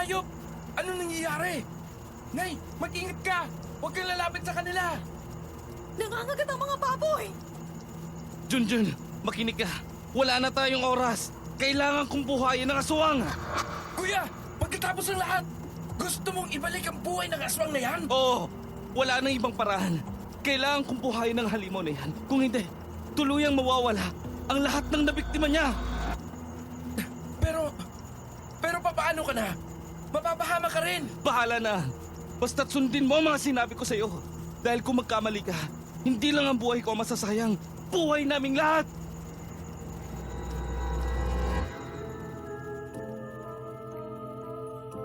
hayop! Ano nangyayari? Nay, mag-ingat ka! Huwag kang lalapit sa kanila! Nangangagat ang mga baboy! Junjun, makinig ka. Wala na tayong oras. Kailangan kong buhayin ang aswang. Kuya, pagkatapos ng lahat, gusto mong ibalik ang buhay ng aswang na yan? Oo, wala nang ibang paraan. Kailangan kong buhayin ang halimaw na yan. Kung hindi, tuluyang mawawala ang lahat ng nabiktima niya. Pero papaano ka na? Mapapahama ka rin! Bahala na. Basta't sundin mo ang mga sinabi ko sa'yo. Dahil kung magkamali ka, hindi lang ang buhay ko ang masasayang. Buhay naming lahat!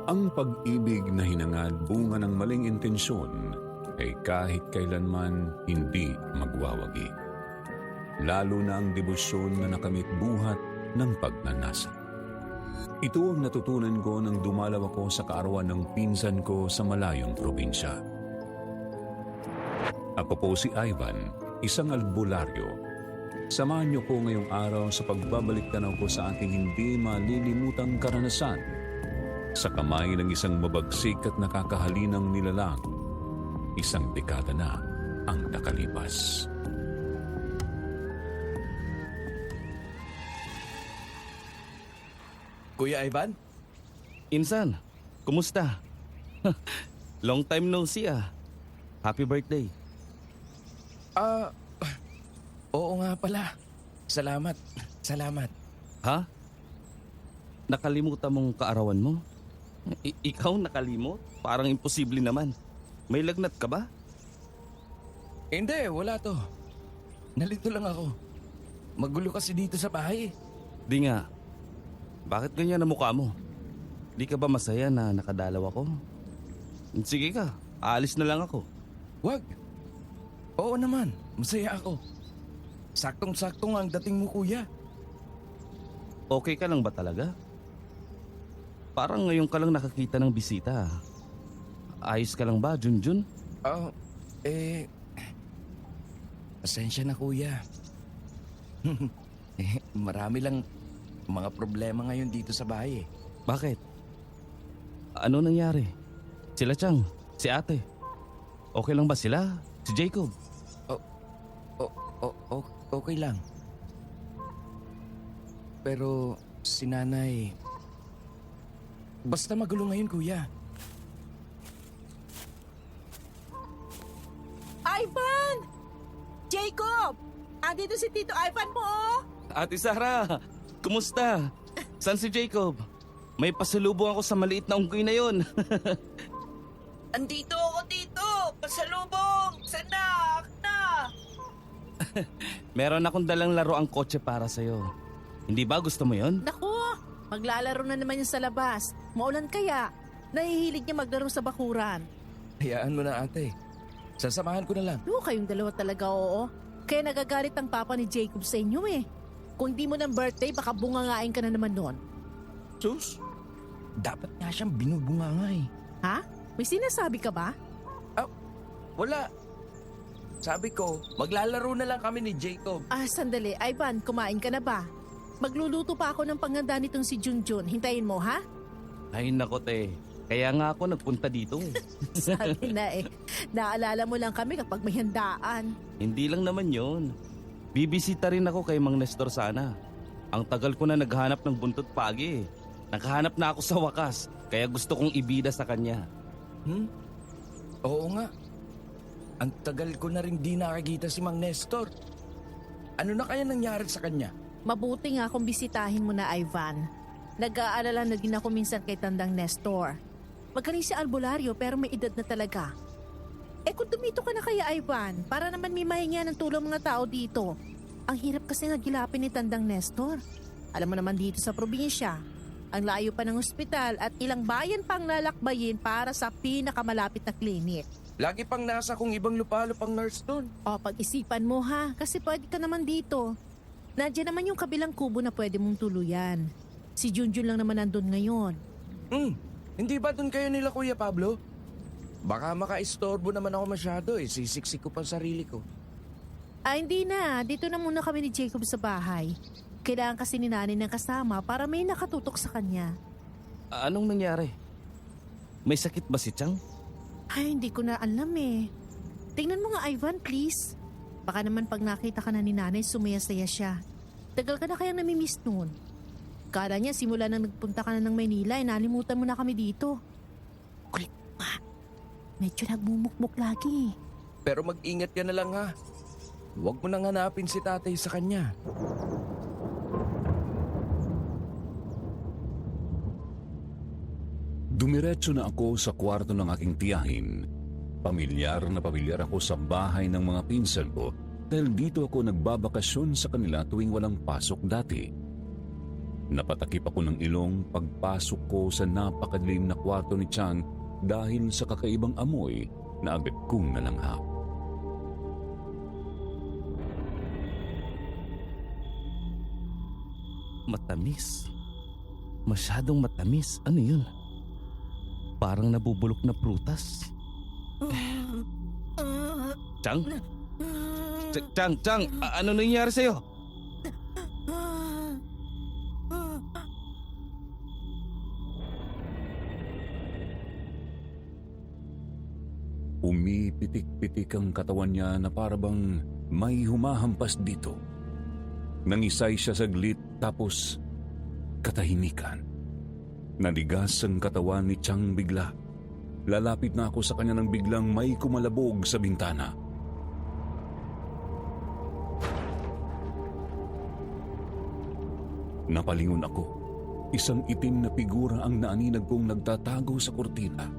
Ang pag-ibig na hinangad bunga ng maling intensyon ay kahit kailanman hindi magwawagi. Lalo na ang debosyon na nakamit buhat ng pagnanasa. Ito ang natutunan ko nang dumalaw ako sa kaarawan ng pinsan ko sa malayong probinsya. Ako po si Ivan, isang albularyo. Samahan niyo ko ngayong araw sa pagbabalik tanaw ko sa ating hindi malilimutang karanasan sa kamay ng isang mabagsik at nakakahalinang nilalang. Isang dekada na ang nakalipas. Kuya Ivan? Insan, kumusta? Long time no see ah. Happy birthday. Oo nga pala. Salamat. Ha? Nakalimutan mong kaarawan mo? Ikaw nakalimot? Parang imposible naman. May lagnat ka ba? Hindi, wala to. Nalito lang ako. Magulo kasi dito sa bahay. Di nga. Bakit ganyan ang mukha mo? Di ka ba masaya na nakadalaw ako? Sige ka, aalis na lang ako. Wag. Oo naman, masaya ako. Saktong-sakto nga ang dating mo, kuya. Okay ka lang ba talaga? Parang ngayon ka lang nakakita ng bisita. Ayos ka lang ba, Junjun? Pasensya na, kuya. Marami lang mga problema ngayon dito sa bahay eh. Bakit? Ano nangyari? Sila Chang, si ate. Okay lang ba sila? Si Jacob? Okay lang. Pero si nanay... Basta magulo ngayon, kuya. Ivan! Jacob! Andito si Tito Ivan mo, oh! Ate Sara, kumusta? San si Jacob? May pasalubong ako sa maliit na unggoy na yon. Andito ako, Tito! Pasalubong! Sanak na! Meron akong dalang laro ang kotse para sa'yo. Hindi ba gusto mo yon? Naku! Maglalaro na naman yung sa labas. Maulan kaya. Nahihilig niya maglaro sa bakuran. Hayaan mo na, ate. Sasamahan ko na lang. Kayong dalawa talaga, oo. Kaya nagagalit ang papa ni Jacob sa inyo eh. Kung hindi mo ng birthday, baka bungangain ka na naman doon. Sus, dapat nga siyang binubunga nga eh. Ha? May sinasabi ka ba? Wala. Sabi ko, maglalaro na lang kami ni Jacob. Sandali. Ivan, kumain ka na ba? Magluluto pa ako ng panghanda nitong si Junjun. Hintayin mo, ha? Ay nako te, kaya nga ako nagpunta dito eh. Sabi na eh. Naalala mo lang kami kapag may handaan. Hindi lang naman yon. Bibisita rin ako kay Mang Nestor sana. Ang tagal ko na naghanap ng buntot pagi eh. Naghahanap na ako sa wakas, kaya gusto kong ibida sa kanya. Oo nga. Ang tagal ko na rin di nakakita si Mang Nestor. Ano na kaya nangyari sa kanya? Mabuti nga kung bisitahin mo na, Ivan. Nag-aalala na din ako minsan kay Tandang Nestor. Magaling si albularyo pero may edad na talaga. Kung tumito ka na kaya, Ivan, para naman may mahinga ng tulong mga tao dito. Ang hirap kasi nagilapin ni Tandang Nestor. Alam mo naman dito sa probinsya, ang layo pa ng ospital at ilang bayan pang lalakbayin para sa pinakamalapit na klinik. Lagi pang nasa kung ibang lupalupang nurse doon. Pag-isipan mo ha, kasi pwede ka naman dito. Nandiyan naman yung kabilang kubo na pwede mong tuluyan. Si Junjun lang naman nandun ngayon. Hindi ba doon kayo nila, Kuya Pablo? Baka maka-istorbo naman ako masyado eh. Sisiksik ko pa sarili ko. Hindi na. Dito na muna kami ni Jacob sa bahay. Kailangan kasi ni nanay ng kasama para may nakatutok sa kanya. Anong nangyari? May sakit ba si Chang? Ay, hindi ko na alam eh. Tingnan mo nga, Ivan, please. Baka naman pag nakita ka na ni nanay, sumaya-saya siya. Tagal ka na kayang namimiss noon. Kala niya simula nang nagpunta ka na ng Maynila, nalimutan mo na kami dito. Kulit pa. Medyo nagmumukmuk lagi. Pero mag-ingat ka na lang ha. Huwag mo nang hanapin si tatay sa kanya. Dumiretso na ako sa kwarto ng aking tiyahin. Pamilyar na pamilyar ako sa bahay ng mga pinsan ko dahil dito ako nagbabakasyon sa kanila tuwing walang pasok dati. Napatakip ako ng ilong pagpasok ko sa napakadilim na kwarto ni Chang dahil sa kakaibang amoy na agad kong nalanghap. Matamis. Masyadong matamis. Ano yun? Parang nabubulok na prutas. Chang? Chang! Ano nangyari sa'yo? Umipitik-pitik ang katawan niya na parabang may humahampas dito. Nangisay siya saglit tapos katahimikan. Nanigas ang katawan ni Chang bigla. Lalapit na ako sa kanya nang biglang may kumalabog sa bintana. Napalingon ako. Isang itim na figura ang naaninag kong nagtatago sa kurtina.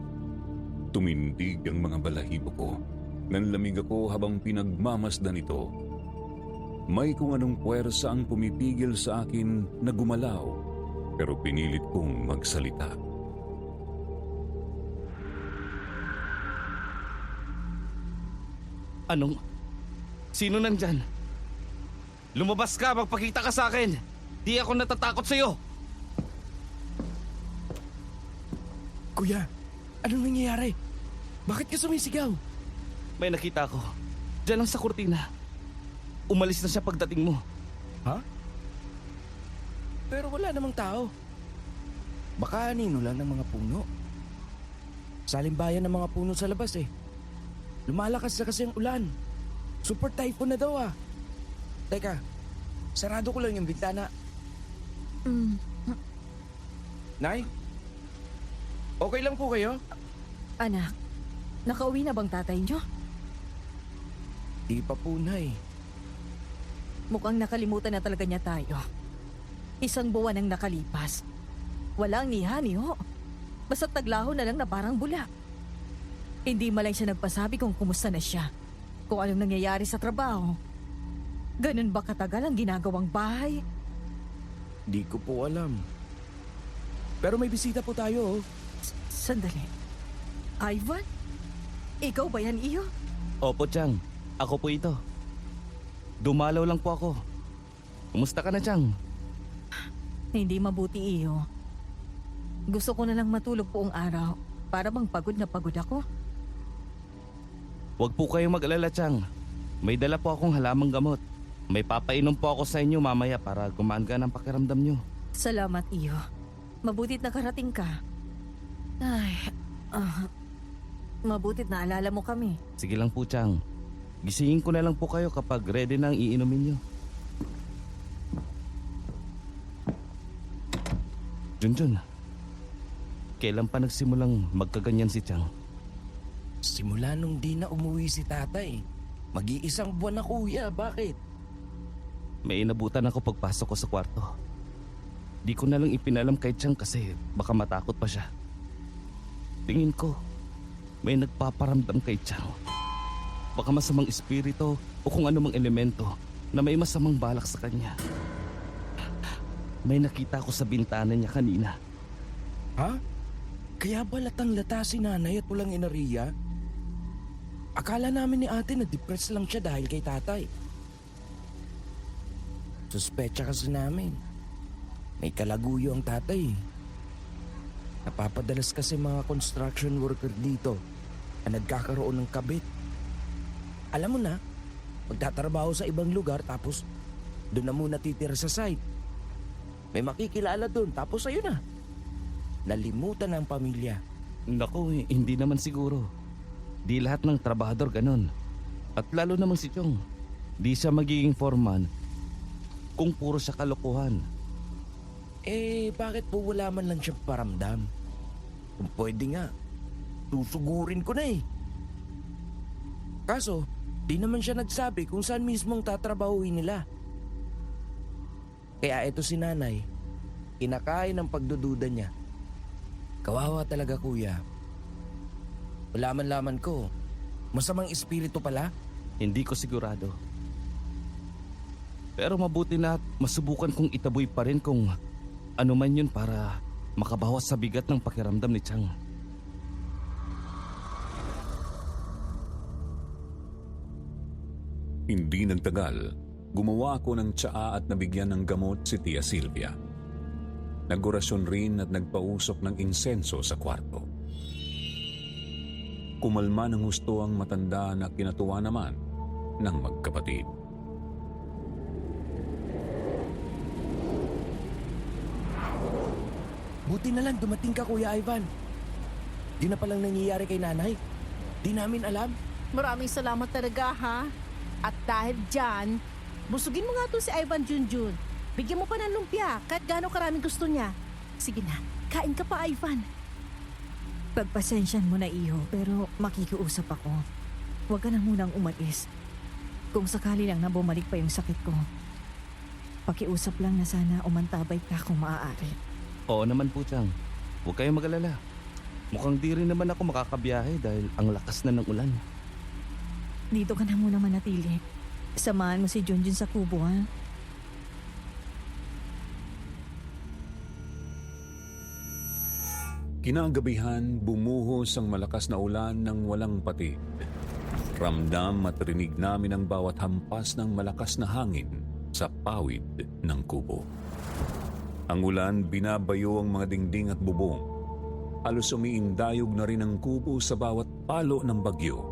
Tumindig ang mga balahibo ko. Nanlamig ako habang pinagmamasdan ito. May kung anong puwersa ang pumipigil sa akin na gumalaw, pero pinilit kong magsalita. Anong? Sino nandyan? Lumabas ka, magpakita ka sa akin. Di ako natatakot sa'yo. Kuya, anong nangyayari? Bakit ka sumisigaw? May nakita ko. Diyan lang sa kurtina. Umalis na siya pagdating mo. Ha? Pero wala namang tao. Baka anino lang ng mga puno. Salimbayan ng mga puno sa labas eh. Lumalakas na kasi ang ulan. Super typhoon na daw ah. Teka, sarado ko lang yung bintana. Nay? Okay lang po kayo? Anak, nakauwi na bang tatay niyo? Di pa po, Nay. Mukhang nakalimutan na talaga niya tayo. Isang buwan ang nakalipas. Walang niha niyo. Basta taglaho na lang na parang bula. Hindi malang siya nagpasabi kung kumusta na siya. Kung anong nangyayari sa trabaho. Ganun ba katagal ang ginagawang bahay? Di ko po alam. Pero may bisita po tayo oh. Sandali. Ivan? Ikaw ba yan, iyo? Opo, Chang. Ako po ito. Dumalaw lang po ako. Kumusta ka na, Chang? Hindi mabuti, iyo. Gusto ko na lang matulog buong araw. Para bang pagod na pagod ako. Huwag po kayong mag-alala, Chang. May dala po akong halamang gamot. May papainom po ako sa inyo mamaya para gumaan ka ng pakiramdam nyo. Salamat, iyo. Mabutit nakarating ka. Ay, mabutit naalala mo kami. Sige lang po, Chang. Gisingin ko na lang po kayo kapag ready na ang iinumin nyo. Junjun, kailan pa nagsimulang magkaganyan si Chang? Simula nung di na umuwi si tatay. Mag-iisang buwan na kuya, bakit? May inabutan ako pagpasok ko sa kwarto. Di ko na lang ipinalam kay Chang kasi baka matakot pa siya. Tingin ko, may nagpaparamdam kay Chang. Baka masamang espiritu o kung anumang elemento na may masamang balak sa kanya. May nakita ko sa bintana niya kanina. Ha? Kaya ba latang-lata si nanay at walang inariya? Akala namin ni ate na depressed lang siya dahil kay tatay. Suspecha kasi namin. May kalaguyo ang tatay. Napapadalas kasi mga construction worker dito na nagkakaroon ng kabit. Alam mo na, magtatrabaho sa ibang lugar tapos doon na muna titira sa site. May makikilala doon tapos ayun na. Nalimutan ng pamilya. Naku, hindi naman siguro. Di lahat ng trabahador ganun. At lalo namang si Chong. Di siya magiging foreman kung puro siya kalokohan. Bakit po wala man lang siyang paramdam? Kung pwede nga, susugurin ko na eh. Kaso, di naman siya nagsabi kung saan mismong tatrabahuin nila. Kaya eto si nanay, kinakain ng pagdududa niya. Kawawa talaga kuya. Malaman-laman ko, masamang espiritu pala. Hindi ko sigurado. Pero mabuti na at masubukan kong itaboy pa rin kung ano man yun para makabawas sa bigat ng pakiramdam ni Chang. Hindi nagtagal, gumawa ako ng tsaa at nabigyan ng gamot si Tia Silvia. Nagorasyon rin at nagpausok ng insenso sa kwarto. Kumalma ng husto ang matanda na kinatuwa naman ng magkapatid. Buti na lang dumating ka Kuya Ivan. Di na palang nangyayari kay nanay. Di namin alam. Maraming salamat talaga ha. At dahil dyan, busugin mo nga to si Ivan Junjun. Bigyan mo pa ng lumpia kahit gaano karaming gusto niya. Sige na, kain ka pa Ivan. Pagpasensyan mo na iho, pero makikiusap ako. Huwag ka na munang umalis. Kung sakali lang na bumalik pa yung sakit ko, pakiusap lang na sana umantabay ka kung maaari. Oo naman po, Chang. Huwag kayong mag-alala. Mukhang di rin naman ako makakabiyahe dahil ang lakas na ng ulan. Dito ka na muna manatili. Samahan mo si Junjun sa kubo, ha? Kinagabihan, bumuhos ang malakas na ulan ng walang patid. Ramdam at rinig namin ang bawat hampas ng malakas na hangin sa pawid ng kubo. Ang ulan binabayo ang mga dingding at bubong. Halos umiindayog na rin ang kubo sa bawat palo ng bagyo.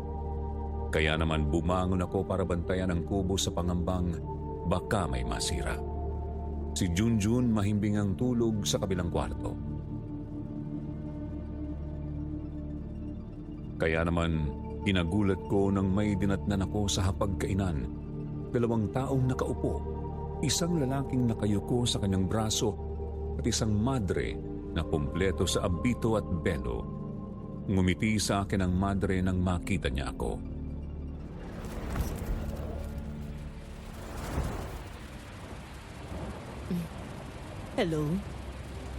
Kaya naman bumangon ako para bantayan ang kubo sa pangambang baka may masira. Si Junjun mahimbing ang tulog sa kabilang kwarto. Kaya naman, inagulat ko nang may dinatnan ako sa hapagkainan. 2 taong nakaupo, isang lalaking nakayuko sa kanyang braso at isang madre na kumpleto sa abito at belo. Ngumiti sa akin ang madre nang makita niya ako. Hello?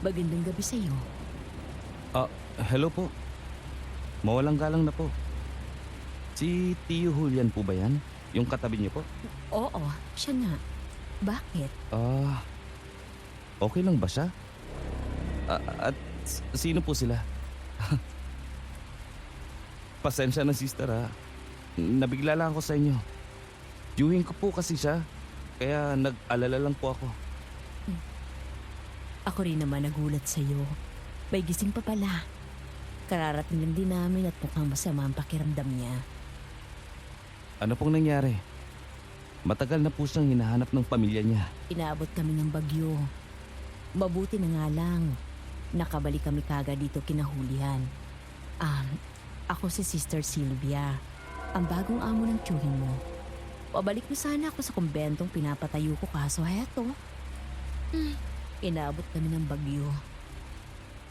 Magandang gabi sa'yo. Hello po. Mawalang galang na po. Si Tio Julian po ba yan? Yung katabi niyo po? Oo, siya nga. Bakit? Okay lang ba siya? At sino po sila? Pasensya na sister ha. Nabigla lang ako sa inyo. Viewing ko po kasi siya. Kaya nag-alala lang po ako. Ako rin naman nagulat sa'yo. May gising pa pala. Kararating lang din namin at mukhang masama ang pakiramdam niya. Ano pong nangyari? Matagal na po siyang hinahanap ng pamilya niya. Inaabot kami ng bagyo. Mabuti na nga lang. Nakabalik kami kagad dito kinahulihan. Ako si Sister Sylvia. Ang bagong amo ng tiyuhin mo. Pabalik na sana ako sa kumbentong pinapatayo ko kaso heto. Inaabot kami ng bagyo.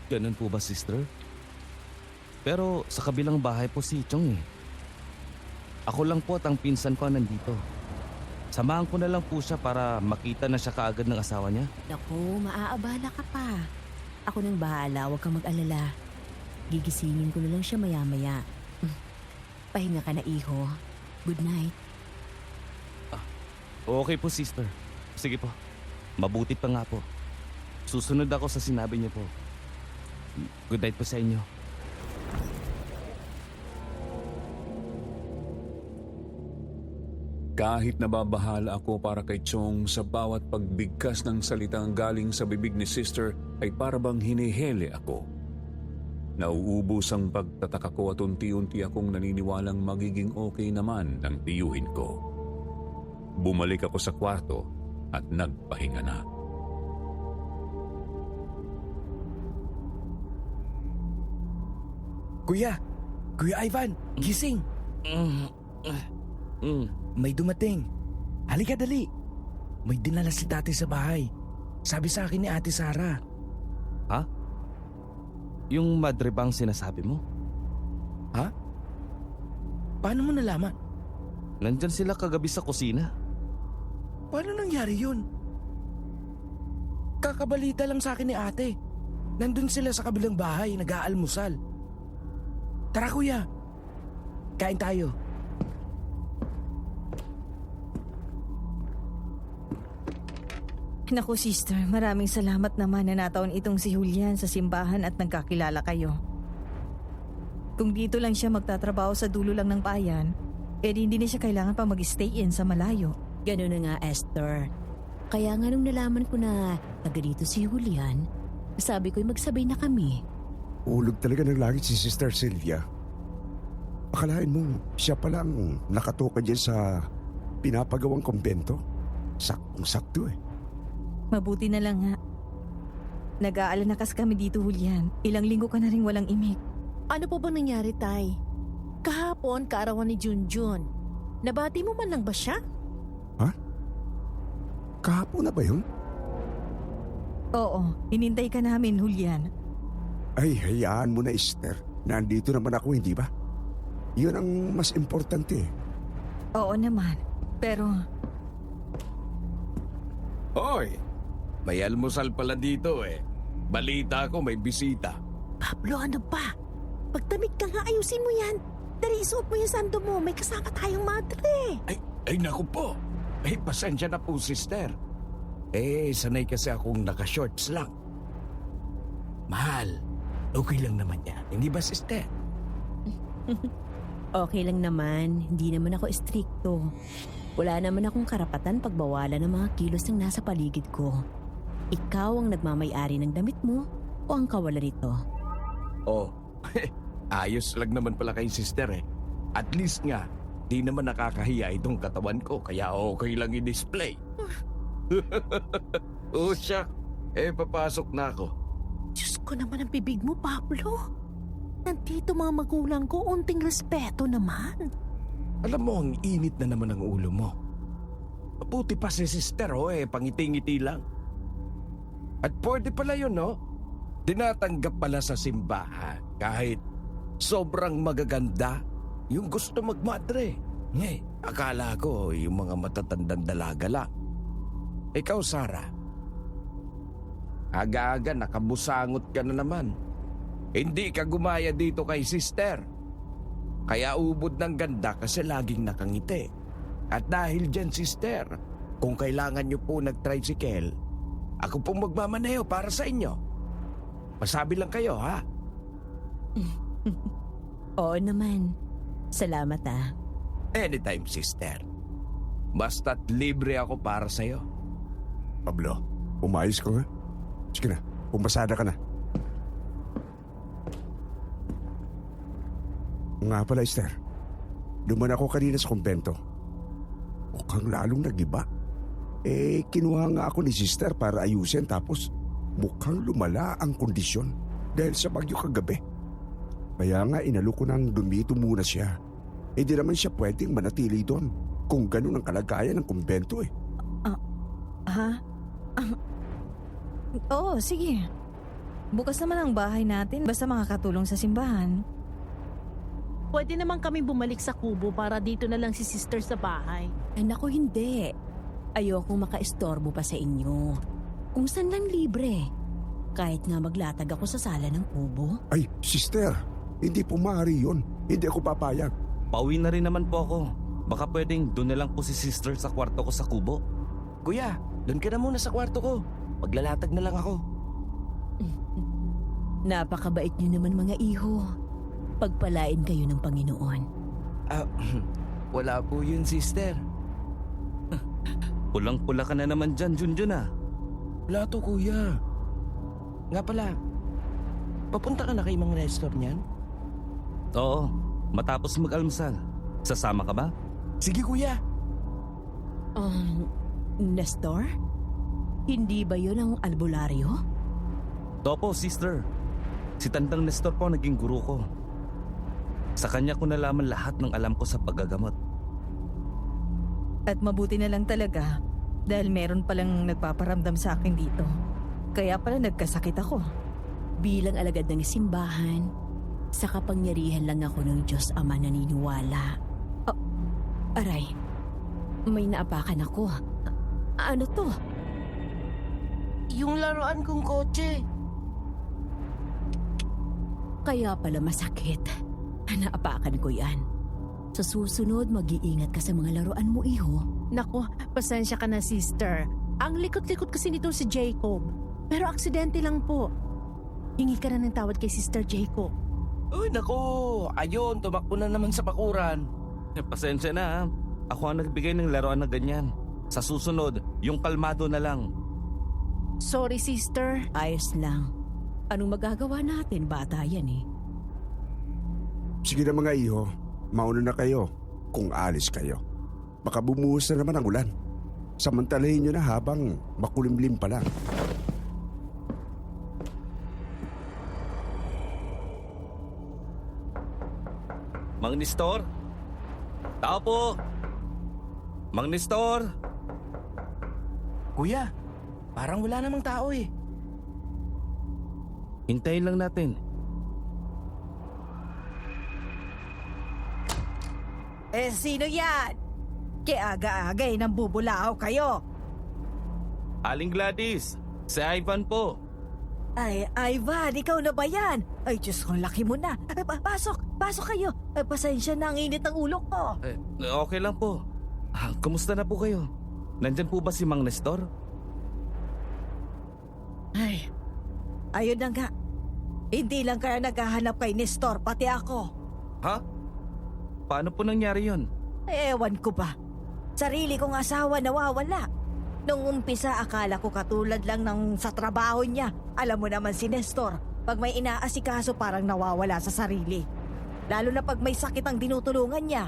Ganun po ba sister? Pero sa kabilang bahay po si Chong eh. Ako lang po at ang pinsan ko nandito. Samahan ko na lang po siya para makita na siya kaagad ng asawa niya. Naku, maaabala ka pa. Ako nang bahala, huwag kang mag-alala. Gigisingin ko na lang siya maya-maya. Pahinga ka na, iho. Good night. Okay po sister. Sige po. Mabuti pa nga po. Susunod ako sa sinabi niyo po. Good night po sa inyo. Kahit nababahala ako para kay Chong sa bawat pagbigkas ng salitang galing sa bibig ni sister ay parabang hinihele ako. Nauubos ang pagtataka ko at unti-unti akong naniniwalang magiging okay naman ng tiyuhin ko. Bumalik ako sa kwarto at nagpahinga na. Kuya Ivan, gising. May dumating. Halika dali. May dinala si Tati sa bahay. Sabi sa akin ni Ate Sara. Ha? Yung madre bang sinasabi mo? Ha? Paano mo nalaman? Nandyan sila kagabi sa kusina. Paano nangyari yun? Kakabalita lang sa akin ni ate. Nandun sila sa kabilang bahay, nag-aalmusal. Tara kuya, kain tayo. Naku sister, maraming salamat naman na nataon itong si Julian sa simbahan at nagkakilala kayo. Kung dito lang siya magtatrabaho sa dulo lang ng bayan, hindi na siya kailangan pa mag-stay in sa malayo. Ganun na nga, Esther. Kaya nga nung nalaman ko na taga dito si Julian, sabi ko'y magsabay na kami. Ulog talaga ng langit si Sister Sylvia. Akalain mo, siya pala ang nakatoka dyan sa pinapagawang kumbento. Saktong-sakto eh. Mabuti na lang nga. Nag-aalanakas kami dito, Julian. Ilang linggo ka na rin walang imik. Ano po bang nangyari, Tay? Kahapon, kaarawan ni Junjun. Nabati mo man lang ba siya? Kahapon na ba yun? Oo, hinintay ka namin, Julian. Ay, hayaan mo na, Esther. Nandito naman ako, hindi ba? Yun ang mas importante eh. Oo naman, pero Hoy, may almusal pala dito eh. Balita ko may bisita. Pablo, ano ba? Pagtamit ka nga, ayusin mo yan. Dali, isuot mo yung sando mo. May kasama tayong madre. Ay naku po. Pasensya na po sister. Sanay kasi akong naka-shorts lang. Mahal, okay lang naman yan. Hindi ba sister? Okay lang naman, hindi naman ako istrikto. Wala naman akong karapatan pagbawalan ng mga kilos ng nasa paligid ko. Ikaw ang nagmamay-ari ng damit mo o ang kawalan nito? Oh, ayos lang naman pala kay sister eh. At least nga, di naman nakakahiya itong katawan ko kaya okay lang i-display. Oh siya, papasok na ako. Diyos ko naman ang bibig mo, Pablo. Nandito mga magulang ko, unting respeto naman. Alam mo, ang init na naman ang ulo mo. Mabuti pa si sister pangiti-ngiti lang. At pwede pala yun, no? Tinatanggap pala sa simbahan kahit sobrang magaganda yung gusto magmadre. Akala ko yung mga matatandang dalaga lang. Ikaw, Sarah, aga-aga nakabusangot ka na naman. Hindi ka gumaya dito kay sister. Kaya ubod ng ganda kasi laging nakangiti. At dahil dyan, sister, kung kailangan nyo po nag-tricycle, ako pong magmamaneho para sa inyo. Masabi lang kayo, ha? Oo naman. Salamat ah. Anytime, sister. Basta't libre ako para sa'yo. Pablo, umayos ka nga. Sige na, pumasada ka na. Nga pala, Esther. Duman ako kanina sa kumbento. Mukhang lalong nagiba. Kinuha nga ako ni sister para ayusin tapos mukhang lumala ang kondisyon dahil sa bagyo kagabi. Kaya nga inalo ko nang dumito muna siya. Di naman siya pwedeng manatili doon kung ganun ang kalagayan ng kumbento eh. Oo, sige. Bukas naman ang bahay natin basta makakatulong sa simbahan. Pwede naman kami bumalik sa kubo para dito na lang si sister sa bahay. Ay naku, hindi. Ayokong makaistorbo pa sa inyo. Kung saan lang libre. Kahit nga maglatag ako sa sala ng kubo. Ay, sister, hindi po maaari yun. Hindi ako papayag. Pauwi na rin naman po ako. Baka pwedeng doon na lang po si sister sa kwarto ko sa kubo. Kuya, doon ka na muna sa kwarto ko. Maglalatag na lang ako. Napakabait niyo naman mga iho. Pagpalain kayo ng Panginoon. Wala po yun, sister. Pulang-pula ka na naman dyan, Junjun ah. Wala to, kuya. Nga pala, papunta ka na kay Mang Nestor niyan? Oo, matapos mag-almusal. Sasama ka ba? Sige, kuya. Nestor? Hindi ba yun ang albularyo? Topo, sister. Si Tandang Nestor po naging guru ko. Sa kanya ko nalaman lahat ng alam ko sa paggagamot. At mabuti na lang talaga dahil meron palang nagpaparamdam sa akin dito. Kaya pala nagkasakit ako. Bilang alagad ng simbahan, sa kapangyarihan lang ako ng Diyos Ama naniniwala. Oh, aray, may naapakan ako. Ano to? Yung laruan kong kotse. Kaya pala masakit. Naapakan ko yan. Sa susunod, mag-iingat ka sa mga laruan mo, iho. Nako, pasensya ka na, sister. Ang likot-likot kasi nito si Jacob. Pero aksidente lang po. Hingi ka na ng tawad kay Sister Jacob. Uy, nako. Ayun, tumakbo na naman sa bakuran. Pasensya na ha. Ako ang nagbigay ng laruan na ganyan. Sa susunod, yung kalmado na lang. Sorry, sister. Ayos lang. Anong magagawa natin? Bata yan eh. Sige na mga iho, mauna na kayo kung alis kayo. Baka bumuhos na naman ang ulan. Samantalahin nyo na habang makulimlim pa lang. Mang Nestor? Tao po! Mang Nestor? Kuya, parang wala namang tao eh. Hintayin lang natin. Sino yan? Kaya aga-aga nang bubulaaw kayo. Aling Gladys, si Ivan po. Ay, Ivan, ikaw na ba yan? Ay, Diyos ko, laki mo na. Pasok kayo. Pasensya na ang init ng ulo ko. Okay lang po. Kumusta na po kayo? Nandyan po ba si Mang Nestor? Ay, ayun na nga. Hindi lang kaya naghahanap kay Nestor, pati ako. Ha? Paano po nangyari yon? Ewan ko ba. Sarili kong asawa nawawala. Nung umpisa akala ko katulad lang ng sa trabaho niya. Alam mo naman si Nestor, pag may inaasikaso parang nawawala sa sarili. Lalo na pag may sakit ang dinutulungan niya.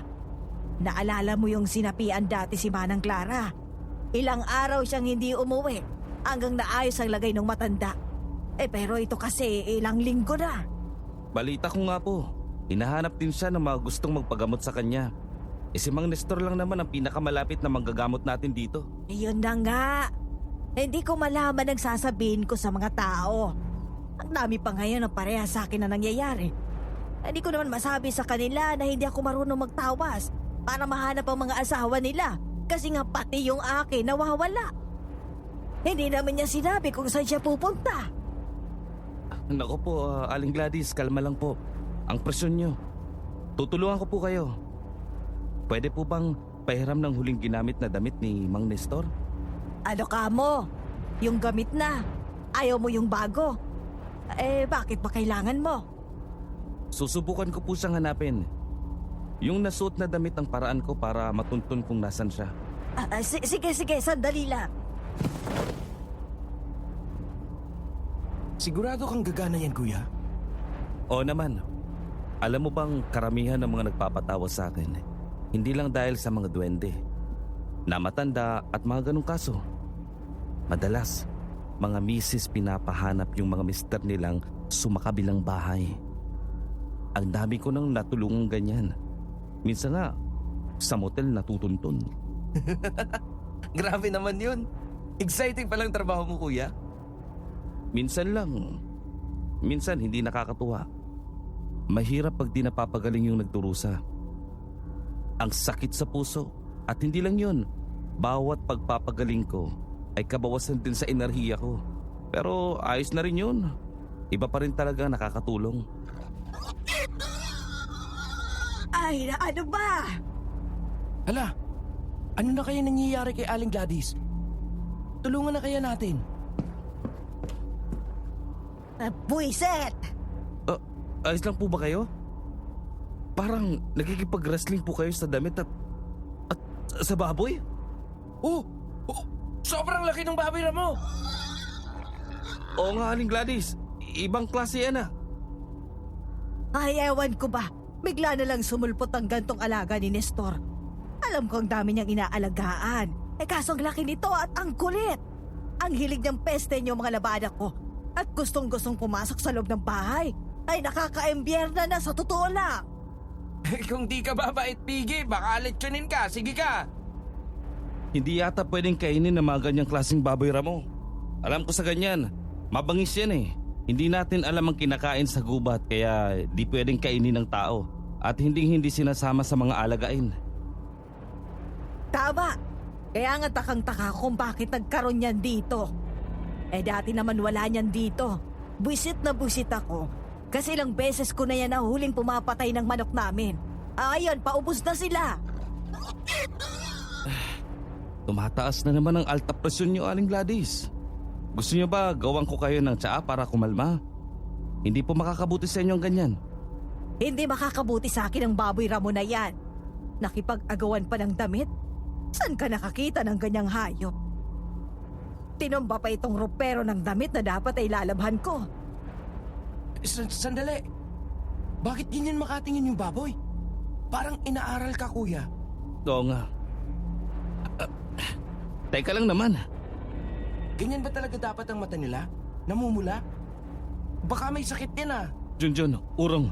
Naalala mo yung sinapian dati si Manang Clara. Ilang araw siyang hindi umuwi hanggang naayos ang lagay ng matanda. Pero ito kasi ilang linggo na. Balita ko nga po. Hinahanap din siya ng mga gustong magpagamot sa kanya. Si Mang Nestor lang naman ang pinakamalapit na manggagamot natin dito. Ayun na nga. Hindi ko malaman ang sasabihin ko sa mga tao. Ang dami pa ngayon ang pareha sa akin na nangyayari. Hindi ko naman masabi sa kanila na hindi ako marunong magtawas para mahanap ang mga asawa nila. Kasi nga pati yung akin nawawala. Hindi naman niya sinabi kung saan siya pupunta. Nako po, Aling Gladys, kalma lang po. Ang presyon nyo. Tutulungan ko po kayo. Pwede po bang pahiram ng huling ginamit na damit ni Mang Nestor? Ano ka mo? Yung gamit na. Ayaw mo yung bago. Bakit ba kailangan mo? Susubukan ko po siyang hanapin. Yung nasuot na damit ang paraan ko para matuntun kung nasan siya. Sige, sandali lang. Sigurado kang gagana yan, kuya? Oo naman. Alam mo bang karamihan ng mga nagpapatawa sa akin, hindi lang dahil sa mga duwende, namatanda at mga ganong kaso. Madalas, mga misis pinapahanap yung mga mister nilang sumakabilang bahay. Ang dami ko nang natulungang ganyan. Minsan nga, sa motel natutuntun. Grabe naman yun. Exciting palang trabaho mo, kuya. Minsan lang. Minsan hindi nakakatuwa. Mahirap pag di napapagaling yung nagturusa. Ang sakit sa puso. At hindi lang yun. Bawat pagpapagaling ko ay kabawasan din sa enerhiya ko. Pero ayos na rin yun. Iba pa rin talaga nakakatulong. Ay, ano ba? Hala, ano na kaya nangyayari kay Aling Gladys? Tulungan na kaya natin. Buiset! Ayos lang po ba kayo? Parang nagkikipag-wrestling po kayo sa damit at sa baboy? Oh, sobrang laki ng baboy mo. Oo nga, Aling Gladys. Ibang klase yan ah. Ay, ewan ko ba. Bigla na lang sumulpot ang gantong alaga ni Nestor. Alam ko ang dami niyang inaalagaan. Kaso ang laki nito at ang kulit. Ang hilig niyang peste niyo mga labada ko. At gustong-gustong pumasok sa loob ng bahay. Ay nakaka-emberna na sa totoo lang. Kung di ka babait, Piggy, baka lechyonin ka. Sige ka. Hindi yata pwedeng kainin ng mga ganyang klaseng baboy, Ramo. Alam ko sa ganyan, mabangis yan eh. Hindi natin alam ang kinakain sa gubat kaya di pwedeng kainin ng tao. At hindi sinasama sa mga alagain. Tama! Kaya nga takang-taka kung bakit nagkaroon yan dito. Dati naman wala niyan dito. Buisit na buisit ako. Kasi ilang beses ko na yan nahuling pumapatay ng manok namin. Ayan, paubos na sila. Tumataas na naman ang alta presyon niyo, Aling Gladys. Gusto niyo ba gawang ko kayo ng tsaa para kumalma? Hindi po makakabuti sa inyo ang ganyan. Hindi makakabuti sa akin ang baboy Ramo na yan. Nakipag-agawan pa ng damit? Saan ka nakakita ng ganyang hayop? Tinomba pa itong ropero ng damit na dapat ay lalabhan ko. Sandali. Bakit ganyan makatingin yung baboy? Parang inaaral ka, kuya. Oo nga. Teka lang naman. Ganyan ba talaga dapat ang mata nila? Namumula? Baka may sakit din ah. Junjun, urong.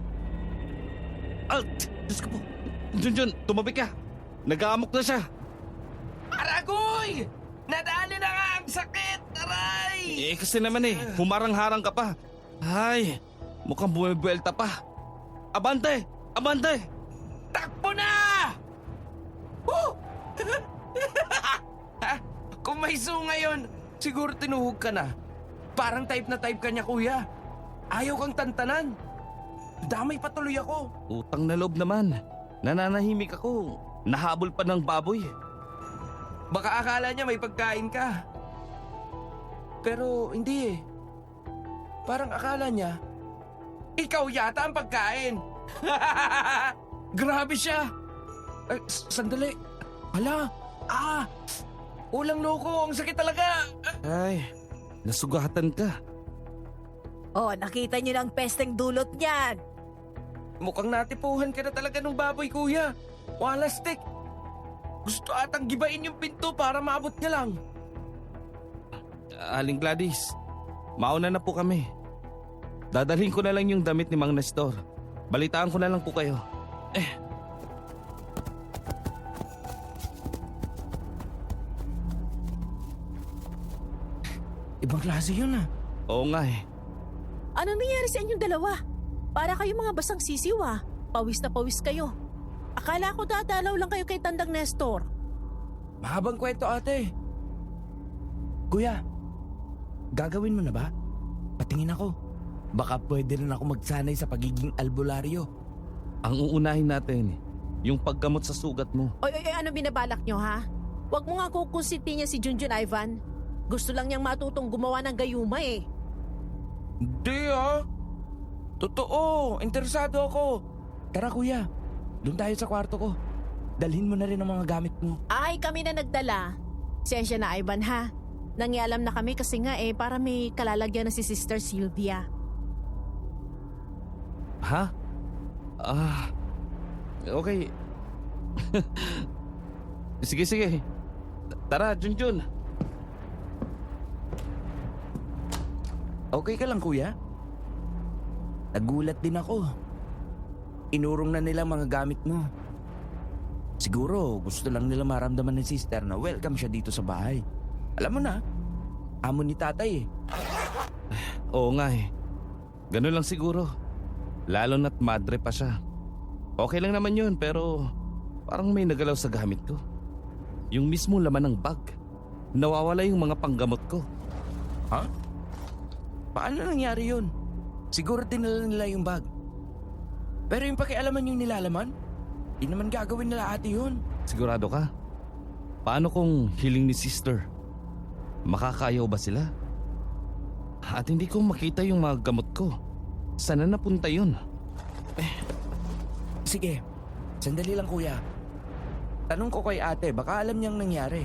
Diyos ko po. Junjun, tumabi ka. Nag-aamok na siya. Aragoy! Nadali na nga ang sakit! Aray! Kasi naman humarang-harang ka pa. Ay, mukhang bumibuelta pa. Abante! Abante! Takbo na! Woo! Ha? Kung may zoo ngayon, siguro tinuhog ka na. Parang type na type ka niya, kuya. Ayaw kang tantanan. Damay patuloy ako. Utang na loob naman. Nananahimik ako. Nahabol pa ng baboy. Baka akala niya may pagkain ka. Pero hindi eh. Parang akala niya, ikaw yata ang pagkain. Grabe siya. Sandali. Hala. Ulang loko. Ang sakit talaga. Ay, nasugatan ka. Oh, nakita niyo ng pesteng dulot niyan. Mukhang natipuhan ka na talaga ng baboy, kuya. Walastik. Gusto atang gibain yung pinto para maabot niya lang. Aling Gladys, mauna na po kami. Dadalhin ko na lang yung damit ni Mang Nestor. Balitaan ko na lang po kayo. Ibang klase yun ah. Oo nga Ano nangyari sa inyong dalawa? Para kayo mga basang sisiw ah. Pawis na pawis kayo. Akala ko dadalaw lang kayo kay Tandang Nestor. Mahabang kwento, ate. Kuya, gagawin mo na ba? Patingin ako. Baka pwede rin ako magsanay sa pagiging albularyo. Ang uunahin natin, yung paggamot sa sugat mo. Oy, ano binabalak nyo ha? Huwag mo nga kukunsinti niya si Junjun Ivan. Gusto lang niyang matutong gumawa ng gayuma eh. Hindi ah. Totoo, interesado ako. Tara kuya, doon tayo sa kwarto ko. Dalhin mo na rin ang mga gamit mo. Ay, kami na nagdala. Sensya na Ivan ha. Nangialam na kami kasi nga para may kalalagyan na si Sister Sylvia. Ha? Okay. Sige. Tara, Junjun. Okay ka lang kuya? Nagulat din ako. Inurong na nila mga gamit mo. Siguro gusto lang nila maramdaman ng sister na welcome siya dito sa bahay. Alam mo na, amo ni tatay eh. Oo nga Ganun lang siguro. Lalo na't madre pa siya. Okay lang naman yun pero parang may nagalaw sa gamit ko. Yung mismo laman ng bag. Nawawala yung mga panggamot ko. Ha? Paano nangyari yun? Siguro dinala nila yung bag. Pero yung pakialaman yung nilalaman, di naman gagawin nila ate yun. Sigurado ka? Paano kung hiling ni sister? Makakayaw ba sila? At hindi ko makita yung mga gamot ko. Sana napunta yun? Sige, sandali lang kuya. Tanong ko kay ate, baka alam niyang nangyari.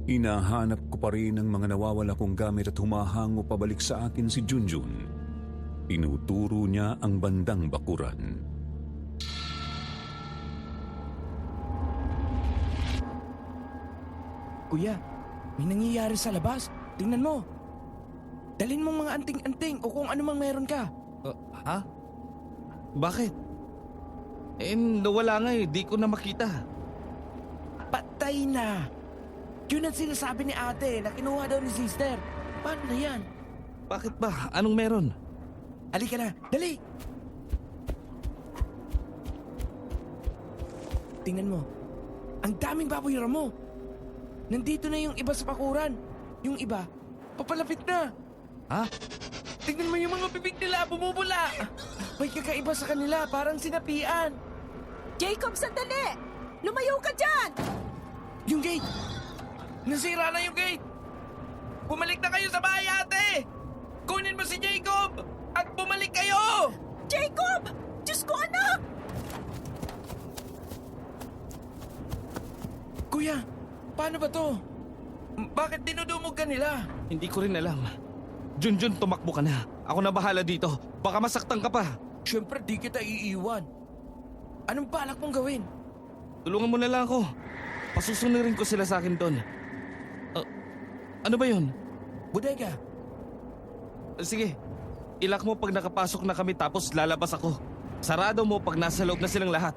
Hinahanap ko pa rin ang mga nawawala kong gamit at humahango pabalik sa akin si Junjun. Tinuturo niya ang bandang bakuran. Kuya, may nangyayari sa labas. Tingnan mo. Dalin mong mga anting-anting o kung ano mang meron ka. Ha? Bakit? Nawala nga eh. Di ko na makita. Patay na. Yun ang sinasabi ni ate na kinuha daw ni sister. Paano na yan? Bakit ba? Anong meron? Halika na, dali! Tingnan mo, ang daming baboy ramo. Nandito na yung iba sa pakuran. Yung iba, papalapit na. Ha? Tingnan mo yung mga bibig nila, bumubula. May kakaiba sa kanila, parang sinapian. Jacob, sandali! Lumayo ka dyan! Yung gate! Nasira na yung gate! Bumalik na kayo sa bahay, ate! Kunin mo si Jacob! At bumalik kayo! Jacob! Diyos ko, anak! Kuya, paano ba to? Bakit dinudumog ka nila? Hindi ko rin alam. Junjun, tumakbo ka na. Ako na bahala dito. Baka masaktan ka pa. Siyempre, di kita iiwan. Anong balak mong gawin? Tulungan mo na lang ako. Pasusunurin ko sila sa akin doon. Ano ba yun? Bodega. Sige, ilak mo pag nakapasok na kami tapos lalabas ako. Sarado mo pag nasa loob na silang lahat.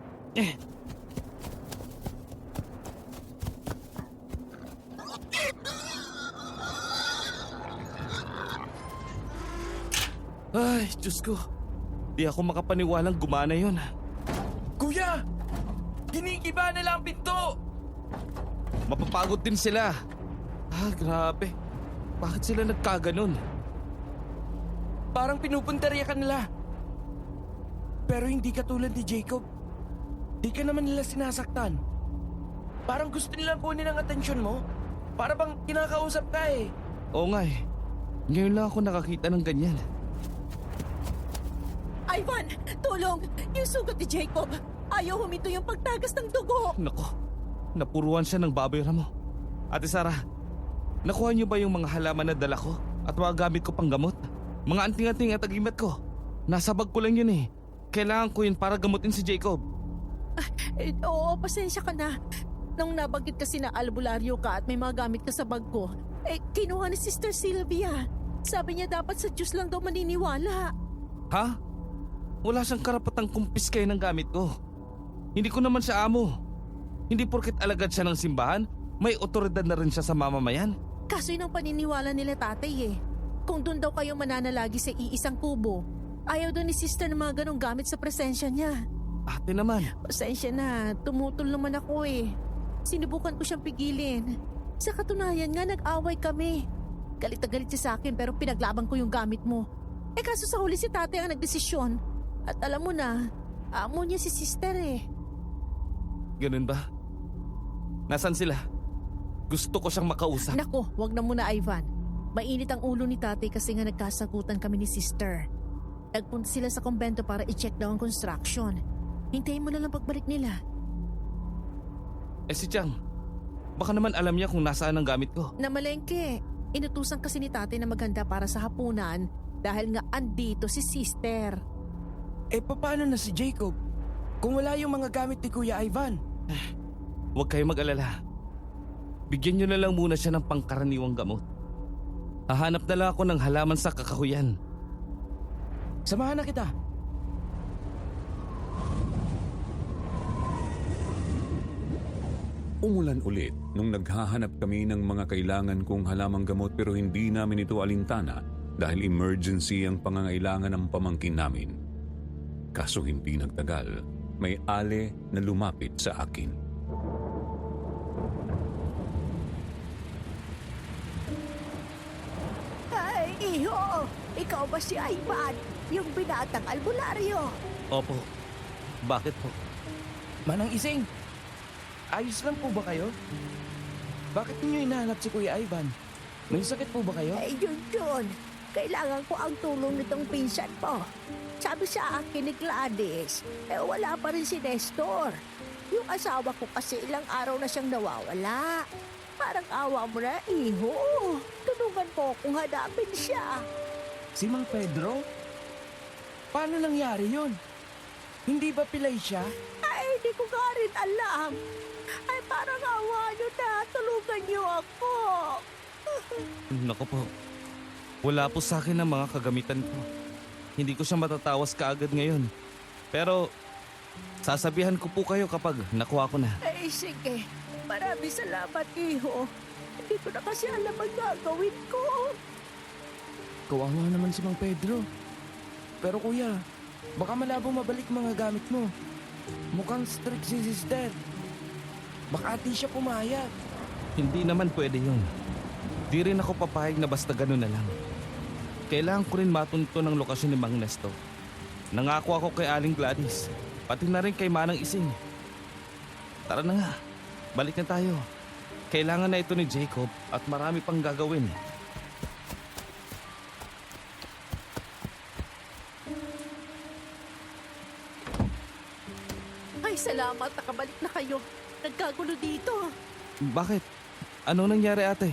Ay, Diyos ko. Di ako makapaniwalang gumana yun. Kuya! Ginigiba na lang ang pinto! Mapapagod din sila. Grabe. Bakit sila nagkaganon? Parang pinupuntarya ka nila. Pero hindi ka tulad ni Jacob. Di ka naman nila sinasaktan. Parang gusto nilang kunin ang atensyon mo. Para bang kinakausap ka eh. Oo nga eh. Ngayon lang ako nakakita ng ganyan. Ivan, tulong! Yung sugat ni Jacob! Ayaw huminto yung pagtagas ng dugo! Nako, napuruan siya ng baboy ramo. Ate Sara, nakuha niyo ba yung mga halaman na dala ko at mga gamit ko pang gamot? Mga anting-anting at agimat ko. Nasa bag ko lang yun eh. Kailangan ko yun para gamutin si Jacob. Oo, pasensya ka na. Nung nabanggit kasi na albularyo ka at may mga gamit ka sa bag ko, kinuha ni Sister Sylvia. Sabi niya dapat sa Diyos lang daw maniniwala. Ha? Wala siyang karapatang kumpiskay ng gamit ko. Hindi ko naman siya amo. Hindi porket alagad siya ng simbahan, may otoridad na rin siya sa mamamayan. Kaso yun ang paniniwala nila tatay eh. Kung doon daw kayo mananalagi sa iisang kubo, ayaw daw ni sister ng mga ganong gamit sa presensya niya. Ate naman. Pasensya na, tumutol naman ako eh. Sinubukan ko siyang pigilin. Sa katunayan nga, nag-away kami. Galit na galit siya sa akin pero pinaglaban ko yung gamit mo. Kaso sa huli si tatay ang nagdesisyon. At alam mo na, amo niya si sister eh. Ganun ba? Nasaan sila? Gusto ko siyang makausap. Nako, wag na muna Ivan. Mainit ang ulo ni tatay kasi nga nagkasagutan kami ni sister. Nagpunta sila sa kumbento para i-check daw ang construction. Hintayin mo na lang pagbalik nila. Si Chang, baka naman alam niya kung nasaan ang gamit ko. Namalengke, inutusan kasi ni tatay na maghanda para sa hapunan dahil nga andito si sister. Paano na si Jacob? Kung wala yung mga gamit ni Kuya Ivan. Huwag kayo mag-alala. Bigyan niyo na lang muna siya ng pangkaraniwang gamot. Hahanap na lang ako ng halaman sa kakahuyan. Samahan na kita. Umulan ulit nung naghahanap kami ng mga kailangan kong halamang gamot pero hindi namin ito alintana dahil emergency ang pangangailangan ng pamangkin namin. Kaso hindi nagtagal, may ale na lumapit sa akin. Ay, iho! Ikaw ba si Ivan? Yung binatang albularyo? Opo. Bakit po? Manang Ising, ayos lang po ba kayo? Bakit ninyo hinahanap si Kuya Ivan? May sakit po ba kayo? Ay, yun. Kailangan ko ang tulong nitong pinsan mo. Sabi sa akin ni Gladys, wala pa rin si Nestor. Yung asawa ko kasi ilang araw na siyang nawawala. Parang awa mo na, iho. Tulungan mo kung hanapin siya. Si Mang Pedro? Paano nangyari yun? Hindi ba pilay siya? Ay, hindi ko nga rin alam. Ay, parang awa niyo na. Tulungan niyo ako. Naku po. Wala po sa akin ang mga kagamitan ko. Hindi ko siya matatawas kaagad ngayon. Pero sasabihan ko po kayo kapag nakuha ko na. Ay, sige. Maraming salamat, iho. Hindi ko na kasi alam ang gagawin ko. Kawawa naman si Mang Pedro. Pero kuya, baka malabo mabalik mga gamit mo. Mukhang strict si sister. Baka di siya pumayag. Hindi naman pwede yun. Di rin ako papayag na basta ganun na lang. Kailangan ko rin matunto ng lokasyon ni Mang Nestor. Nangako ako kay Aling Gladys, pati na rin kay Manang Ising. Tara na nga, balik na tayo. Kailangan na ito ni Jacob at marami pang gagawin. Ay, salamat. Nakabalik na kayo. Nagkagulo dito. Bakit? Ano nangyari ate?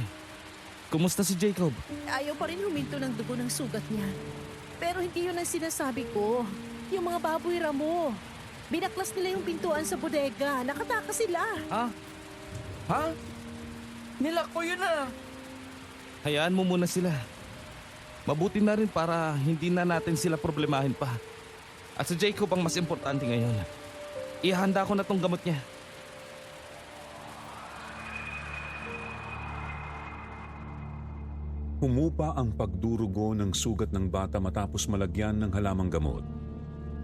Kumusta si Jacob? Ayaw pa rin huminto ng dugo ng sugat niya. Pero hindi yun ang sinasabi ko. Yung mga baboy ramo. Binaklas nila yung pintuan sa bodega. Nakatakas sila. Ha? Nilak ko yun ah. Hayaan mo muna sila. Mabuti na rin para hindi na natin sila problemahin pa. At si Jacob ang mas importante ngayon. Ihanda ko na tong gamot niya. Humupa ang pagdurugo ng sugat ng bata matapos malagyan ng halamang gamot.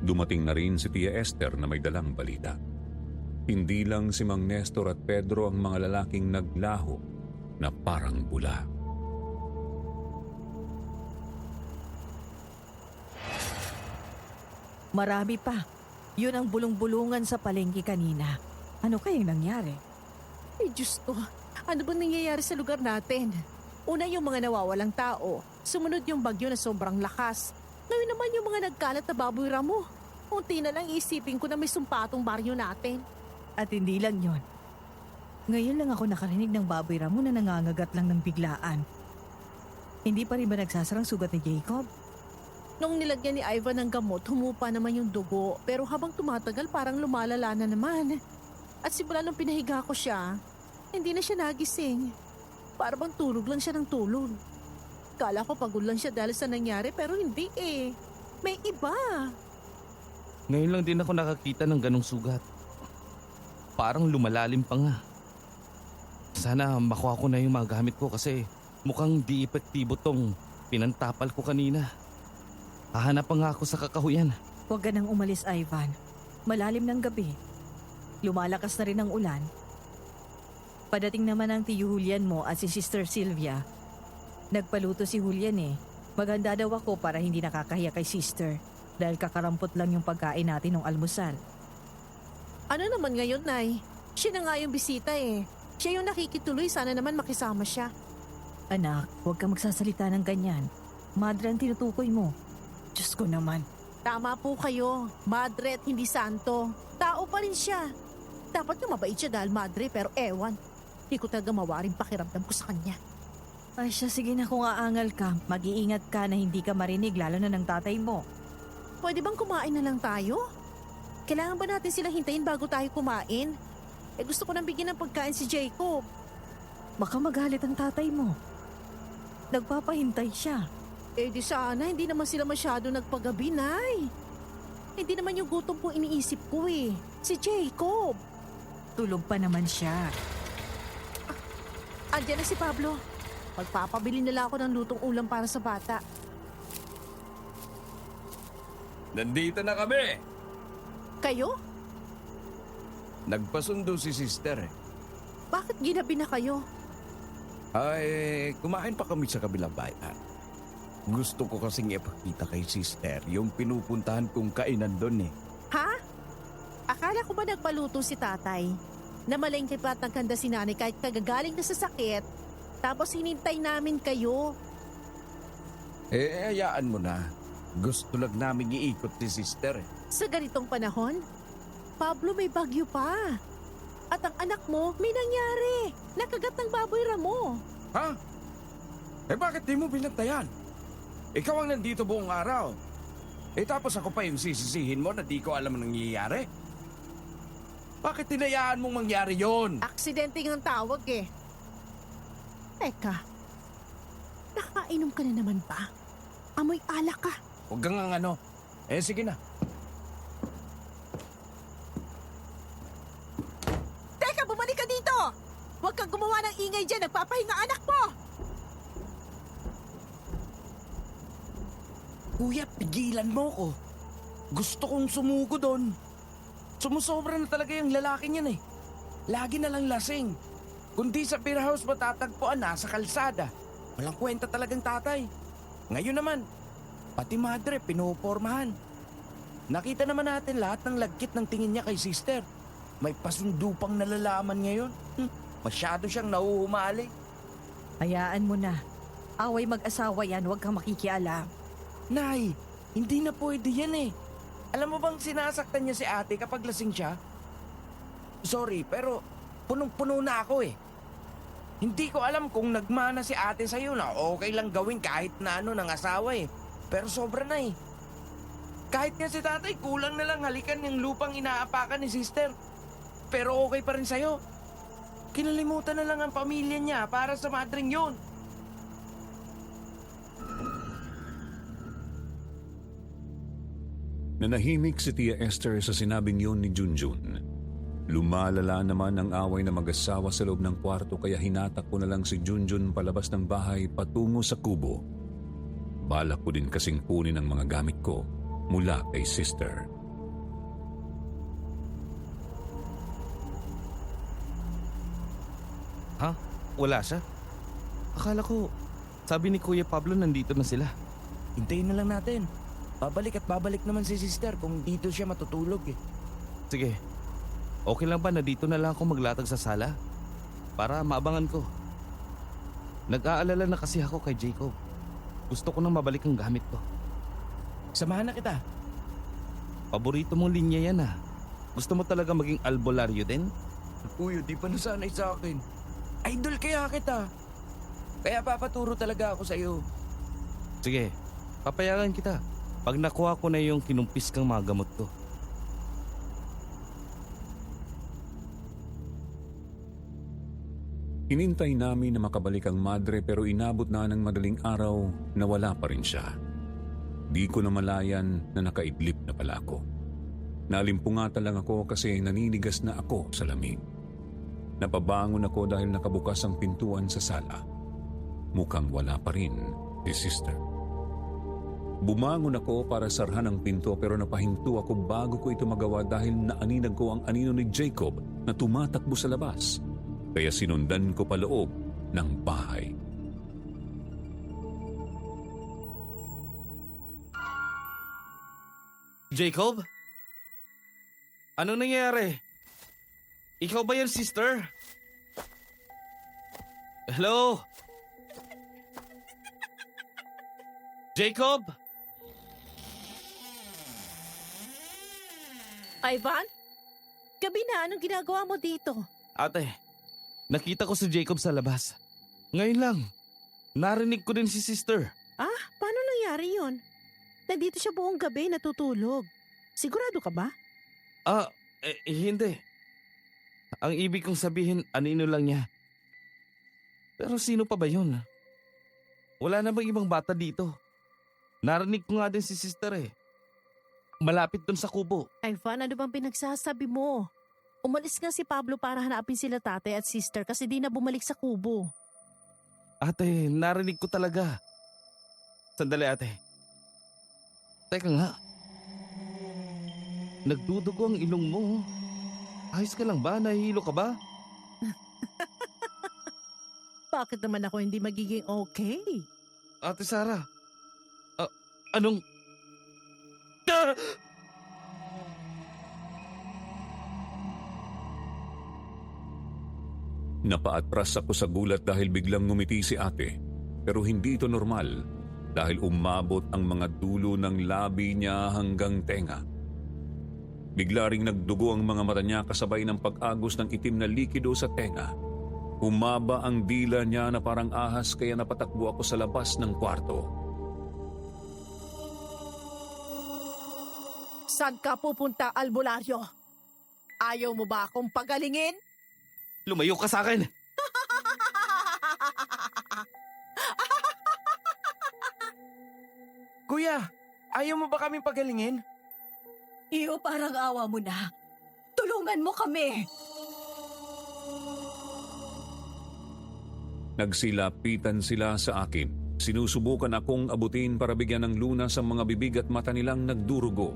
Dumating na rin si Tia Esther na may dalang balita. Hindi lang si Mang Nestor at Pedro ang mga lalaking naglaho na parang bula. Marami pa. Yun ang bulong-bulungan sa palengke kanina. Ano kayang nangyari? Ay, Diyos ko. Ano bang nangyayari sa lugar natin? Una yung mga nawawalang tao. Sumunod yung bagyo na sobrang lakas. Ngayon naman yung mga nagkalat na baboy ramo. Unti na lang isipin ko na may sumpatong baryo natin. At hindi lang yon. Ngayon lang ako nakarinig ng baboy ramo na nangangagat lang ng biglaan. Hindi pa rin ba nagsasarang sugat ni Jacob? Nung nilagyan ni Ivan ng gamot, humupa naman yung dugo. Pero habang tumatagal, parang lumalala na naman. At simula nung pinahiga ko siya, hindi na siya nagising. Para bang tulog lang siya ng tulog. Kala ko pagod lang siya dahil sa nangyari pero hindi eh. May iba. Ngayon lang din ako nakakita ng ganong sugat. Parang lumalalim pa nga. Sana makuha ko na yung mga gamit ko kasi mukhang di epektibo tong pinantapal ko kanina. Hahanap pa nga ako sa kakahuyan. Huwag ka nang umalis, Ivan. Malalim ng gabi. Lumalakas na rin ang ulan. Padating naman ang tiyo Julian mo at si Sister Sylvia. Nagpaluto si Julian eh. Maganda daw ako para hindi nakakahiya kay Sister dahil kakarampot lang yung pagkain natin ng almusal. Ano naman ngayon, Nay? Siya na nga yung bisita eh. Siya yung nakikituloy, sana naman makisama siya. Anak, huwag ka magsasalita ng ganyan. Madre ang tinutukoy mo. Diyos ko naman. Tama po kayo. Madre at hindi santo. Tao pa rin siya. Dapat nga mabait siya dahil madre pero ewan. Hindi ko talaga mawaring pakiramdam ko sa kanya. Ay siya, sige na kung aangal ka. Mag-iingat ka na hindi ka marinig lalo na ng tatay mo. Pwede bang kumain na lang tayo? Kailangan ba natin silang hintayin bago tayo kumain? Gusto ko nang bigyan ng pagkain si Jacob. Baka magalit ang tatay mo. Nagpapahintay siya. Di sana, hindi naman sila masyado nagpagabi, Nay. Hindi naman yung gutom po iniisip ko eh. Si Jacob. Tulog pa naman siya. Andiyan na si Pablo. Magpapabili nila ako ng lutong ulam para sa bata. Nandito na kami. Kayo? Nagpasundo si sister. Bakit ginabi na kayo? Ay, kumain pa kami sa kabilang bayan. Gusto ko kasing ipakita kay sister yung pinupuntahan kong kainan doon eh. Ha? Akala ko ba nagpaluto si tatay? Namalengke pa at nagkanda si nanay kahit kagagaling na sa sakit. Tapos hinintay namin kayo. Hayaan mo na. Gusto lang namin iikot si sister. Sa ganitong panahon, Pablo, may bagyo pa. At ang anak mo, may nangyari. Nakagat ng baboy ramo. Ha? Bakit di mo binantayan? Ikaw ang nandito buong araw. Tapos ako pa yung sisisihin mo na di ko alam ang nangyayari? Bakit tinayaan mong mangyari yon? Aksidente ang tawag eh. Teka, Nakainom ka na naman ba? Amoy alak ka. Huwag kang ang ano. Sige na. Teka, bumalik ka dito! Huwag kang gumawa ng ingay dyan. Nagpapahinga anak mo! Kuya, pigilan mo ko. Gusto kong sumuko doon. Sumusobra na talaga yung lalaking yan eh. Lagi na lang lasing. Kundi sa beer house matatagpuan nasa kalsada. Walang kwenta talagang tatay. Ngayon naman, pati madre pinupormahan. Nakita naman natin lahat ng lagkit ng tingin niya kay sister. May pasundupang nalalaman ngayon. Masyado siyang nauhumali. Hayaan mo na. Away mag-asawa yan, huwag kang makikialam. Nay, hindi na pwede yan eh. Alam mo bang sinasaktan niya si ate kapag lasing siya? Sorry, pero punong-puno na ako eh. Hindi ko alam kung nagmana si ate sa'yo na okay lang gawin kahit na ano ng asawa eh. Pero sobra na eh. Kahit nga si tatay, kulang na lang halikan yung lupang inaapakan ni sister. Pero okay pa rin sa'yo. Kinalimutan na lang ang pamilya niya para sa madring yun. Nanahimik si Tia Esther sa sinabing yun ni Junjun. Lumalala naman ang away na mag-asawa sa loob ng kwarto kaya hinatak ko na lang si Junjun palabas ng bahay patungo sa kubo. Balak ko din kasing kunin ang mga gamit ko mula kay sister. Ha? Wala siya? Akala ko, sabi ni Kuya Pablo nandito na sila. Hintayin na lang natin. Babalik at babalik naman si sister kung dito siya matutulog eh. Sige, okay lang ba na dito na lang ako maglatag sa sala? Para maabangan ko. Nag-aalala na kasi ako kay Jacob. Gusto ko nang mabalik ang gamit ko. Samahan na kita. Paborito mong linya yan ah. Gusto mo talaga maging albularyo din? Kuya, di pa nasanay sa akin. Idol kaya kita. Kaya papaturo talaga ako sa'yo. Sige, papayagan kita. Pag nakuha ko na yung kinumpis kang mga gamot ko. Hinintay namin na makabalik ang madre pero inabot na ng madaling araw na wala pa rin siya. Di ko na malayan na nakaidlip na pala ako. Nalimpungatan lang ako kasi naninigas na ako sa lamig. Napabangon ako dahil nakabukas ang pintuan sa sala. Mukhang wala pa rin si sister. Bumangon ako para sarhan ang pinto pero napahinto ako bago ko ito magawa dahil naaninag ko ang anino ni Jacob na tumatakbo sa labas. Kaya sinundan ko paloob ng bahay. Jacob? Anong nangyayari? Ikaw ba yan, sister? Hello? Jacob? Ivan? Gabi na, anong ginagawa mo dito? Ate, nakita ko si Jacob sa labas. Ngayon lang. Narinig ko din si sister. Ah, paano nangyari yun? Nandito siya buong gabi natutulog. Sigurado ka ba? Hindi. Ang ibig kong sabihin, anino lang niya. Pero sino pa ba yun? Wala na bang ibang bata dito? Narinig ko nga din si sister eh. Malapit dun sa kubo. Ivan, ano bang pinagsasabi mo? Umalis nga si Pablo para hanapin sila tatay at sister kasi di na bumalik sa kubo. Ate, narinig ko talaga. Sandali ate. Teka nga. Nagdudugo ang ilong mo. Ayos ka lang ba? Nahihilo ka ba? Bakit naman ako hindi magiging okay? Ate Sara. Anong... Ah! Napaatras ako sa gulat dahil biglang ngumiti si ate. Pero hindi ito normal dahil umabot ang mga dulo ng labi niya hanggang tenga. Bigla ring nagdugo ang mga mata niya kasabay ng pag-agos ng itim na likido sa tenga. Humaba ang dila niya na parang ahas kaya napatakbo ako sa labas ng kwarto. Saan ka pupunta, albularyo? Ayaw mo ba akong pagalingin? Lumayo ka sa akin! Kuya, ayaw mo ba kaming pagalingin? Iyo, parang awa mo na. Tulungan mo kami! Nagsilapitan sila sa akin. Sinusubukan akong abutin para bigyan ng lunas ang mga bibig at mata nilang nagdurugo.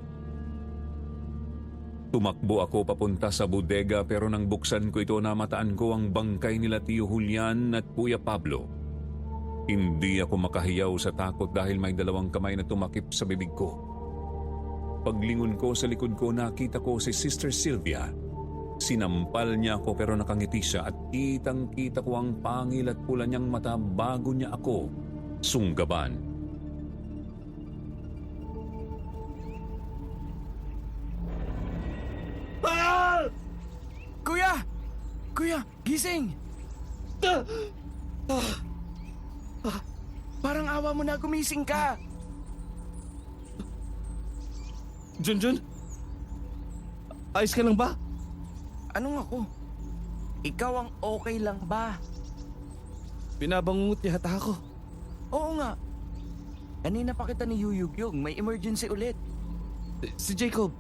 Tumakbo ako papunta sa bodega pero nang buksan ko ito namataan ko ang bangkay nila Tio Julian at Kuya Pablo. Hindi ako makahiyaw sa takot dahil may dalawang kamay na tumakip sa bibig ko. Paglingon ko sa likod ko nakita ko si Sister Sylvia. Sinampal niya ako pero nakangiti siya at kitang-kita ko ang pangil at pula niyang mata bago niya ako sunggaban. Ah! Kuya! Kuya, gising! Parang awa mo na gumising ka. Junjun? Ayos ka lang ba? Anong ako? Ikaw ang okay lang ba? Binabangungot yata ako. Oo nga. Kanina pa kita ni Yuyugyug, may emergency ulit. Si Jacob,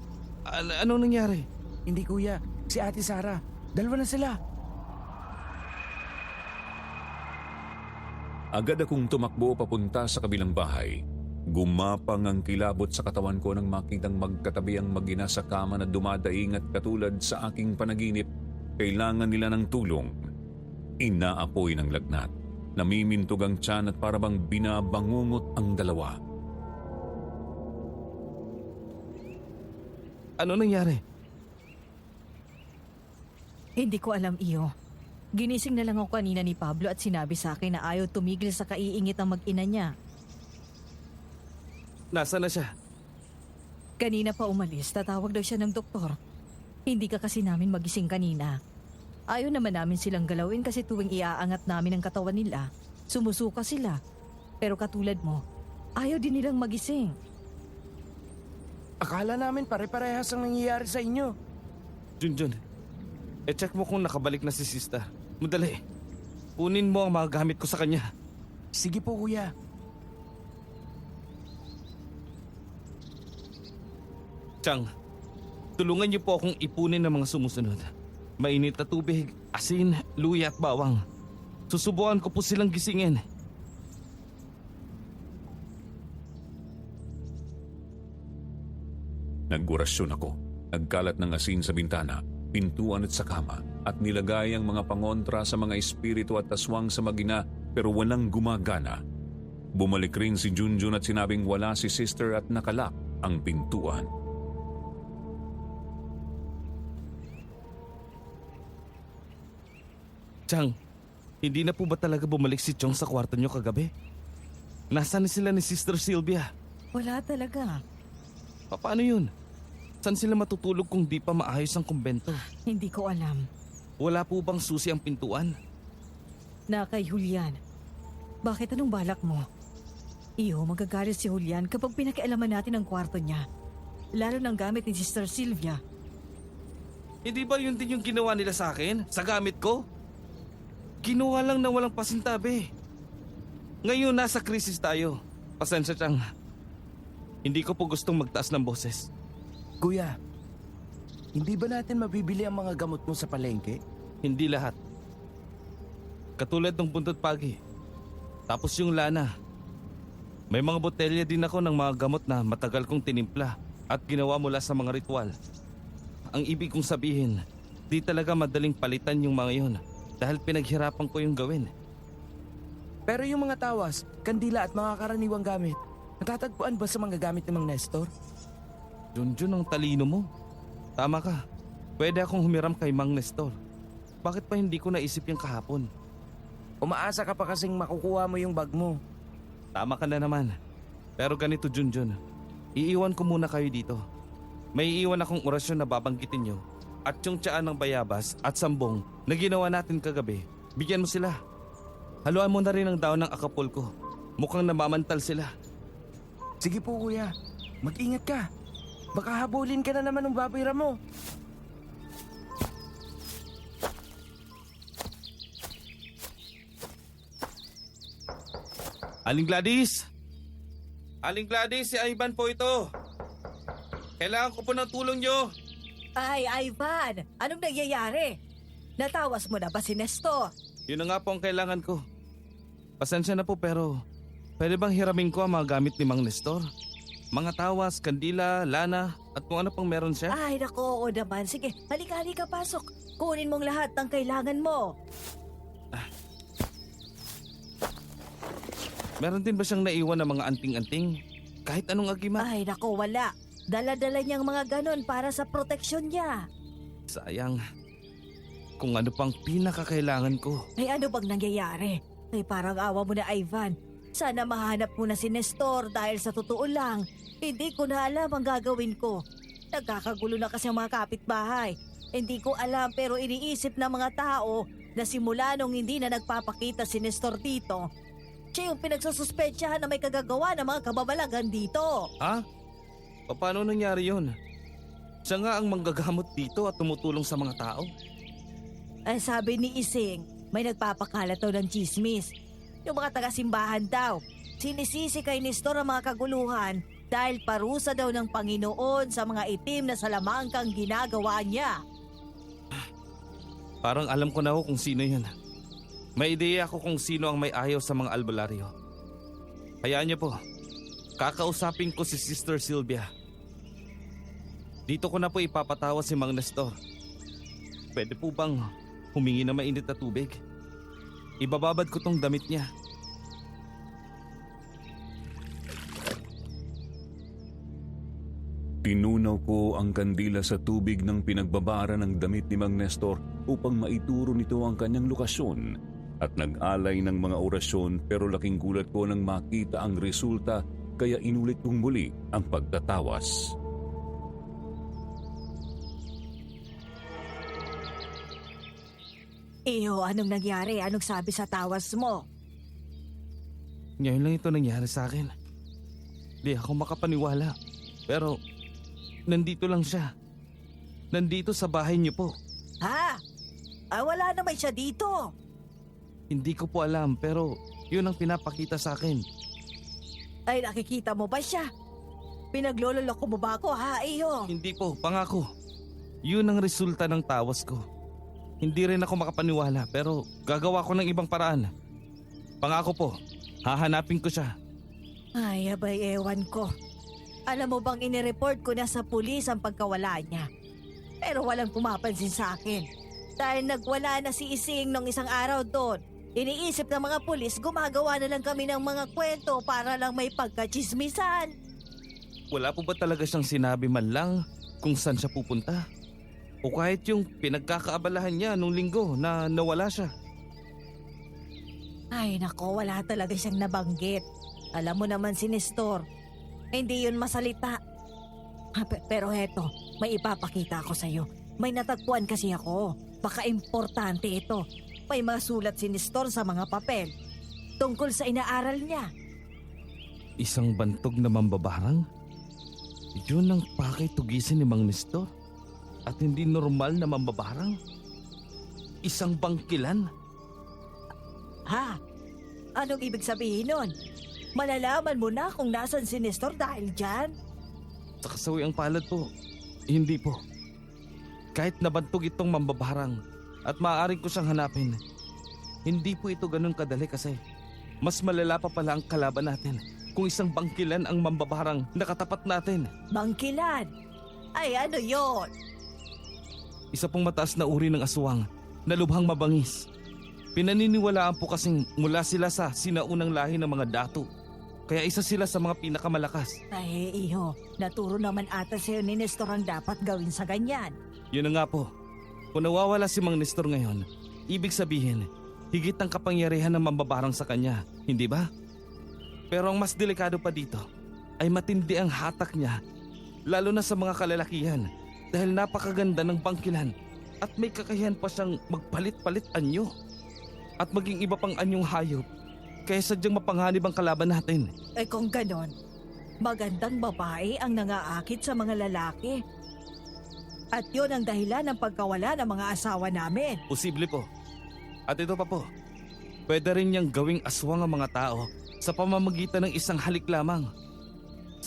anong nangyari? Hindi kuya, si Ate Sara. Dalawa na sila. Agad akong tumakbo papunta sa kabilang bahay. Gumapang ang kilabot sa katawan ko nang makitang magkatabi ang mag-ina sa kama na dumadaing at katulad sa aking panaginip, kailangan nila ng tulong. Inaapoy ng lagnat. Namimintog ang tiyan at parabang binabangungot ang dalawa. Ano nangyari? Hindi ko alam, Iyo. Ginising na lang ako kanina ni Pablo at sinabi sa akin na ayaw tumigil sa kaiingit ang mag-ina niya. Nasaan na siya? Kanina pa umalis, tatawag daw siya ng doktor. Hindi ka kasi namin magising kanina. Ayaw naman namin silang galawin kasi tuwing iaangat namin ang katawan nila, sumusuka sila. Pero katulad mo, ayaw din nilang magising. Akala namin pare-parehas ang nangyayari sa inyo. Junjun, check mo kung nakabalik na si Sista. Madali. Kunin mo ang mga gamit ko sa kanya. Sige po kuya. Chang, tulungan niyo po akong ipunin ng mga sumusunod. Mainit na tubig, asin, luya at bawang. Susubukan ko po silang gisingin. Nagorasyon ako. Nagkalat ng asin sa bintana, pintuan at sa kama at nilagay ang mga pangontra sa mga espiritu at aswang sa mag-ina pero walang gumagana. Bumalik rin si Junjun at sinabing wala si Sister at nakalak ang pintuan. Chang, hindi na po ba talaga bumalik si Chong sa kwarto niyo kagabi? Nasaan sila ni Sister Sylvia? Wala talaga. Paano yun? Saan sila matutulog kung di pa maayos ang kumbento? Hindi ko alam. Wala po bang susi ang pintuan? Na kay Julian. Bakit anong balak mo? Iyo, magagalit si Julian kapag pinakialaman natin ang kwarto niya. Lalo ng gamit ni Sister Sylvia. Hindi ba yun din yung ginawa nila sa akin? Sa gamit ko? Ginawa lang na walang pasintabi. Ngayon nasa krisis tayo. Pasensya Chang. Hindi ko po gustong magtaas ng boses. Kuya, hindi ba natin mabibili ang mga gamot mo sa palengke? Hindi lahat. Katulad ng buntot pagi. Tapos yung lana. May mga botelya din ako ng mga gamot na matagal kong tinimpla at ginawa mula sa mga ritual. Ang ibig kong sabihin, di talaga madaling palitan yung mga yun dahil pinaghirapan ko yung gawin. Pero yung mga tawas, kandila at mga karaniwang gamit, natatagpuan ba sa mga gamit ni Mang Nestor? Junjun ang talino mo. Tama ka. Pwede akong humiram kay Mang Nestor. Bakit pa hindi ko naisip yung kahapon? Umaasa ka pa kasing makukuha mo yung bag mo. Tama ka na naman. Pero ganito Junjun, iiwan ko muna kayo dito. May iiwan akong orasyon na babanggitin nyo at yung tiyaan ng bayabas at sambong na ginawa natin kagabi. Bigyan mo sila. Haluan mo na rin ang daon ng Acapulco. Mukhang namamantal sila. Sige po kuya, mag-ingat ka. Baka habulin ka na naman ng babira mo. Aling Gladys! Aling Gladys, si Ivan po ito. Kailangan ko po ng tulong nyo. Ay, Ivan, anong nangyayari? Natawas mo na ba si Nestor? Yun na nga po ang kailangan ko. Pasensya na po pero pwede bang hiramin ko ang mga gamit ni Mang Nestor? Mga tawas, kandila, lana at kung ano pang meron siya. Ay, naku, oo naman. Sige, halika, pasok. Kunin mong lahat ng kailangan mo. Meron din ba siyang naiwan ng mga anting-anting? Kahit anong agimat? Ay, naku, wala. Dala-dala niyang mga ganon para sa proteksyon niya. Sayang. Kung ano pang pinakakailangan ko. Ay, ano bang nangyayari? Ay, parang awa mo na, Ivan. Sana mahanap mo na si Nestor dahil sa totoo lang, hindi ko na alam ang gagawin ko. Nagkakagulo na kasi ang mga kapitbahay. Hindi ko alam pero iniisip ng mga tao na simula nung hindi na nagpapakita si Nestor dito, siya yung pinagsususpetsyahan na may kagagawa ng mga kababalagan dito. Ha? Paano nangyari yun? Siya nga ang manggagamot dito at tumutulong sa mga tao. Ay, sabi ni Ising, may nagpapakalat daw ng chismis. Yung mga taga-simbahan daw, sinisisi kay Nestor ang mga kaguluhan dahil parusa daw ng Panginoon sa mga itim na salamangkang ginagawa niya. Parang alam ko na ho kung sino yun. May ideya ako kung sino ang may ayaw sa mga albularyo. Hayaan niyo po, kakausapin ko si Sister Sylvia. Dito ko na po ipapatawa si Mang Nestor. Pwede po bang humingi na mainit na tubig? Ibababad ko tong damit niya. Tinunaw ko ang kandila sa tubig ng pinagbabara ng damit ni Mang Nestor upang maituro nito ang kanyang lokasyon at nag-alay ng mga orasyon pero laking gulat ko nang makita ang resulta kaya inulit kong muli ang pagtatawas. Iyo, anong nangyari? Anong sabi sa tawas mo? Ngayon lang ito nangyari sa akin. Di ako makapaniwala. Pero nandito lang siya. Nandito sa bahay niyo po. Ha? Ay, wala naman siya dito. Hindi ko po alam pero yun ang pinapakita sa akin. Ay, nakikita mo ba siya? Pinaglololoko mo ba ako, ha, iyo? Hindi po, pangako. Yun ang resulta ng tawas ko. Hindi rin ako makapaniwala pero gagawa ko ng ibang paraan. Pangako po, hahanapin ko siya. Ay, abay, ewan ko. Alam mo bang inireport ko na sa pulis ang pagkawala niya? Pero walang pumapansin sa akin. Dahil nagwala na si Ising nung isang araw doon. Iniisip ng mga pulis, gumagawa na lang kami ng mga kwento para lang may pagkachismisan. Wala po ba talaga siyang sinabi man lang kung saan siya pupunta? O kahit yung pinagkakaabalahan niya nung linggo na nawala siya? Ay nako, wala talaga siyang nabanggit. Alam mo naman si Nestor, hindi yun masalita. Pero heto, may ipapakita ako sa'yo. May natagpuan kasi ako. Baka importante ito. May mga sulat si Nestor sa mga papel tungkol sa inaaral niya. Isang bantog na mambabarang? Yun ang pakitugisin ni Mang Nestor? At hindi normal na mambabarang? Isang bangkilan? Ha? Anong ibig sabihin nun? Malalaman mo na kung nasan si Nestor dahil dyan? Sa kasawiang palad po, hindi po. Kahit nabantog itong mambabarang at maaaring ko siyang hanapin, hindi po ito ganun kadali kasi mas malala pa pala ang kalaban natin kung isang bangkilan ang mambabarang nakatapat natin. Bangkilan? Ay ano yon? Isa pong mataas na uri ng aswang na lubhang mabangis. Pinaniniwalaan po kasing mula sila sa sinaunang lahi ng mga datu. Kaya isa sila sa mga pinakamalakas. Ay iho, naturo naman ata sa'yo ni Nestor ang dapat gawin sa ganyan. Yun na nga po. Kung nawawala si Mang Nestor ngayon, ibig sabihin, higit ang kapangyarihan ng mambabarang sa kanya, hindi ba? Pero ang mas delikado pa dito ay matindi ang hatak niya, lalo na sa mga kalalakihan dahil napakaganda ng bangkilan at may kakayahan pa siyang magpalit-palit anyo at maging iba pang anyong hayop kaya sadyang mapanganib ang kalaban natin. Eh kung ganon, magandang babae ang nangaakit sa mga lalaki. At yun ang dahilan ng pagkawala ng mga asawa namin. Posible po. At ito pa po, pwede rin niyang gawing aswang ang mga tao sa pamamagitan ng isang halik lamang.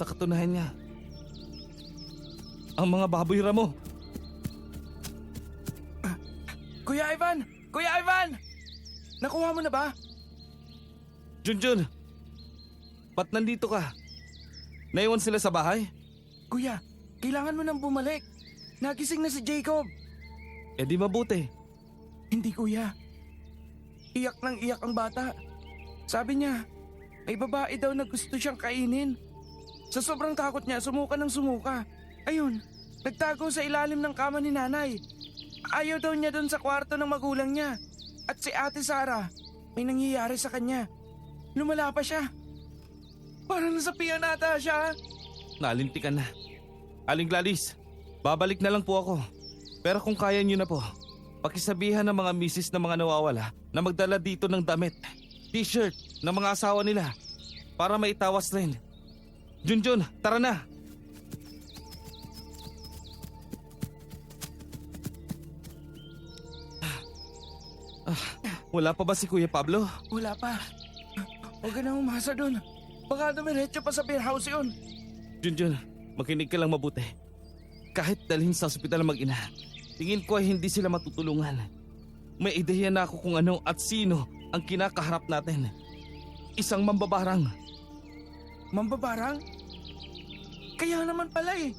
Sa katunayan niya, ang mga baboy ramo. Kuya Ivan! Kuya Ivan! Nakuha mo na ba? Junjun, ba't nandito ka? Naiwan sila sa bahay? Kuya, kailangan mo nang bumalik. Nagising na si Jacob. Eh di mabuti. Hindi kuya. Iyak nang iyak ang bata. Sabi niya, may babae daw na gusto siyang kainin. Sa sobrang takot niya, sumuka ng sumuka. Ayun, nagtago sa ilalim ng kama ni nanay. Ayaw daw niya doon sa kwarto ng magulang niya. At si Ate Sara, may nangyayari sa kanya. Lumala pa siya. Parang nasapian ata siya. Nalintikan na. Aling Gladys, babalik na lang po ako. Pero kung kaya niyo na po, pakisabihan ng mga misis na mga nawawala na magdala dito ng damit, t-shirt ng mga asawa nila para maitawas rin. Junjun, tara na! Wala pa ba si Kuya Pablo? Wala pa. Huwag ka na umasa doon. Baka dumiretso pa sa beer house yun. Junjun, makinig ka lang mabuti. Kahit dalhin sa ospital ang mag-ina, tingin ko ay hindi sila matutulungan. May ideya na ako kung ano at sino ang kinakaharap natin. Isang mambabarang. Mambabarang? Kaya naman pala eh.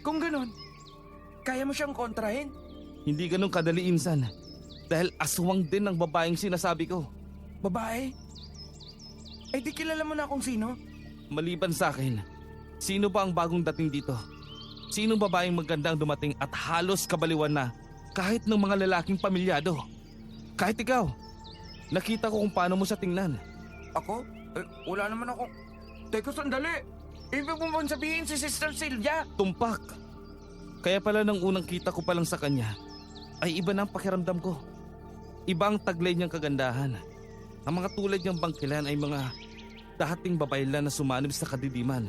Kung ganun, kaya mo siyang kontrahin? Hindi ganun kadali insan. Dahil aswang din ang babaeng sinasabi ko. Babae? Eh di kilala mo na kung sino? Maliban sa akin, sino ba ang bagong dating dito? Sinong babaeng magandang dumating at halos kabaliwan na kahit ng mga lalaking pamilyado? Kahit ikaw, nakita ko kung paano mo siya tingnan. Ako? Eh, wala naman ako. Teka, sandali. Ibig mo bang sabihin si Sister Sylvia? Tumpak. Kaya pala nang unang kita ko pa lang sa kanya, ay iba na ang pakiramdam ko. Iba ang taglay niyang kagandahan. Ang mga tulad niyang bangkilan ay mga dating babaylan na sumanib sa kadidiman.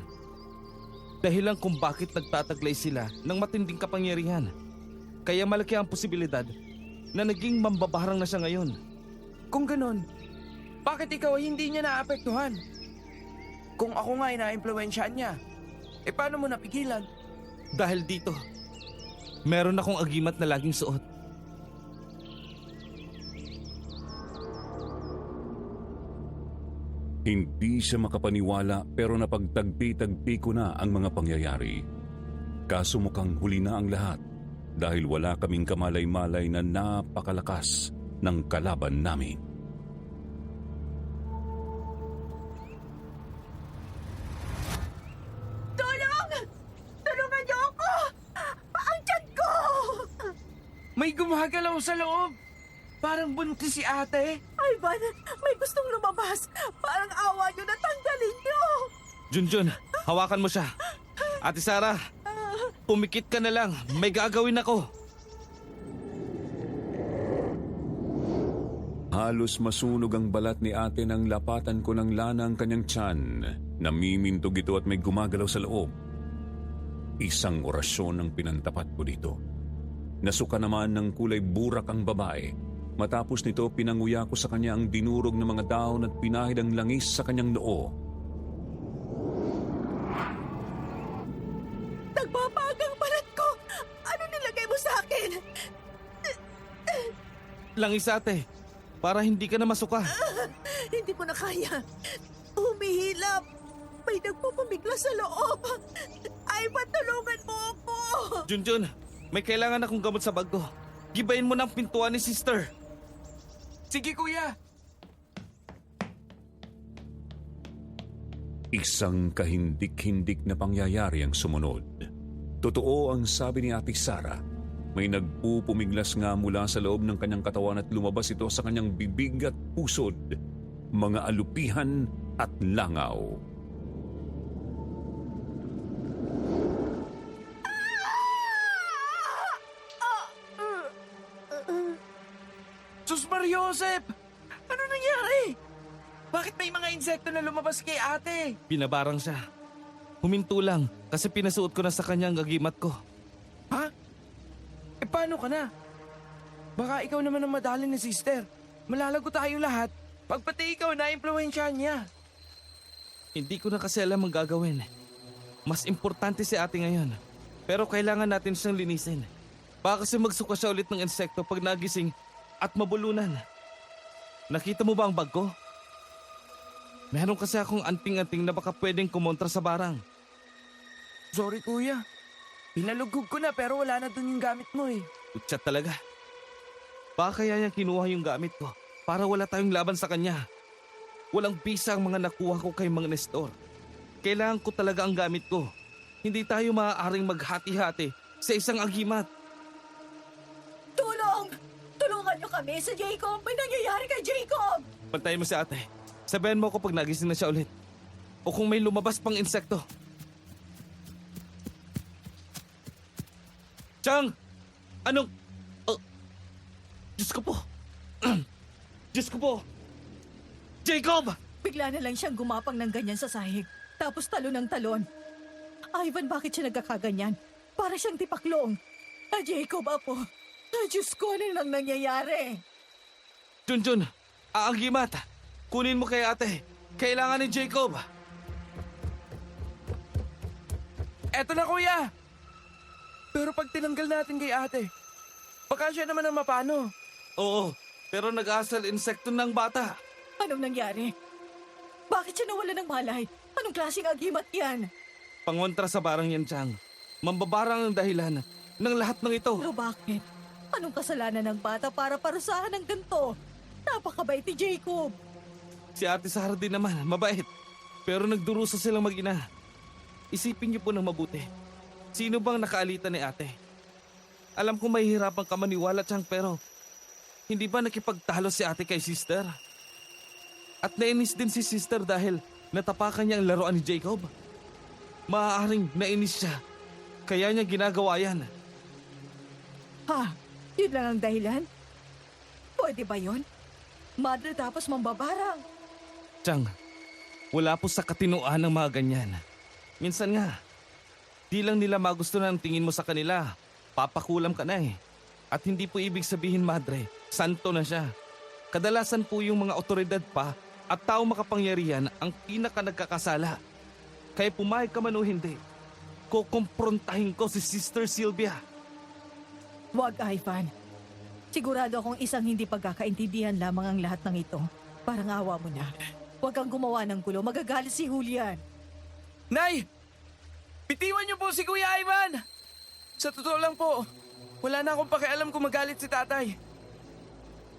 Dahilan kung bakit nagtataglay sila ng matinding kapangyarihan. Kaya malaki ang posibilidad na naging mambabarang na siya ngayon. Kung ganun, bakit ikaw ay hindi niya naapektuhan? Kung ako nga ay na-impluensyahan niya, eh paano mo napigilan? Dahil dito, meron akong agimat na laging suot. Hindi siya makapaniwala pero napagtagpi-tagpi ko na ang mga pangyayari. Kaso mukhang huli na ang lahat dahil wala kaming kamalay-malay na napakalakas ng kalaban namin. Tulong! Tulungan niyo ako! Ang tiyan ko! May gumagalaw sa loob! Parang buntis si ate. Ivan, may gustong lumabas. Parang awa niyo na tanggalin niyo. Junjun, hawakan mo siya. Ate Sara, pumikit ka na lang. May gagawin ako. Halos masunog ang balat ni ate nang lapatan ko ng lana ang kanyang tiyan. Namimintog ito at may gumagalaw sa loob. Isang orasyon ang pinantapat ko dito. Nasuka naman ng kulay burak ang babae. Matapos nito, pinanguya ko sa kanya ang dinurog ng mga dahon at pinahid ang langis sa kanyang noo. Nagbabagang balat ko. Ano nilagay mo sa akin? Langis ate, para hindi ka na masuka. Hindi ko na kaya. Humihilap. May nagpupumigla sa loob. Ivan, tulungan mo ako. Junjun, may kailangan akong gamot sa bag ko. Gibayin mo ng pintuan ni sister. Sige kuya. Isang kahindik-hindik na pangyayari ang sumunod. Totoo ang sabi ni Ate Sara. May nagpupumiglas nga mula sa loob ng kanyang katawan at lumabas ito sa kanyang bibig at pusod. Mga alupihan at langaw. Sus Mariosep! Ano nangyari? Bakit may mga insekto na lumabas kay ate? Binabarang siya. Huminto lang kasi pinasuot ko na sa kanya ang agimat ko. Ha? Eh paano ka na? Baka ikaw naman ang madali ni sister. Malalago tayo lahat. Pagpati ikaw na-impluensyahan niya. Hindi ko na kasi alam ang gagawin. Mas importante si ate ngayon. Pero kailangan natin siyang linisin. Baka kasi magsuka siya ulit ng insekto pag nagising at mabulunan. Nakita mo ba ang bag ko? Meron kasi akong anting-anting na baka pwedeng kumontra sa barang. Sorry kuya. Pinalugog ko na pero wala na dun yung gamit mo eh. Utsa talaga. Baka kaya niya kinuha yung gamit ko para wala tayong laban sa kanya. Walang bisa ang mga nakuha ko kay Mang Nestor. Kailangan ko talaga ang gamit ko. Hindi tayo maaaring maghati-hati sa isang agimat. Tulong! Tulungan niyo kami sa Jacob! May nangyayari kay Jacob! Pantayin mo si ate. Sabihan mo ako pag nagising na siya ulit. O kung may lumabas pang insekto. Chang! Anong... Oh, Diyos ko po! Diyos ko po! Jacob! Bigla na lang siyang gumapang ng ganyan sa sahig. Tapos talon ng talon. Ivan, bakit siya nagkakaganyan? Para siyang tipaklong. Jacob, apo. Diyos ko, ano nang nangyayari? Junjun, aagimat. Kunin mo kay ate. Kailangan ni Jacob. Eto na kuya! Pero pag tinanggal natin kay ate, baka siya naman ang mapano. Oo, pero nag-asal insekto ng bata. Anong nangyari? Bakit siya nawala ng malay? Anong klaseng agimat yan? Pangontra sa barang yan, Chang. Mambabarang ang dahilan ng lahat ng ito. Pero bakit? Anong kasalanan ng bata para parusahan ng ganito? Napakabait ni Jacob. Si Ate Sara din naman, mabait. Pero nagdurusa silang mag-ina. Isipin niyo po ng mabuti. Sino bang nakaalita ni ate? Alam ko mahihirapan ka maniwala, Chang, pero hindi ba nakipagtalo si ate kay sister? At nainis din si sister dahil natapakan niya ang laruan ni Jacob. Maaaring nainis siya, kaya niya ginagawa yan. Ha? Yun lang ang dahilan? Pwede ba yun? Madre tapos mambabarang. Chang, wala po sa katinuan ng mga ganyan. Minsan nga, di lang nila magustuhan ang tingin mo sa kanila. Papakulam ka na eh. At hindi po ibig sabihin, madre, santo na siya. Kadalasan po yung mga otoridad pa at tao makapangyarihan ang pinaka nagkakasala. Kaya pumayag ka man o hindi, kukumprontahin ko si Sister Sylvia. Wag, Ivan. Sigurado akong isang hindi pagkakaintindihan lamang ang lahat ng ito. Parang awa mo na. Huwag kang gumawa ng gulo. Magagalit si Julian. Nay! Bitiwan niyo po si Kuya Ivan! Sa totoo lang po, wala na akong pakialam kung magalit si tatay.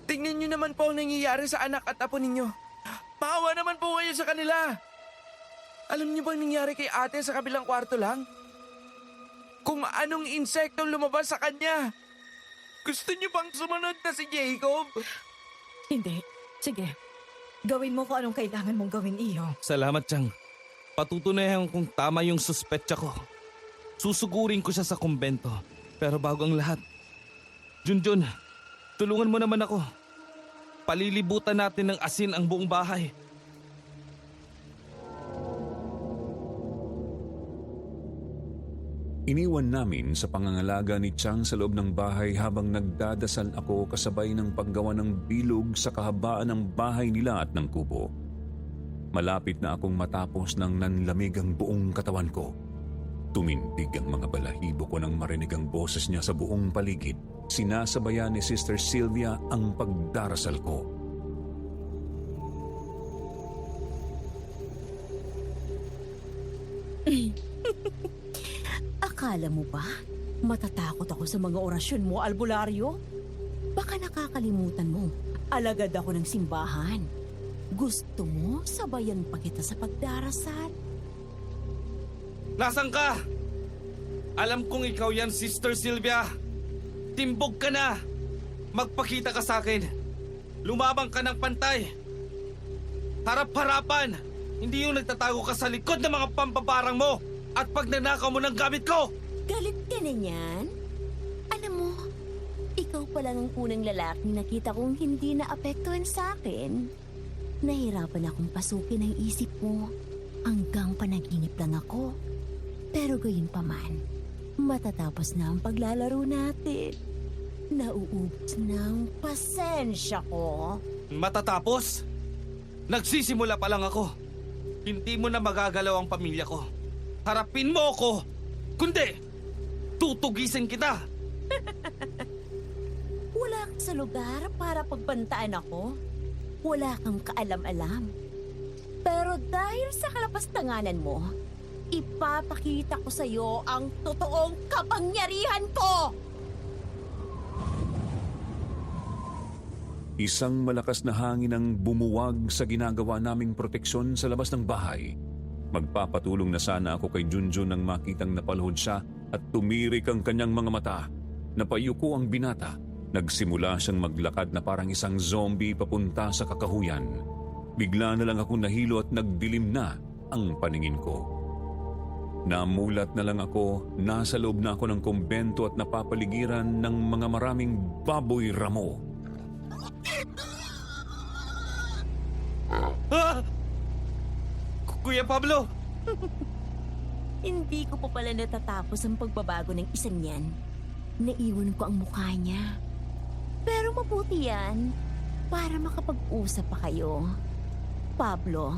Tingnan niyo naman po ang nangyayari sa anak at apo ninyo. Maawa naman po kayo sa kanila. Alam niyo bang nangyari kay ate sa kabilang kwarto lang? Kung anong insektong lumabas sa kanya. Gusto niyo bang sumunod na si Jacob? Hindi. Sige. Gawin mo kung anong kailangan mong gawin, iyo. Salamat, Chang. Patutunayan kung tama yung suspetsa ko. Susugurin ko siya sa kumbento. Pero bago ang lahat, Junjun, tulungan mo naman ako. Palilibutan natin ng asin ang buong bahay. Iniwan namin sa pangangalaga ni Chang sa loob ng bahay habang nagdadasal ako kasabay ng paggawa ng bilog sa kahabaan ng bahay nila at ng kubo. Malapit na akong matapos nang nanlamig ang buong katawan ko. Tumindig ang mga balahibo ko nang marinig ang boses niya sa buong paligid. Sinasabayan ni Sister Sylvia ang pagdarasal ko. Akala mo ba matatakot ako sa mga orasyon mo, albularyo? Baka nakakalimutan mo, alagad ako ng simbahan. Gusto mo sabayan pa kita sa pagdarasal? Nasaan ka? Alam kong ikaw yan, Sister Sylvia. Timbog ka na. Magpakita ka sa akin. Lumabang ka ng pantay. Harap-harapan. Hindi yung nagtatago ka sa likod ng mga pampabarang mo at pagnanakaw mo ng gamit ko. Galit ka na niyan? Alam mo, ikaw pa lang ang unang lalaking nakita kong hindi naapektuhan sa akin. Nahirapan akong pasukin ang isip mo hanggang panaginip lang ako. Pero gayon pa man, matatapos na ang paglalaro natin. Nauubos na ang pasensya ko. Matatapos? Nagsisimula pa lang ako. Hindi mo na magagalaw ang pamilya ko. harapin mo ako. Kundi, tutugisin kita. Wala ka sa lugar para pagbantaan ako. Wala kang kaalam-alam. Pero dahil sa kalapastanganan mo, ipapakita ko sa'yo ang totoong kapangyarihan ko! Isang malakas na hangin ang bumuwag sa ginagawa naming proteksyon sa labas ng bahay. Magpapatulong na sana ako kay Junjun nang makitang napalhod siya at tumirik ang kanyang mga mata. Napayuko ang binata. Nagsimula siyang maglakad na parang isang zombie papunta sa kakahuyan. Bigla na lang ako nahilo at nagdilim na ang paningin ko. Namulat na lang ako, nasa loob na ako ng kumbento at napapaligiran ng mga maraming baboy ramo. Ah! Kuya Pablo! Hindi ko pa pala natatapos ang pagbabago ng isang yan. Naiwan ko ang mukha niya. Pero mabuti yan para makapag-usap pa kayo. Pablo,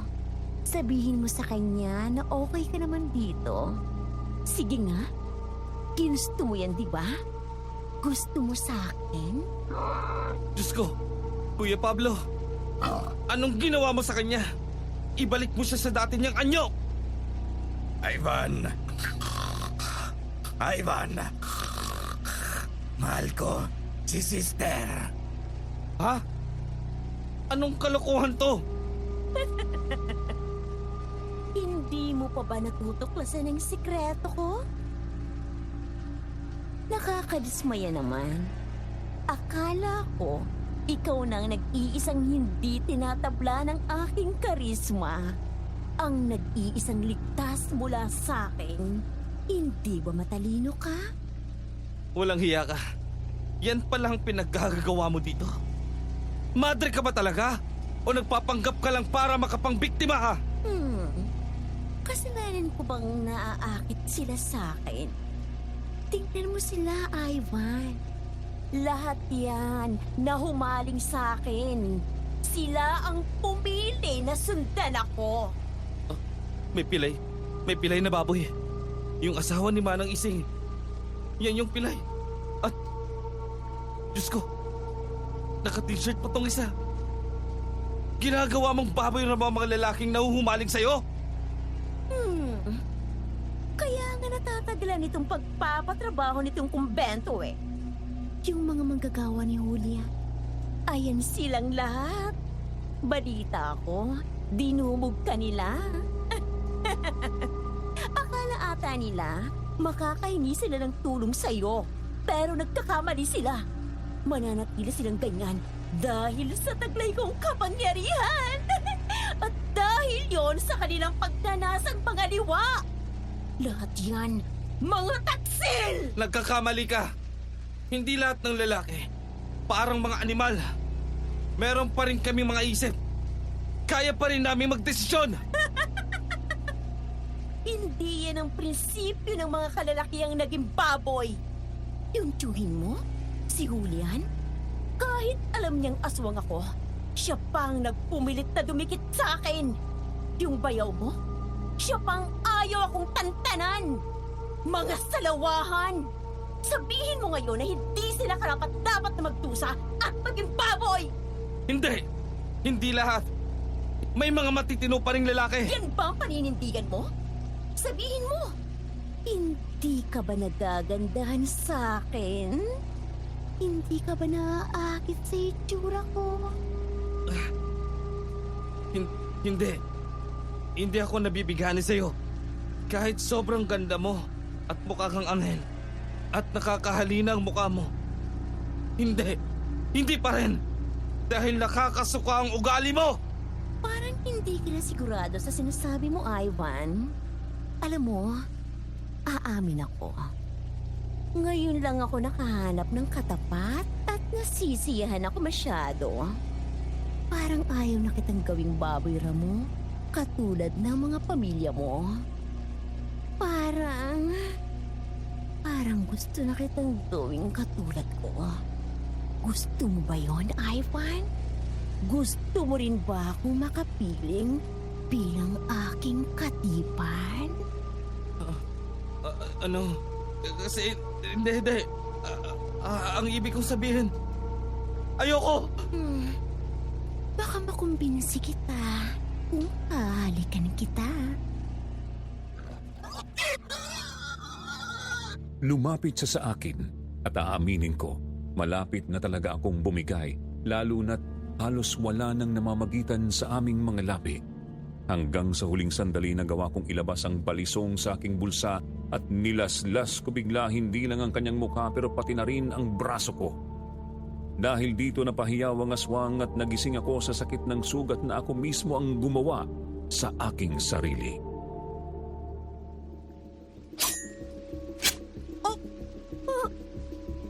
sabihin mo sa kanya na okay ka naman dito. Sige nga, ginusto mo yan, di ba? Gusto mo sa akin? Diyos ko, Kuya Pablo, anong ginawa mo sa kanya? Ibalik mo siya sa dati niyang anyo! Ivan! Ivan! Mahal ko si sister. Ha? Anong kalokohan to? Hindi mo pa ba natutuklasan ang sikreto ko? Nakakadismaya naman. Akala ko, ikaw nang nag-iisang hindi tinatabla ng aking karisma. Ang nag-iisang ligtas mula sa akin. Hindi ba matalino ka? Walang hiya ka. Yan palang pinaggagawa mo dito. Madre ka ba talaga? O nagpapanggap ka lang para makapangbiktima ka? Kasalanan ko bang naaakit sila sa akin? Tingnan mo sila, Ivan. Lahat yan na humaling sa akin. Sila ang pumili na sundan ako. May pilay na baboy. Yung asawa ni Manang Ising. Yan yung pilay. At, Diyos ko, naka-t-shirt pa tong isa. Ginagawa mong baboy ng mga lalaking nahuhumaling sa'yo? Kaya nga natatagalan itong pagpapatrabaho nitong kumbento eh. Yung mga manggagawa ni Julia, ayan silang lahat. Balita ko, dinumog ka nila. Akala ata nila, makakahingi sila ng tulong sa'yo. Pero nagkakamali sila. Mananatili silang ganyan dahil sa taglay kong kapangyarihan. At dahil yon sa kanilang pagnanasang pangaliwa. Lahat yan, mga taksil! Nagkakamali ka. Hindi lahat ng lalaki. Parang mga animal. Meron pa rin kami mga isip. Kaya pa rin namin magdesisyon. Hindi yan ang prinsipyo ng mga kalalakiang naging baboy. Yung tiyuhin mo, si Julian, kahit alam niyang aswang ako, siya pang nagpumilit na dumikit sa akin. Yung bayaw mo, siya pang ayaw akong tantanan. Mga salawahan! Sabihin mo ngayon na hindi sila karapat-dapat na magtusa at maging baboy! Hindi! Hindi lahat. May mga matitino pa ring lalaki. Yan ba ang paninindigan mo? Sabihin mo, hindi ka ba nagagandahan sa akin? Hindi ka ba naaakit sa itsura ko? Hindi. Hindi ako nabibigani sa'yo. Kahit sobrang ganda mo at mukha kang anghel at nakakahalina ang mukha mo. Hindi. Hindi pa rin. Dahil nakakasuka ang ugali mo. Parang hindi ka na sigurado sa sinasabi mo, Ivan. Alam mo, aamin ako. Ngayon lang ako nakahanap ng katapat at nasisiyahan ako masyado. Parang ayaw na kitang gawing baboy ramo, katulad ng mga pamilya mo. Parang gusto na kitang gawing katulad ko. Gusto mo ba yon, Ivan? Gusto mo rin ba akong makapiling bilang aking katipan? Ano? Kasi, hindi. Ang ibig kong sabihin, ayoko! Baka makumbinsi kita. Halikan kita. Lumapit siya sa akin at aaminin ko, malapit na talaga akong bumigay, lalo na't halos wala nang namamagitan sa aming mga labi. Hanggang sa huling sandali na gawa kong ilabas ang balisong sa aking bulsa at nilaslas ko bigla hindi lang ang kanyang mukha pero pati na rin ang braso ko. Dahil dito napahiyaw ang aswang at nagising ako sa sakit ng sugat na ako mismo ang gumawa sa aking sarili.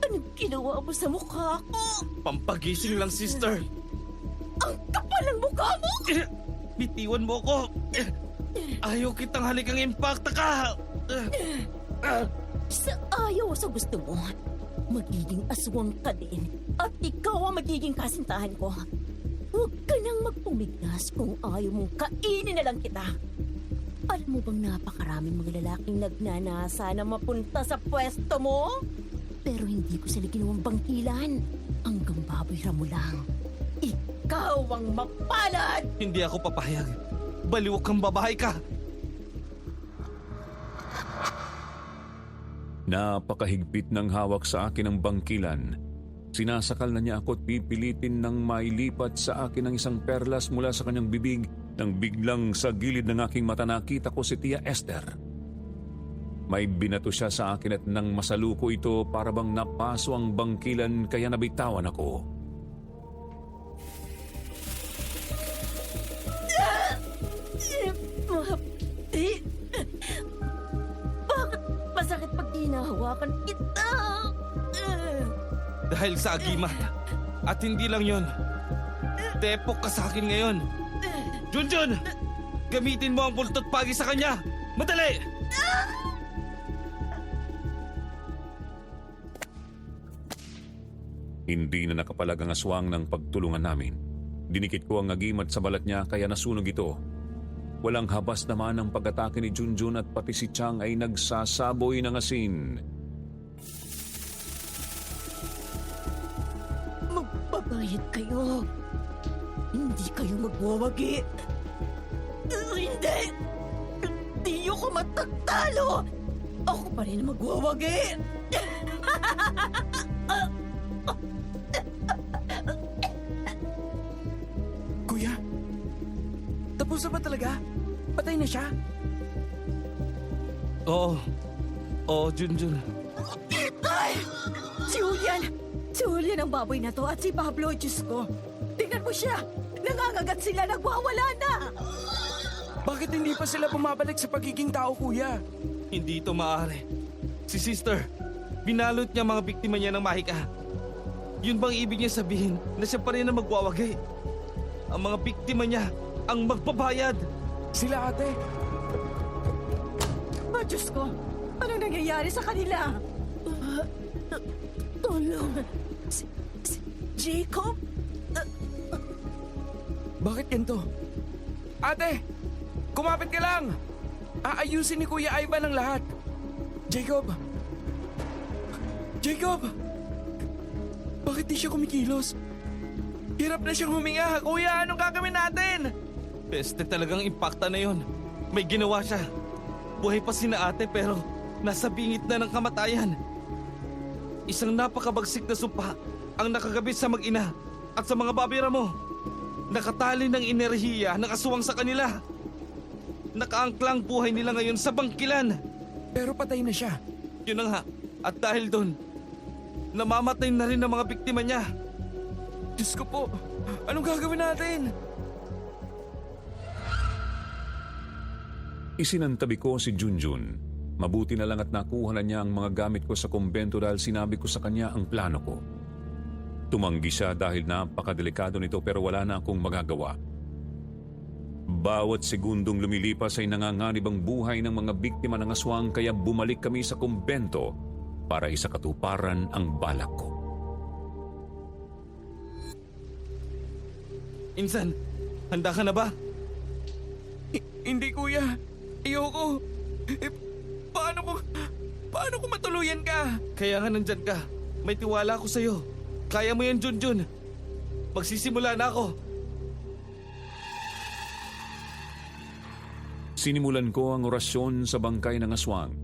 Anong ginawa mo sa mukha ko? Pampagising lang, sister! Ang kapal ng mukha mo! Bitiwan mo ko! Ayaw kitang halikang impacta ka! Sa ayaw sa gusto mo, magiging aswang ka din at ikaw ang magiging kasintahan ko. Huwag ka nang magpumiglas kung ayaw mong kainin na lang kita. Alam mo bang napakaraming mga lalaking nagnanasa na mapunta sa pwesto mo? Pero hindi ko sila ginawang bangkilan. Hanggang baboy mo lang. Ikaw ang mapalad! Hindi ako papayag. Baliw kang babae ka! Napakahigpit ng hawak sa akin ng bangkilan. Sinasakal na niya ako at pipilitin ng mailipat sa akin ng isang perlas mula sa kanyang bibig nang biglang sa gilid ng aking mata nakita ko si Tia Esther. May binato siya sa akin at nang masaluko ito para bang napaso ang bangkilan kaya nabitawan ako. Bakit masakit pag hinahawakan kita? Dahil sa agimat. At hindi lang yon. Tepok ka sa akin ngayon. Junjun! Gamitin mo ang bultot pagi sa kanya! Madali! Hindi na nakapalag ang aswang ng pagtulungan namin. Dinikit ko ang agimat sa balat niya kaya nasunog ito. Walang habas naman ang pag-atake ni Junjun at pati si Chang ay nagsasaboy ng asin. Magbabayad kayo. Hindi kayo magwawagi. Hindi! Hindi ako matatalo! Ako pa rin magwawagi! Kuya, tapos na ba talaga? Patay na siya? Oo, Junjun. Ay! Si Julian! Si Julian ang baboy na to at si Pablo, Diyos ko. Tingnan mo siya! Nangangagat sila, nagwawala na! Bakit hindi pa sila bumabalik sa pagiging tao, kuya? Hindi ito maaari. Si sister, binalot niya mga biktima niya ng mahika. Yun bang ibig niya sabihin na siya pa rin ang magwawagi? Ang mga biktima niya ang magbabayad. Sila ate. Oh, Diyos ko! Ano nangyayari sa kanila? Tulong! Si Jacob? Bakit ganito? Ate! Kumapit ka lang! Aayusin ni Kuya Ivan ang lahat. Jacob! Jacob! Bakit di siya kumikilos? Hirap na siyang huminga. Kuya, anong gagawin natin? Peste talagang impacta na yon. May ginawa siya. Buhay pa sina ate pero nasa bingit na ng kamatayan. Isang napakabagsik na sumpa ang nakagabit sa mag-ina at sa mga babira mo. Nakatali ng enerhiya ng aswang sa kanila. Nakaangklang buhay nila ngayon sa bangkilan. Pero patay na siya. Yun na nga. At dahil doon, namamatay na rin ang mga biktima niya. Diyos ko po, anong gagawin natin? Isinantabi ko si Junjun. Mabuti na lang at nakuha na niya ang mga gamit ko sa kumbento dahil sinabi ko sa kanya ang plano ko. Tumanggi siya dahil napakadelikado nito pero wala na akong magagawa. Bawat segundong lumilipas ay nanganganib ang buhay ng mga biktima ng aswang kaya bumalik kami sa kumbento para isakatuparan ang balak ko. Insan, handa ka na ba? Hindi kuya, ayoko. Paano Paano kung matuluyan ka? Kaya nga nandyan ka. May tiwala ako sa'yo. Kaya mo yan, Junjun. Magsisimula na ako. Sinimulan ko ang orasyon sa bangkay ng aswang.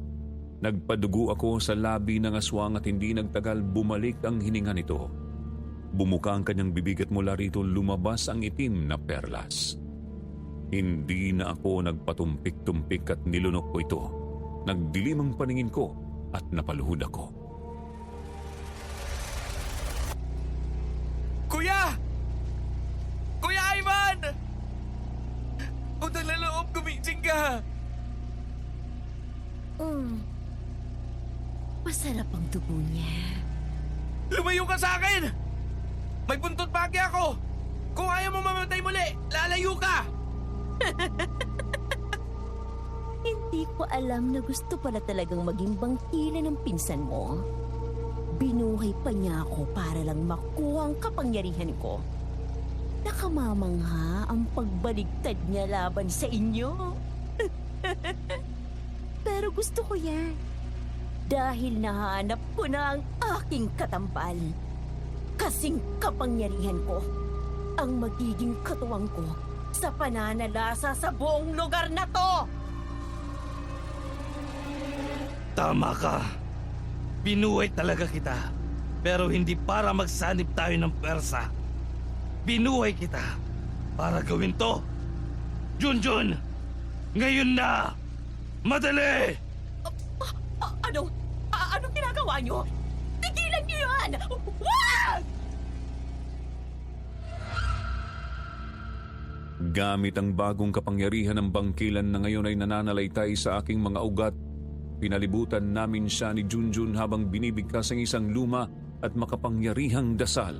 Nagpadugo ako sa labi ng aswang at hindi nagtagal bumalik ang hininga nito. Bumuka ang kanyang bibig at mula rito lumabas ang itim na perlas. Hindi na ako nagpatumpik-tumpik at nilunok ko ito. Nagdilim ang paningin ko at napaluhod ako. Kuya! Kuya Ivan! Utang na loob, gumising ka! Masarap ang dugo niya. Lumayo ka sa akin! May buntot pagi ako! Kung ayaw mo mamatay muli, lalayo ka! Hindi ko alam na gusto pala talagang maging bangkila ng pinsan mo. Binuhay pa niya ako para lang makuha ang kapangyarihan ko. Nakamamangha ang pagbaligtad niya laban sa inyo. Pero gusto ko yan. Dahil nahanap ko na ang aking katambal. Kasing kapangyarihan ko ang magiging katuwang ko sa pananalasa sa buong lugar na to. Tama ka. Binuhay talaga kita. Pero hindi para magsanib tayo ng pwersa. Binuhay kita para gawin to. Junjun! Ngayon na! Madali! Anong ginagawa niyo? Tigilan niyo yan! Wag! Gamit ang bagong kapangyarihan ng bangkilan na ngayon ay nananalaytay sa aking mga ugat, pinalibutan namin siya ni Junjun habang binibigkas ang isang luma at makapangyarihang dasal.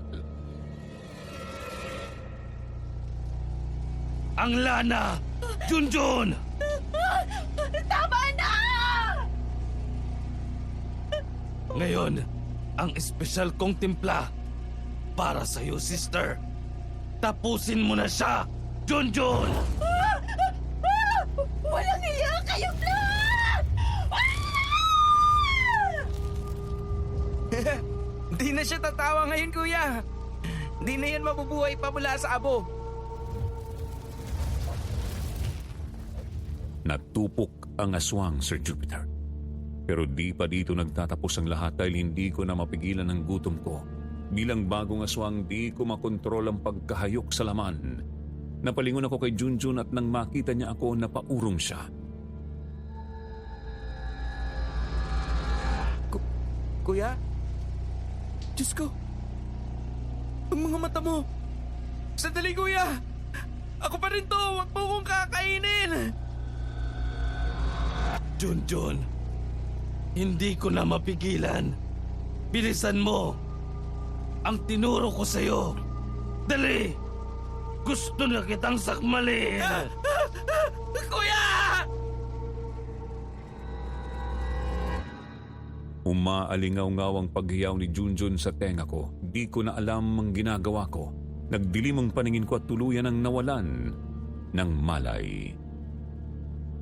Ang lana! Junjun! Tama na! Ngayon, ang espesyal kong timpla para sa'yo, sister. Tapusin mo na siya, Junjun! Walang iya kayong lahat! Di na siya tatawa ngayon, kuya. Di na yan mabubuhay pa mula sa abo. Natupok ang aswang, Sir Jupiter. Pero di pa dito nagtatapos ang lahat dahil hindi ko na mapigilan ang gutom ko. Bilang bagong aswang, di ko makontrol ang pagkahayok sa laman. Napalingon ako kay Junjun at nang makita niya ako, napaurong siya. Kuya? Diyos ko! Ang mga mata mo! Sandali, kuya! Ako pa rin to! Huwag mo kong kakainin! Junjun, hindi ko na mapigilan. Bilisan mo. Ang tinuro ko sa'yo. Dali! Gusto na kitang sakmalin. Kuya! Umaalingaw-ngaw ang paghiyaw ni Junjun sa tenga ko. Di ko na alam ang ginagawa ko. Nagdilim ang paningin ko at tuluyan ang nawalan ng malay.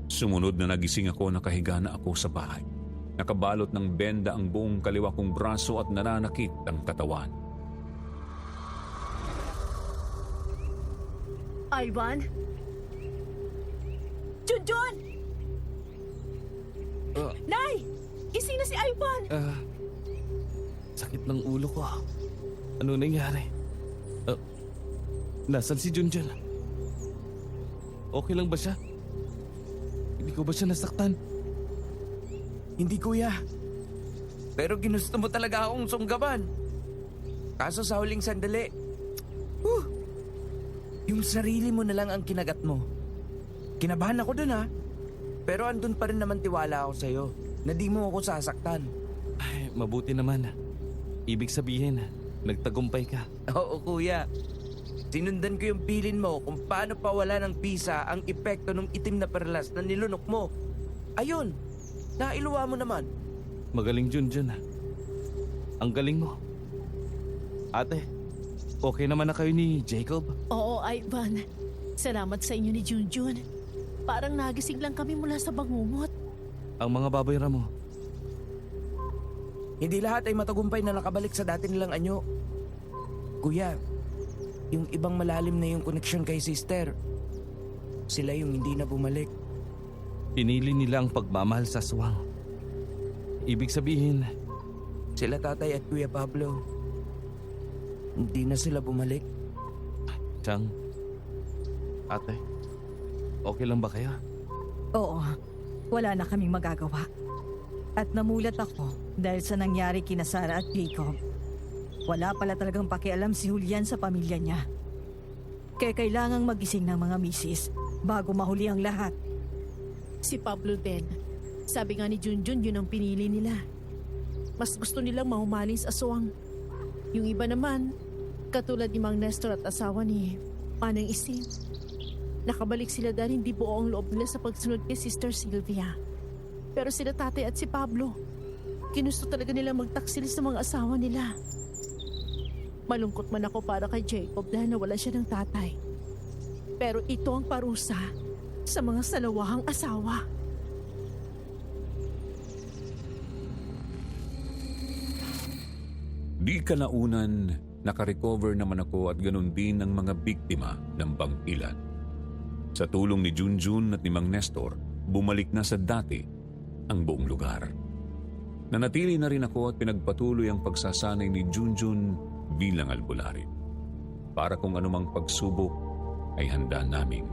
Sumunod na nagising ako, nakahiga na ako sa bahay. Nakabalot ng benda ang buong kaliwa kong braso at nananakit ang katawan. Ivan? Junjun! Nay! Gising na si Ivan! Sakit ng ulo ko. Ano nangyari? Nasaan si Junjun? Okay lang ba siya? Hindi ko ba siya nasaktan? Hindi, kuya. Pero ginusto mo talaga akong sunggaban. Kaso sa huling sandali, yung sarili mo na lang ang kinagat mo. Kinabahan ako dun, ha? Pero andun pa rin naman tiwala ako sa'yo na di mo ako sasaktan. Ay, mabuti naman. Ibig sabihin, nagtagumpay ka. Oo, kuya. Sinundan ko yung pilin mo kung paano pawala ng bisa ang epekto ng itim na perlas na nilunok mo. Ayun, nailuwa mo naman. Magaling Junjun. Ang galing mo. Ate, okay naman na kayo ni Jacob? Oo, Ivan. Salamat sa inyo ni Junjun. Parang nagising lang kami mula sa bangungot. Ang mga baboy ramo, Hindi lahat ay matagumpay na nakabalik sa dati nilang anyo. Kuya, yung ibang malalim na yung koneksyon kay sister, sila yung hindi na bumalik. Pinili nila ang pagmamahal sa aswang. Ibig sabihin, Sila tatay at Kuya Pablo, hindi na sila bumalik. Chang, ate, okay lang ba kayo? Oo, wala na kaming magagawa. At namulat ako dahil sa nangyari kina Sarah at Jacob. Wala pala talagang pakialam si Julian sa pamilya niya. Kaya kailangang magising ng mga misis bago mahuli ang lahat. Si Pablo din. Sabi nga ni Junjun, yun ang pinili nila. Mas gusto nilang mahumaling sa aswang. Yung iba naman, katulad ni Mang Nestor at asawa ni Manang Isim. Nakabalik sila dahil hindi buo ang loob nila sa pagsunod kay Sister Sylvia. Pero sila tatay at si Pablo, ginusto talaga nila magtaksil sa mga asawa nila. Malungkot man ako para kay Jacob dahil nawala siya ng tatay. Pero ito ang parusa sa mga salawahang asawa. Di kalaunan, nakarecover naman ako at ganun din ang mga biktima ng bangkilan. Sa tulong ni Junjun at ni Mang Nestor, bumalik na sa dati ang buong lugar. Nanatili na rin ako at pinagpatuloy ang pagsasanay ni Junjun bilang albularyo. Para kung anumang pagsubok ay handa naming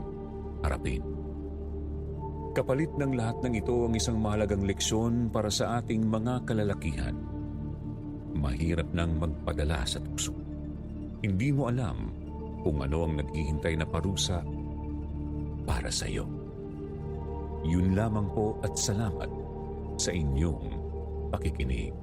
harapin. Kapalit ng lahat ng ito ang isang mahalagang leksyon para sa ating mga kalalakihan. Mahirap nang magpadala sa tukso. Hindi mo alam kung ano ang naghihintay na parusa para sa iyo. Yun lamang po at salamat sa inyong pakikinig.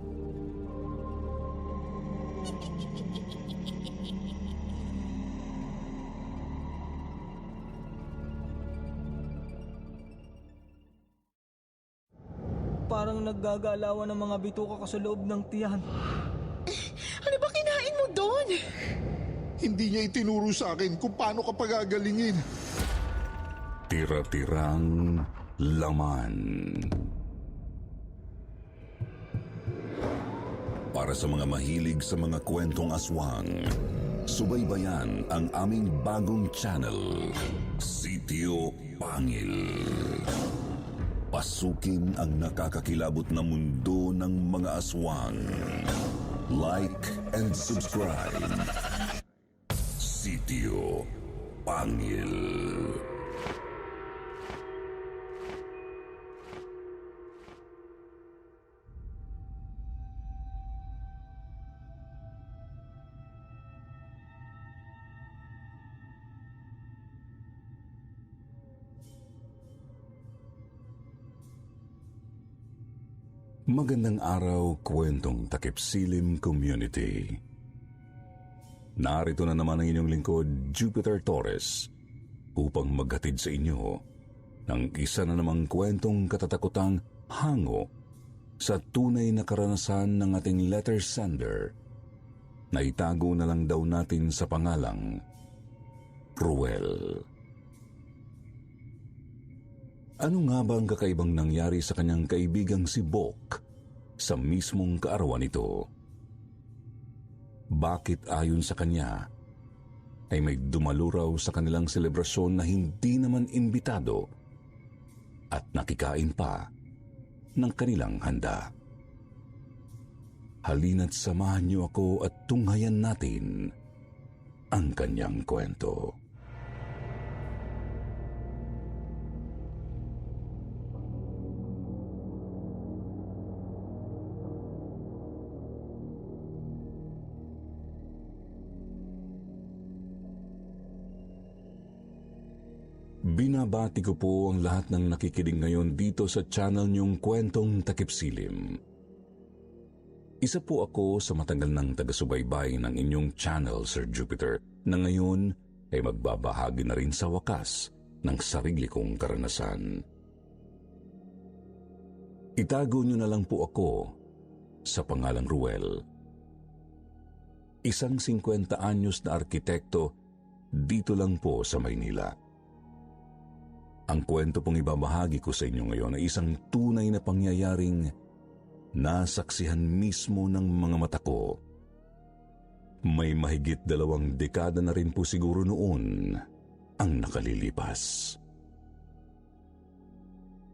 Parang naggagalawan ng mga bituka ko sa loob ng tiyan. Ano ba kinain mo doon? Hindi niya itinuro sa akin kung paano ka pagagalingin. Tira-tirang laman. Para sa mga mahilig sa mga kwentong aswang, subaybayan ang aming bagong channel, Sitio Pangil. Pasukin ang nakakakilabot na mundo ng mga aswang. Like and subscribe. Sitio Pangil. Magandang araw, Kwentong Takip Silim Community. Narito na naman ang inyong lingkod, Jupiter Torres, upang maghatid sa inyo ng isa na namang kwentong katatakutang hango sa tunay na karanasan ng ating letter sender na itago na lang daw natin sa pangalang Ruel. Ano nga ba ang kakaibang nangyari sa kanyang kaibigang si Bok sa mismong kaarawan nito? Bakit ayon sa kanya ay may dumalo raw sa kanilang selebrasyon na hindi naman imbitado at nakikain pa ng kanilang handa? Halina't samahan niyo ako at tunghayan natin ang kanyang kwento. Binabati ko po ang lahat ng nakikinig ngayon dito sa channel niyong Kwentong Takip Silim. Isa po ako sa matagal ng taga-subaybay ng inyong channel, Sir Jupiter, na ngayon ay magbabahagi na rin sa wakas ng sarili kong karanasan. Itago niyo na lang po ako sa pangalang Ruel. Isang 50 anyos na arkitekto dito lang po sa Maynila. Ang kwento pong ibabahagi ko sa inyo ngayon ay isang tunay na pangyayaring nasaksihan mismo ng mga mata ko. May mahigit 2 dekada na rin po siguro noon ang nakalilipas.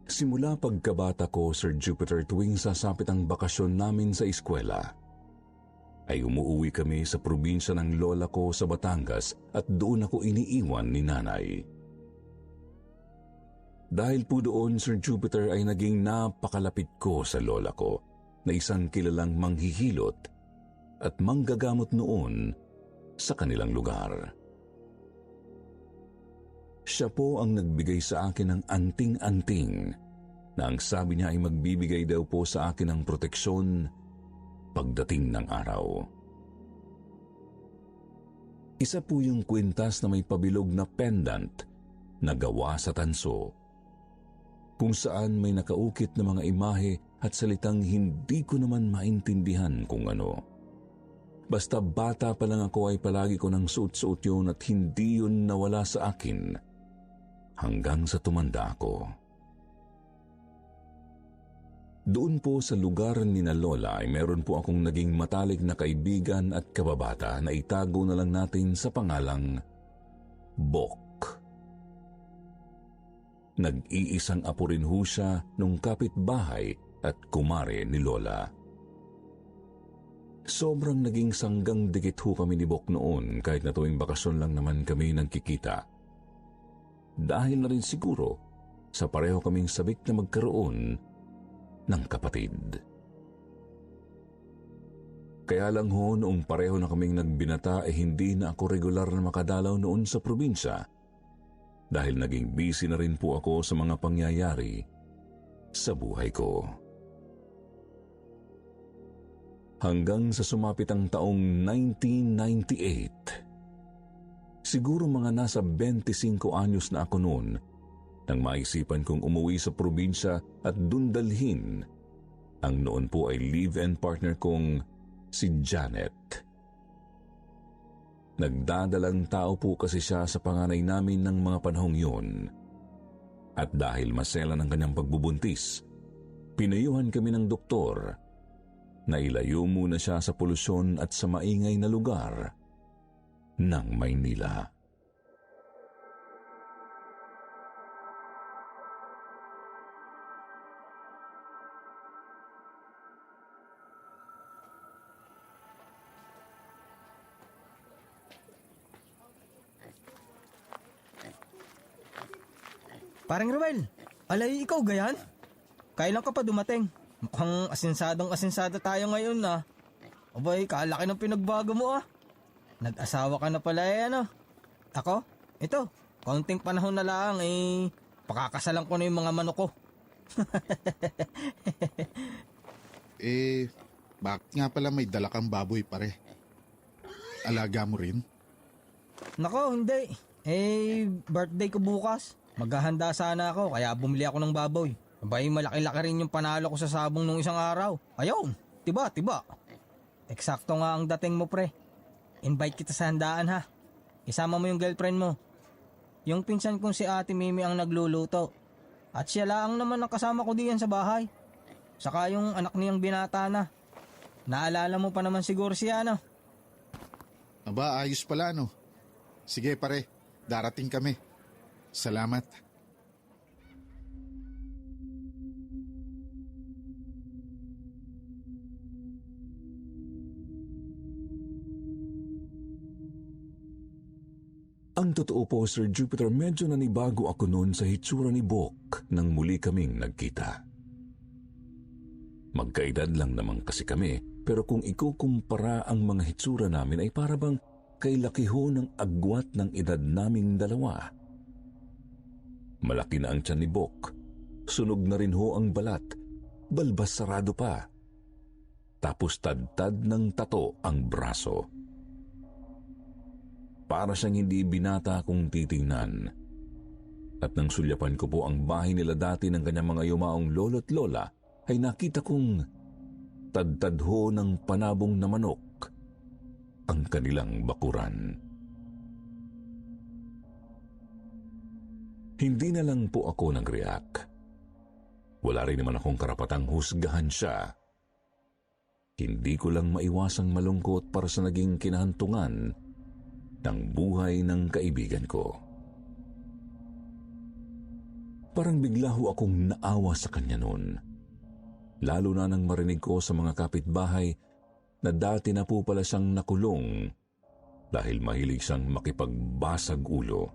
Simula pagkabata ko, Sir Jupiter, tuwing sasapit ang bakasyon namin sa eskwela, ay umuuwi kami sa probinsya ng lola ko sa Batangas at doon ako iniiwan ni nanay. Dahil po doon, Sir Jupiter, ay naging napakalapit ko sa lola ko na isang kilalang manghihilot at manggagamot noon sa kanilang lugar. Siya po ang nagbigay sa akin ng anting-anting na ang sabi niya ay magbibigay daw po sa akin ng proteksyon pagdating ng araw. Isa po yung kwintas na may pabilog na pendant na gawa sa tanso, kung saan may nakaukit na mga imahe at salitang hindi ko naman maintindihan kung ano. Basta bata pa lang ako ay palagi ko nang suot-suot yun at hindi yun nawala sa akin hanggang sa tumanda ako. Doon po sa lugar ni na Lola ay meron po akong naging matalik na kaibigan at kababata na itago na lang natin sa pangalang Bok. Nag-iisang apo rin ho siya nung kapitbahay at kumare ni Lola. Sobrang naging sanggang dikit ho kami ni Bok noon kahit na tuwing bakasyon lang naman kami nagkikita. Dahil na rin siguro sa pareho kaming sabik na magkaroon ng kapatid. Kaya lang ho noong pareho na kaming nagbinata hindi na ako regular na makadalaw noon sa probinsya dahil naging busy na rin po ako sa mga pangyayari sa buhay ko. Hanggang sa sumapit ang taong 1998. Siguro mga nasa 25 anyos na ako noon nang maisipan kong umuwi sa probinsya at dun dalhin ang noon po ay live-in partner kong si Janet. Nagdadalang tao po kasi siya sa panganay namin ng mga panahong yun. At dahil masela ng kanyang pagbubuntis, pinayuhan kami ng doktor na ilayo muna siya sa polusyon at sa maingay na lugar ng Maynila. Parang Ruel, alay ikaw gayan? Kailan ka pa dumating? Mukhang asinsada tayo ngayon na. Abay, kalaki ng pinagbago mo ah. Nag-asawa ka na pala ano. Ako? Ito, kaunting panahon na lang pakakasalan ko na yung mga manok ko. Bakit nga pala may dala kang baboy pare? Alaga mo rin? Nako, hindi. Birthday ko bukas. Maghahanda sana ako, kaya bumili ako ng baboy. Abay, malaki-laki rin yung panalo ko sa sabong nung isang araw. Ayun, tiba. Eksakto nga ang dating mo, pre. Invite kita sa handaan, ha. Isama mo yung girlfriend mo. Yung pinsan kong si Ate Mimi ang nagluluto. At siya lang naman ang kasama ko diyan sa bahay. Saka yung anak niyang binata na. Naalala mo pa naman siguro siya, no? Aba, ayos pala, no? Sige, pare. Darating kami. Salamat. Ang totoo po, Sir Jupiter, medyo nanibago ako noon sa hitsura ni Bok nang muli kaming nagkita. Magkaedad lang naman kasi kami, pero kung ikukumpara ang mga hitsura namin ay para bang kailaki ho ng agwat ng edad naming dalawa. Malaki na ang tiyan ni Bok, sunog na rin ho ang balat, balbas sarado pa. Tapos tad-tad ng tato ang braso. Para siyang hindi binata kung titingnan. At nang sulyapan ko po ang bahay nila dati ng kanyang mga yumaong lolo't lola, ay nakita kong tad-tad ho ng panabong na manok ang kanilang bakuran. Hindi na lang po ako nag-react. Wala rin naman akong karapatang husgahan siya hindi ko lang maiwasang malungkot para sa naging kinahantungan ng buhay ng kaibigan ko. Parang bigla ho akong naawa sa kanya noon. Lalo na nang marinig ko sa mga kapitbahay na dati na po pala siyang nakulong dahil mahilig siyang makipagbasag ulo.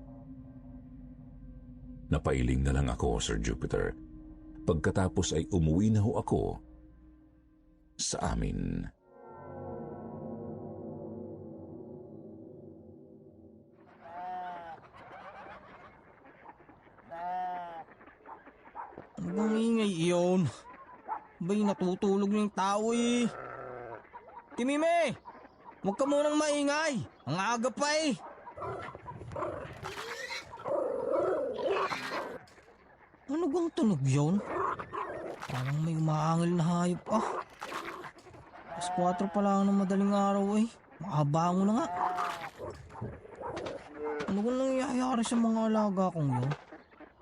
Napailing na lang ako, Sir Jupiter. Pagkatapos ay umuwi na ho ako sa amin. Ano bang ingay iyon? Ba'y natutulog na yung tao eh. Timime! Huwag ka munang maingay. Ang aga pa eh. Ano bang tunog yun? Parang may umaangil na hayop ah. Alas 4 pa lang ng madaling araw eh. Makabango na nga. Ano bang nangyayari sa mga alaga kong yun?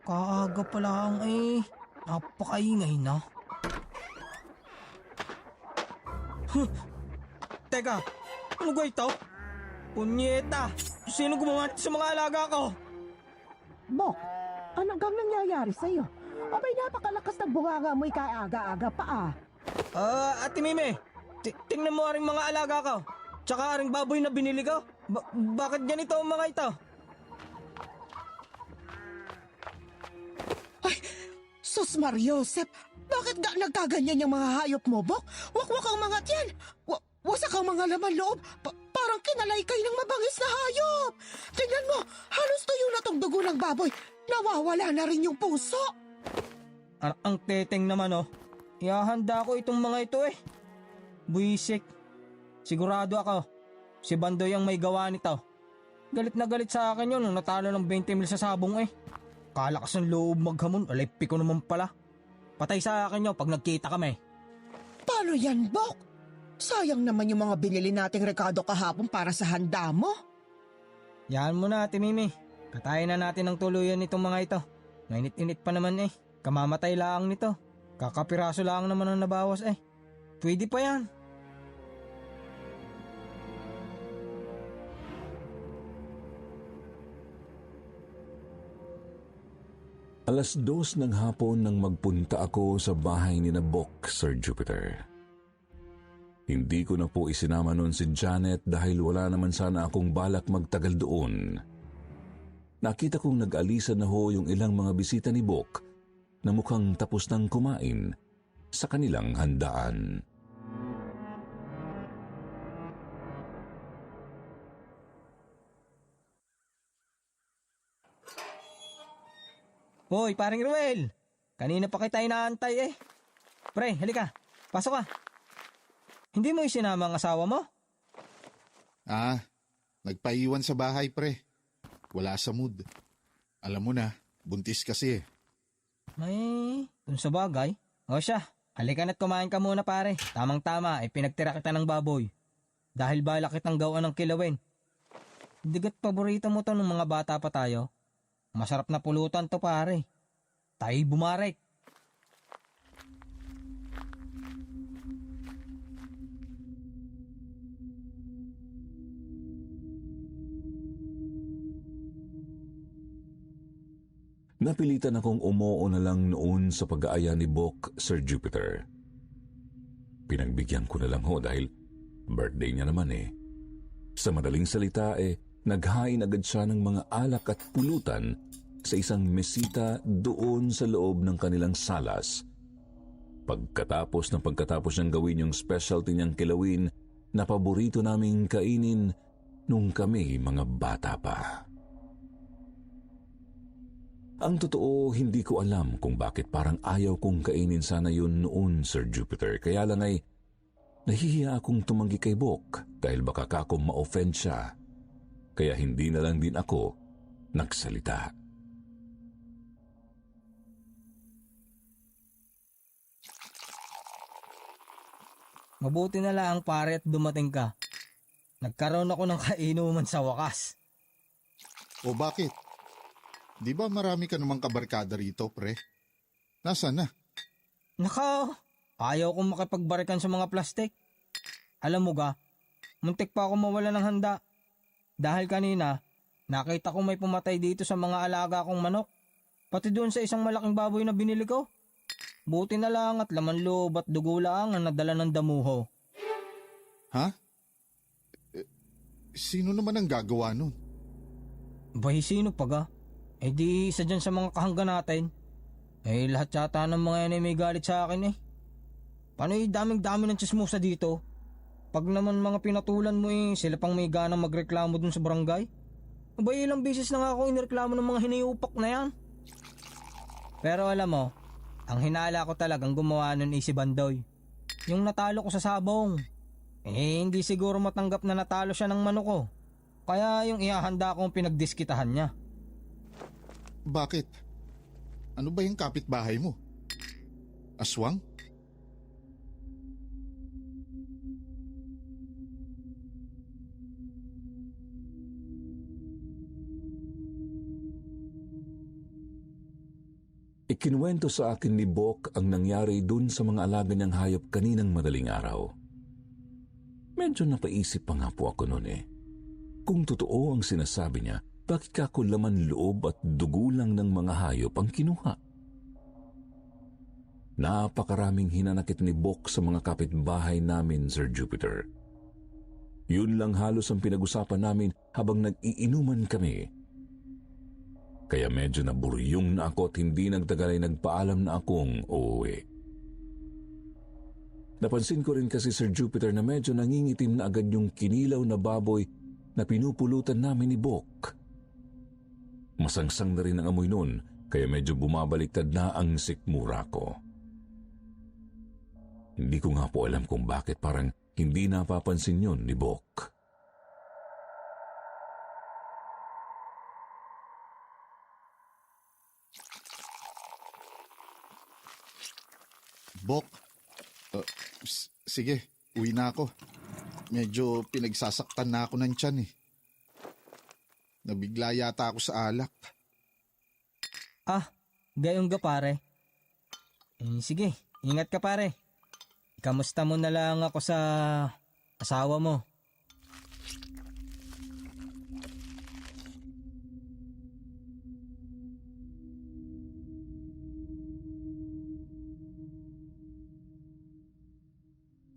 Kaaga pa lang eh. Napakaingay na. Teka, ano ba ito? Punyeta! Sino gumawa sa mga alaga ko? Bok, ano gang nangyayari sa'yo? Abay, napakalakas ng bunganga mo'y kaaga-aga pa ah. Ate Mime, tingnan mo aring mga alaga ko. Tsaka aring baboy na binili ko. Bakit ganito ang mga ito? Sus Mariosep, bakit nagkaganyan yung mga hayop mo, Bok? Wakwak ang mga tiyan. Wasak ang mga laman loob. Parang kinalaykay ng mabangis na hayop. Tingnan mo, halos tuyo na tong dugo ng baboy. Nawawala na rin yung puso. Ang teteng naman oh. Ihahanda ko itong mga ito eh. Buisik. Sigurado ako, si Bandoy ang may gawa nito. Galit na galit sa akin yun nung natalo ng 20 mil sa sabong eh. Kalakas ng loob maghamon, alaypi ko naman pala. Patay sa akin yun pag nagkita kami. Paano yan, Bok? Sayang naman yung mga binili nating rekado kahapon para sa handa mo. Yan mo na, Ate Mimi. Katayin na natin ng tuluyan itong mga ito. Mainit-init pa naman eh. Kamamatay lang nito. Kakapiraso lang naman ang nabawas eh. Pwede pa yan. Alas 2 ng hapon nang magpunta ako sa bahay ni Bok, Sir Jupiter. Hindi ko na po isinama noon si Janet dahil wala naman sana akong balak magtagal doon. Nakita kong nag-alisan na ho yung ilang mga bisita ni Bok na mukhang tapos nang kumain sa kanilang handaan. Hoy, paring Ruel. Kanina pa kita inaantay eh. Pre, halika. Pasok ka. Hindi mo isinama ang asawa mo? Nagpaiwan sa bahay, pre. Wala sa mood. Alam mo na, buntis kasi eh. Kung sa bagay. O siya, halika na't kumain ka muna pare. Tamang-tama, pinagtira kita ng baboy. Dahil balak kitang gawan ng kilawin. Digat paborito mo to ng mga bata pa tayo. Masarap na pulutan to pare. Tayo'y bumarek. Napilitan akong umuo na lang noon sa pag-aaya ni Bok, Sir Jupiter. Pinagbigyan ko na lang ho dahil birthday niya naman eh. Sa madaling salita naghain agad siya ng mga alak at pulutan sa isang mesita doon sa loob ng kanilang salas. Pagkatapos niyang gawin yung specialty niyang kilawin na paborito naming kainin nung kami mga bata pa. Ang totoo, hindi ko alam kung bakit parang ayaw kong kainin sana yun noon, Sir Jupiter. Kaya lang nahihiya akong tumanggi kay Bok dahil baka kako ma-offend siya. Kaya hindi na lang din ako nagsalita. Mabuti na lang pare at dumating ka. Nagkaroon ako ng kainuman sa wakas. O bakit? Di ba marami ka namang kabarkada rito, pre? Nasaan na? Nako, ayaw kong makipagbarikan sa mga plastik. Alam mo ga, muntik pa ako mawala ng handa. Dahil kanina, nakita ko may pumatay dito sa mga alaga kong manok. Pati doon sa isang malaking baboy na binili ko. Buti na lang at laman loob at dugo lang ang nadala ng damuho. Ha? Sino naman ang gagawa nun? Bahi sino pa ga? Eh di isa dyan sa mga kahangga natin. Eh lahat yata ng mga yan ay may galit sa akin eh. Paano daming-dami ng tsismusa dito? Pag naman mga pinatulan mo eh, sila pang may ganang magreklamo dun sa barangay. Abay ilang beses na nga ako inireklamo ng mga hiniupak na yan. Pero alam mo, ang hinala ko talagang gumawa nun ay si Bandoy. Yung natalo ko sa sabong. Eh hindi siguro matanggap na natalo siya ng manok ko. Kaya yung ihahanda kong pinagdiskitahan niya. Bakit? Ano ba yung kapitbahay mo? Aswang? Ikinuwento sa akin ni Bok ang nangyari dun sa mga alaga niyang hayop kaninang madaling araw. Medyo napaisip pa nga po ako noon eh. Kung totoo ang sinasabi niya, bakit kako laman loob at dugo lang ng mga hayop ang kinuha? Napakaraming hinanakit ni Bok sa mga kapitbahay namin, Sir Jupiter. Yun lang halos ang pinag-usapan namin habang nag-iinuman kami. Kaya medyo naburyong na ako at hindi nagtagal ay nagpaalam na akong uuwi. Napansin ko rin kasi, Sir Jupiter, na medyo nangingitim na agad yung kinilaw na baboy na pinupulutan namin ni Bok. Masangsang na rin ang amoy nun, kaya medyo bumabaliktad na ang sikmura ko. Hindi ko nga po alam kung bakit parang hindi napapansin yun ni Bok. Bok, sige, uwi na ako. Medyo pinagsasaktan na ako ng tiyan eh. Nabigla yata ako sa alak. Gayong ga pare. Sige, ingat ka pare. Kamusta mo na lang ako sa asawa mo?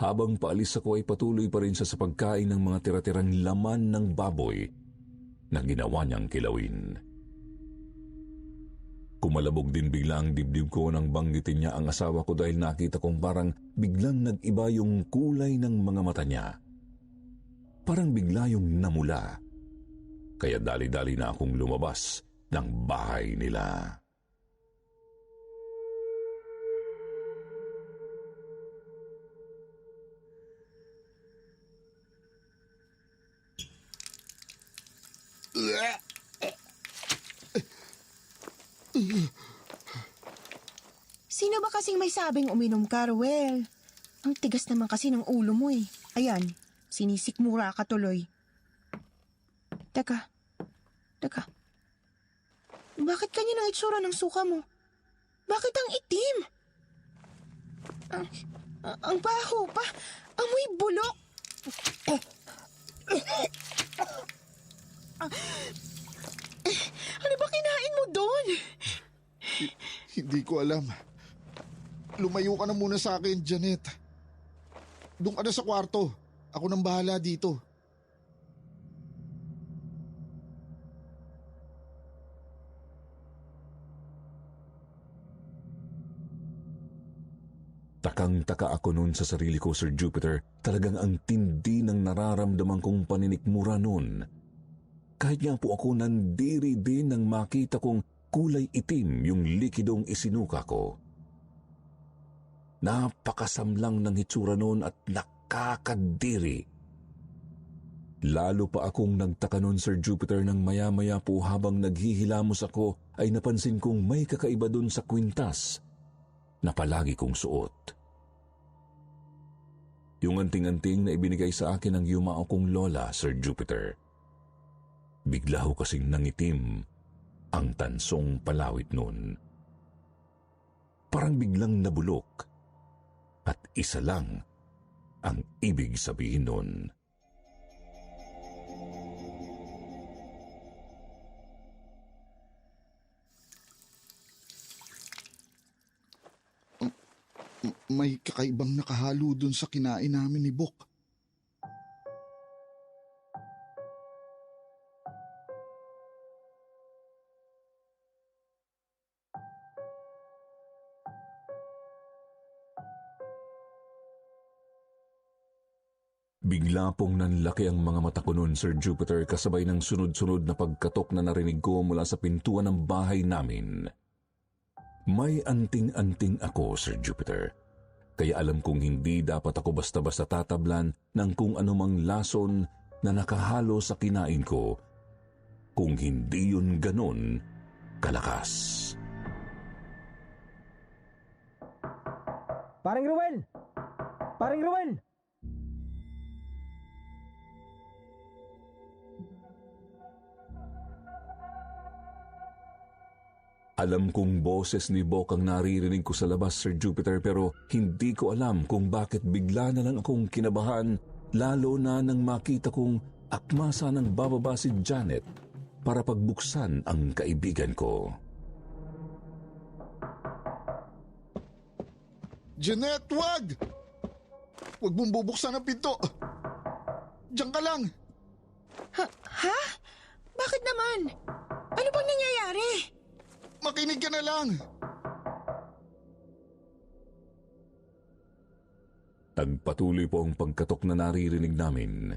Habang paalis ako ay patuloy pa rin siya sa pagkain ng mga tira-tirang laman ng baboy na ginawa niyang kilawin. Kumalabog din bigla ang dibdib ko nang banggitin niya ang asawa ko dahil nakita kong parang biglang nag-iba yung kulay ng mga mata niya. Parang bigla yung namula. Kaya dali-dali na akong lumabas ng bahay nila. Sino ba kasing may sabing uminom ka, Ruel? Ang tigas naman kasi ng ulo mo eh. Ayan, sinisikmura ka tuloy. Teka. Bakit kanya ang itsura ng suka mo? Bakit ang itim? Ang baho pa. Amoy bulok. Ano ba kinain mo doon? Hindi ko alam. Lumayo ka na muna sa akin, Janet. Doon ka na sa kwarto. Ako nang bahala dito. Takang-taka ako noon sa sarili ko, Sir Jupiter. Talagang ang tindi ng nararamdaman kong paninikmura noon. Kahit nga po ako nandiri din nang makita kong kulay itim yung likidong isinuka ko. Napakasamlang ng hitsura noon at nakakadiri. Lalo pa akong nagtaka noon, Sir Jupiter, nang maya-maya po habang naghihilamos ako ay napansin kong may kakaiba doon sa kwintas na palagi kong suot. Yung anting-anting na ibinigay sa akin ng yumao kong lola, Sir Jupiter. Bigla ho kasing nangitim ang tansong palawit noon. Parang biglang nabulok at isa lang ang ibig sabihin nun. May kakaibang nakahalo dun sa kinain namin ni Bok. Bigla pong nanlaki ang mga mata ko noon, Sir Jupiter, kasabay ng sunod-sunod na pagkatok na narinig ko mula sa pintuan ng bahay namin. May anting-anting ako, Sir Jupiter. Kaya alam kong hindi dapat ako basta-basta tatablan ng kung anumang lason na nakahalo sa kinain ko kung hindi yun ganon kalakas. Paring Ruel! Paring Ruel! Alam kong boses ni Bok ang naririnig ko sa labas, Sir Jupiter, pero hindi ko alam kung bakit bigla na lang akong kinabahan, lalo na nang makita kong akmasa ng bababa si Janet para pagbuksan ang kaibigan ko. Janet, wag! Huwag mong bubuksan ang pinto. Diyan ka lang. Ha? Bakit naman? Ano bang nangyayari? Makinig ka na lang. Nagpatuloy po ang pagkatok na naririnig namin.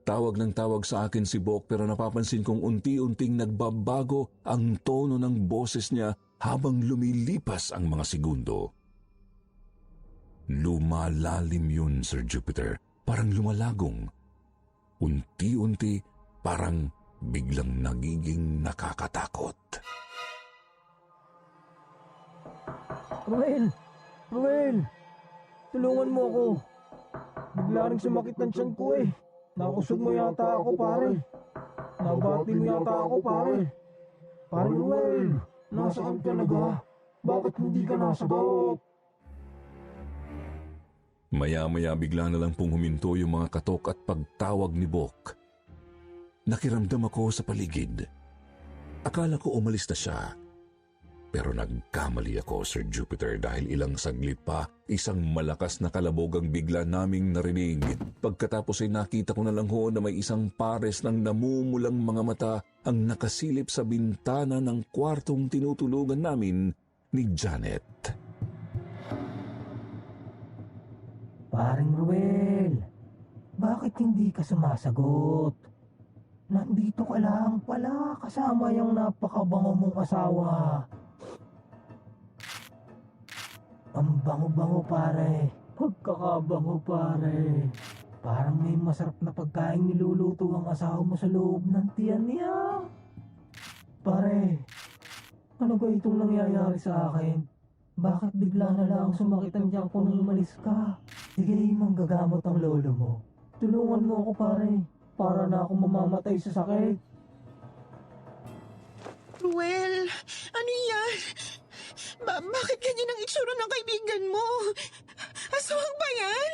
Tawag ng tawag sa akin si Bok, pero napapansin kong unti-unting nagbabago ang tono ng boses niya habang lumilipas ang mga segundo. Lumalalim yun, Sir Jupiter. Parang lumalagong. Unti-unti, parang biglang nagiging nakakatakot. Ruel! Ruel! Tulungan mo ako. Bigla rin sumakit ng tiyan ko eh. Nakusog mo yata ako, pare. Nabati mo yata ako, pare. Pare Ruel, nasaan ka na ba? Bakit hindi ka nasagot? Maya-maya bigla na lang pong huminto yung mga katok at pagtawag ni Bok. Nakiramdam ako sa paligid. Akala ko umalis na siya. Pero nagkamali ako, Sir Jupiter, dahil ilang saglit pa, isang malakas na kalabog ang bigla naming narinig. Pagkatapos ay nakita ko na lang ho na may isang pares ng namumulang mga mata ang nakasilip sa bintana ng kwartong tinutulugan namin ni Janet. Paring Ruel, bakit hindi ka sumasagot? Nandito ka lang pala kasama yung napakabango mong asawa. Ang bango-bango, pare. Pagkakabango, pare. Parang may masarap na pagkain niluluto ang asawa mo sa loob ng tiyan niya. Pare, ano ba itong nangyayari sa akin? Bakit bigla na lang sumakit ang tiyan ko nung umalis ka? Sige, manggagamot ang lolo mo. Tulungan mo ako, pare. Para na ako mamamatay sa sakit. Ruel, ano yan? Bakit ganyan ang itsura ng kaibigan mo? Aswang ba yan?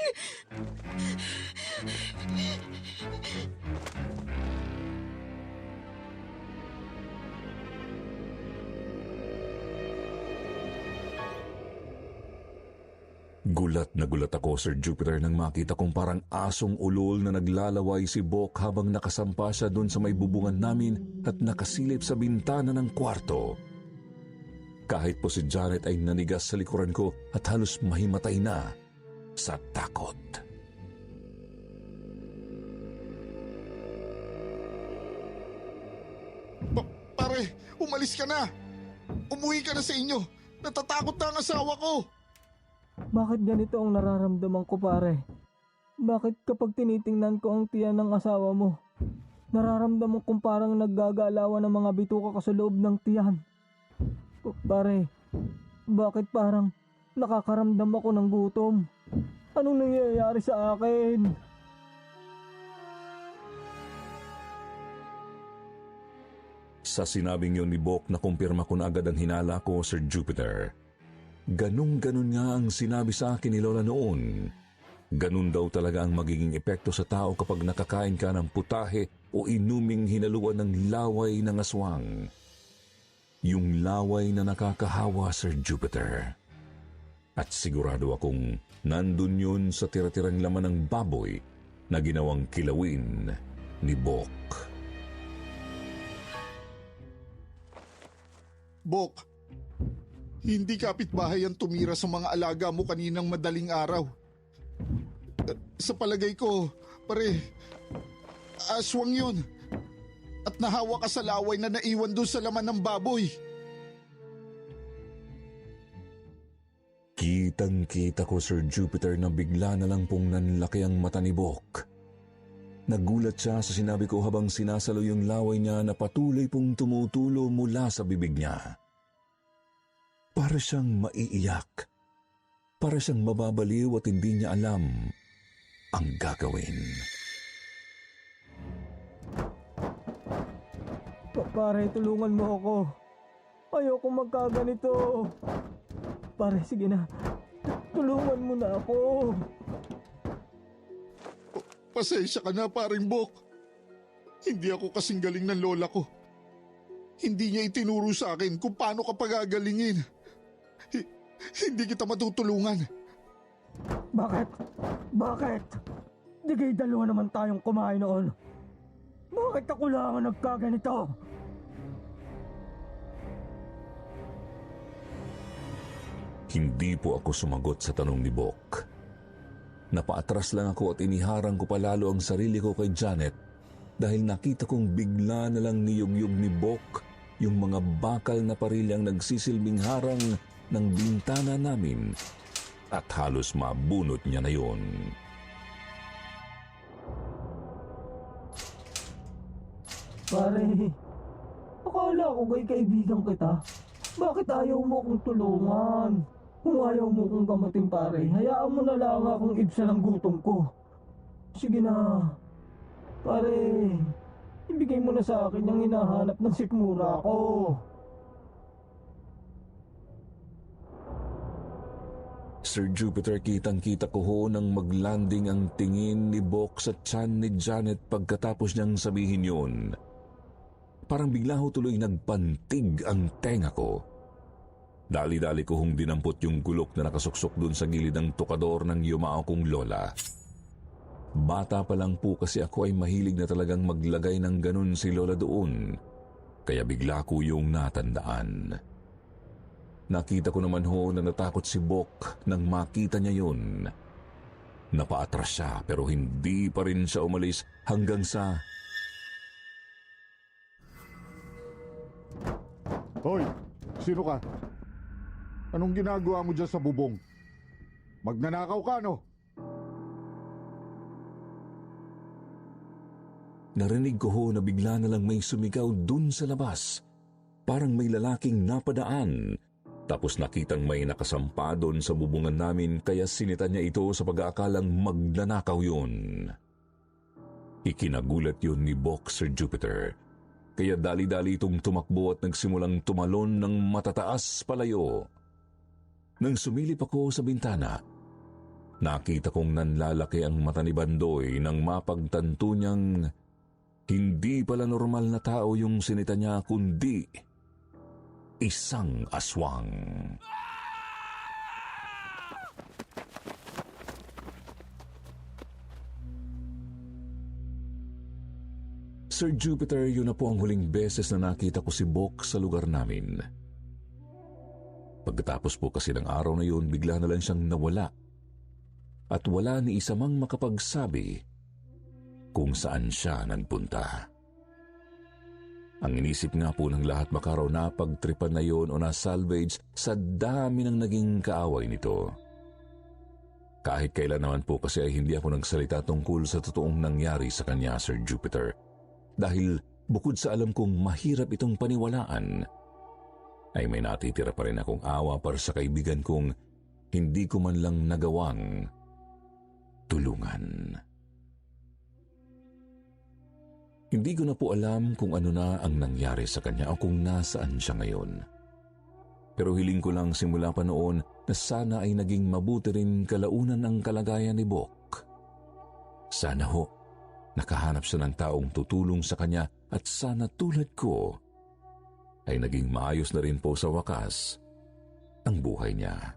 Gulat na gulat ako, Sir Jupiter, nang makita kong parang asong ulol na naglalaway si Bok habang nakasampa siya doon sa may bubungan namin at nakasilip sa bintana ng kwarto. Kahit po si Janet ay nanigas sa likuran ko at halos mahimatay na sa takot. Pare, umalis ka na. Umuwi ka na sa inyo. Natatakot na ang asawa ko. Bakit ganito ang nararamdaman ko, pare? Bakit kapag tinitingnan ko ang tiyan ng asawa mo, nararamdaman kong parang naggagalawan ng mga bituka ko sa loob ng tiyan? Pare, bakit parang nakakaramdam ako ng gutom? Anong nangyayari sa akin? Sa sinabing yun ni Bok, nakumpirma ko na agad ang hinala ko, Sir Jupiter. Ganun-ganun nga ang sinabi sa akin ni Lola noon. Ganun daw talaga ang magiging epekto sa tao kapag nakakain ka ng putahe o inuming hinaluan ng laway ng aswang. Yung laway na nakakahawa, Sir Jupiter. At sigurado akong nandun yun sa tira-tirang laman ng baboy na ginawang kilawin ni Bok. Bok, hindi kapitbahay ang tumira sa mga alaga mo kaninang madaling araw. Sa palagay ko, pare, aswang yun. At nahawa ka sa laway na naiwan doon sa laman ng baboy. Kitang-kita ko, Sir Jupiter, na bigla na lang pong nanlaki ang mata ni Bok. Nagulat siya sa sinabi ko habang sinasalo yung laway niya na patuloy pong tumutulo mula sa bibig niya. Para siyang maiiyak. Para siyang mababaliw at hindi niya alam ang gagawin. Pare, tulungan mo ako. Ayoko magkaganito. Pare, sige na. Tulungan mo na ako. Pasensya ka na, paring Bok. Hindi ako kasing galing ng lola ko. Hindi niya itinuro sa akin kung paano ka pagagalingin. Hindi kita matutulungan. Bakit? Bakit? Di kayo dalawa naman tayong kumain noon. Bakit ako lang ang nagkaganito? Hindi po ako sumagot sa tanong ni Bok. Napaatras lang ako at iniharang ko palalo ang sarili ko kay Janet dahil nakita kong bigla na lang niyugyug ni Bok yung mga bakal na parilyang nagsisilbing harang ng bintana namin at halos mabunot niya na yun. Pare, akala ko kay kaibigan kita. Bakit ayaw mo kong tulungan? Kung ayaw mo kong gamatin, pare, hayaan mo na lang akong ibsan ang gutom ko. Sige na. Pare, ibigay mo na sa akin yung hinahanap ng sikmura ko. Sir Jupiter, kitang-kita ko ho nang maglanding ang tingin ni Bok sa tiyan ni Janet pagkatapos niyang sabihin yun. Parang bigla ho tuloy nagpantig ang tenga ko. Dali-dali ko hong dinampot yung gulok na nakasuksok dun sa gilid ng tukador ng yumao kong lola. Bata pa lang po kasi ako ay mahilig na talagang maglagay ng ganun si lola doon. Kaya bigla ko yung natandaan. Nakita ko naman ho na natakot si Bok nang makita niya yun. Napaatras siya pero hindi pa rin siya umalis hanggang sa... Hoy, sino ka? Anong ginagawa mo dyan sa bubong? Magnanakaw ka, no? Narinig ko ho na bigla na lang may sumigaw dun sa labas. Parang may lalaking napadaan. Tapos nakitang may nakasampa doon sa bubungan namin kaya sinita niya ito sa pag-aakalang magnanakaw yun. Ikinagulat yun ni Bok, Sir Jupiter. Kaya dali-dali itong tumakbo at nagsimulang tumalon ng matataas palayo. Nang sumilip ako sa bintana, nakita kong nanlalaki ang mata ni Bandoy nang mapagtanto niyang hindi pala normal na tao yung sinita niya kundi isang aswang. Sir Jupiter, yun na po ang huling beses na nakita ko si Bok sa lugar namin. Pagkatapos po kasi ng araw na yun, bigla na lang siyang nawala. At wala ni isa mang makapagsabi kung saan siya nagpunta. Ang inisip nga po ng lahat baka raw napagtripan na yun o na-salvage sa dami ng naging kaaway nito. Kahit kailan naman po kasi ay hindi ako nagsalita tungkol sa totoong nangyari sa kanya, Sir Jupiter. Dahil bukod sa alam kong mahirap itong paniwalaan, ay may natitira pa rin akong awa para sa kaibigan kong hindi ko man lang nagawang tulungan. Hindi ko na po alam kung ano na ang nangyari sa kanya o kung nasaan siya ngayon. Pero hiling ko lang simula pa noon na sana ay naging mabuti rin kalaunan ang kalagayan ni Bok. Sana ho, nakahanap siya ng taong tutulong sa kanya at sana tulad ko ay naging maayos na rin po sa wakas ang buhay niya.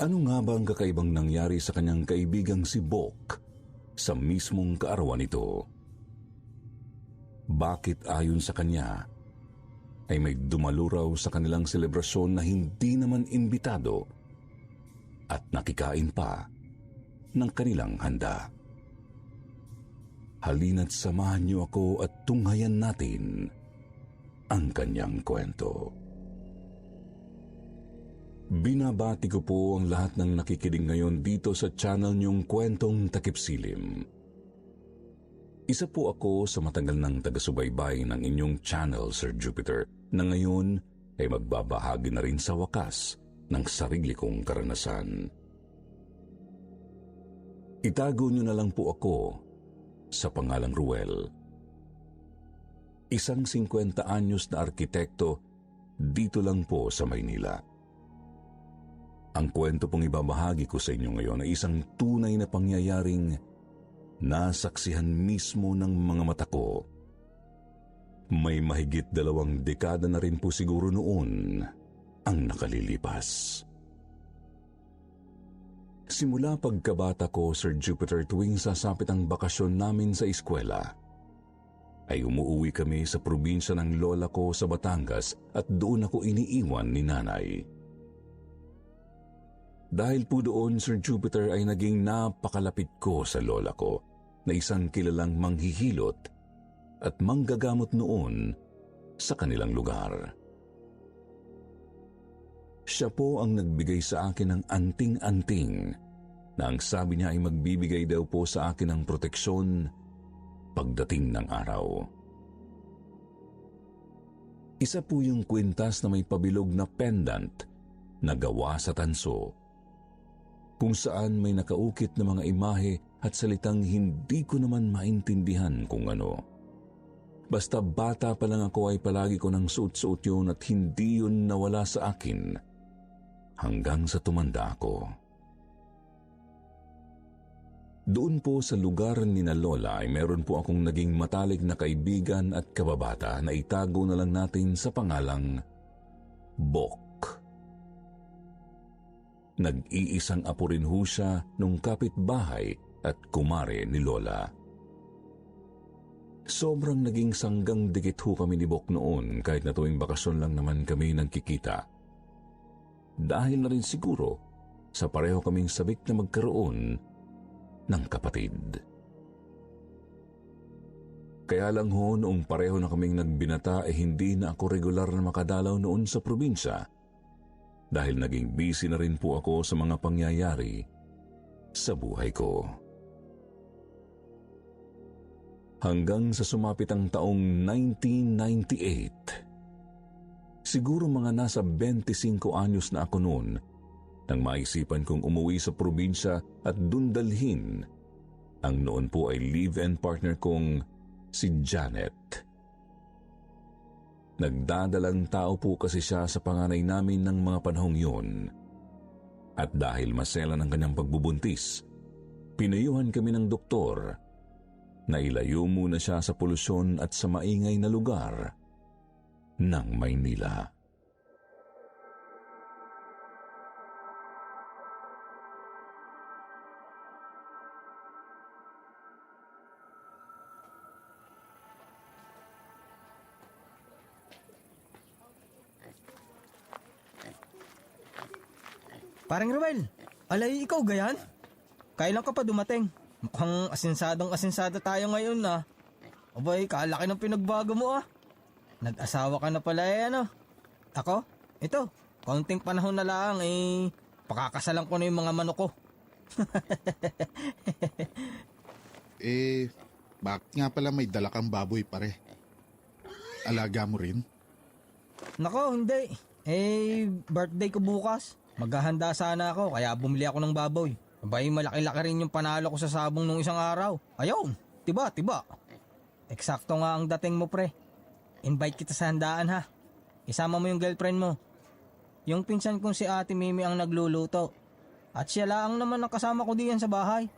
Ano nga ba ang kakaibang nangyari sa kanyang kaibigang si Bok sa mismong kaarawan nito? Bakit ayon sa kanya ay may dumalo raw sa kanilang selebrasyon na hindi naman imbitado at nakikain pa ng kanilang handa? Halina't samahan niyo ako at tunghayan natin ang kanyang kwento. Binabati ko po ang lahat ng nakikinig ngayon dito sa channel niyong Kwentong Takip Silim. Isa po ako sa matagal ng taga-subaybay ng inyong channel, Sir Jupiter, na ngayon ay magbabahagi na rin sa wakas ng sarili kong karanasan. Itago niyo na lang po ako sa pangalang Ruel. Isang 50 anyos na arkitekto dito lang po sa Maynila. Ang kwento pong ibabahagi ko sa inyo ngayon ay isang tunay na pangyayaring nasaksihan mismo ng mga mata ko. May mahigit 2 dekada na rin po siguro noon ang nakalilipas. Simula pagkabata ko, Sir Jupiter, tuwing sasapit ang bakasyon namin sa eskwela, ay umuuwi kami sa probinsya ng lola ko sa Batangas at doon ako iniiwan ni nanay. Dahil po doon, Sir Jupiter, ay naging napakalapit ko sa lola ko na isang kilalang manghihilot at manggagamot noon sa kanilang lugar. Siya po ang nagbigay sa akin ng anting-anting na ang sabi niya ay magbibigay daw po sa akin ng proteksyon pagdating ng araw. Isa po yung kwintas na may pabilog na pendant na gawa sa tanso, kung saan may nakaukit na mga imahe at salitang hindi ko naman maintindihan kung ano. Basta bata pa lang ako ay palagi ko nang suot-suot yun at hindi yun nawala sa akin hanggang sa tumanda ako. Doon po sa lugar ni na Lola ay meron po akong naging matalik na kaibigan at kababata na itago na lang natin sa pangalang Bok. Nag-iisang apo rin ho siya nung kapitbahay at kumare ni Lola. Sobrang naging sanggang dikit ho kami ni Bok noon kahit na tuwing bakasyon lang naman kami nagkikita. Dahil na rin siguro sa pareho kaming sabik na magkaroon ng kapatid. Kaya lang ho noong pareho na kaming nagbinata hindi na ako regular na makadalaw noon sa probinsya dahil naging busy na rin po ako sa mga pangyayari sa buhay ko. Hanggang sa sumapit ang taong 1998. Siguro mga nasa 25 anyos na ako noon nang maisipan kong umuwi sa probinsya at dun dalhin ang noon po ay live-in partner kong si Janet. Nagdadalang tao po kasi siya sa panganay namin ng mga panahong yun. At dahil masela ng kanyang pagbubuntis, pinayuhan kami ng doktor na ilayo muna siya sa polusyon at sa maingay na lugar ng Maynila. Parang Ruel, alay ikaw gayan? Kailan ka pa dumating? Mukhang asinsadong-asinsada tayo ngayon na. Abay, kalaki ng pinagbago mo ah. Nag-asawa ka na pala ano. Ako? Ito, kaunting panahon na lang pakakasalan ko na yung mga manok ko. Bakit nga pala may dala kang baboy pare? Alaga mo rin? Nako, hindi. Birthday ko bukas. Maghahanda sana ako kaya bumili ako ng baboy. Abay, malaki-laki rin yung panalo ko sa sabong nung isang araw. Ayun, tiba. Eksakto nga ang dating mo, pre. Invite kita sa handaan, ha. Isama mo yung girlfriend mo. Yung pinsan kong si Ate Mimi ang nagluluto. At siya lang naman ang kasama ko diyan sa bahay.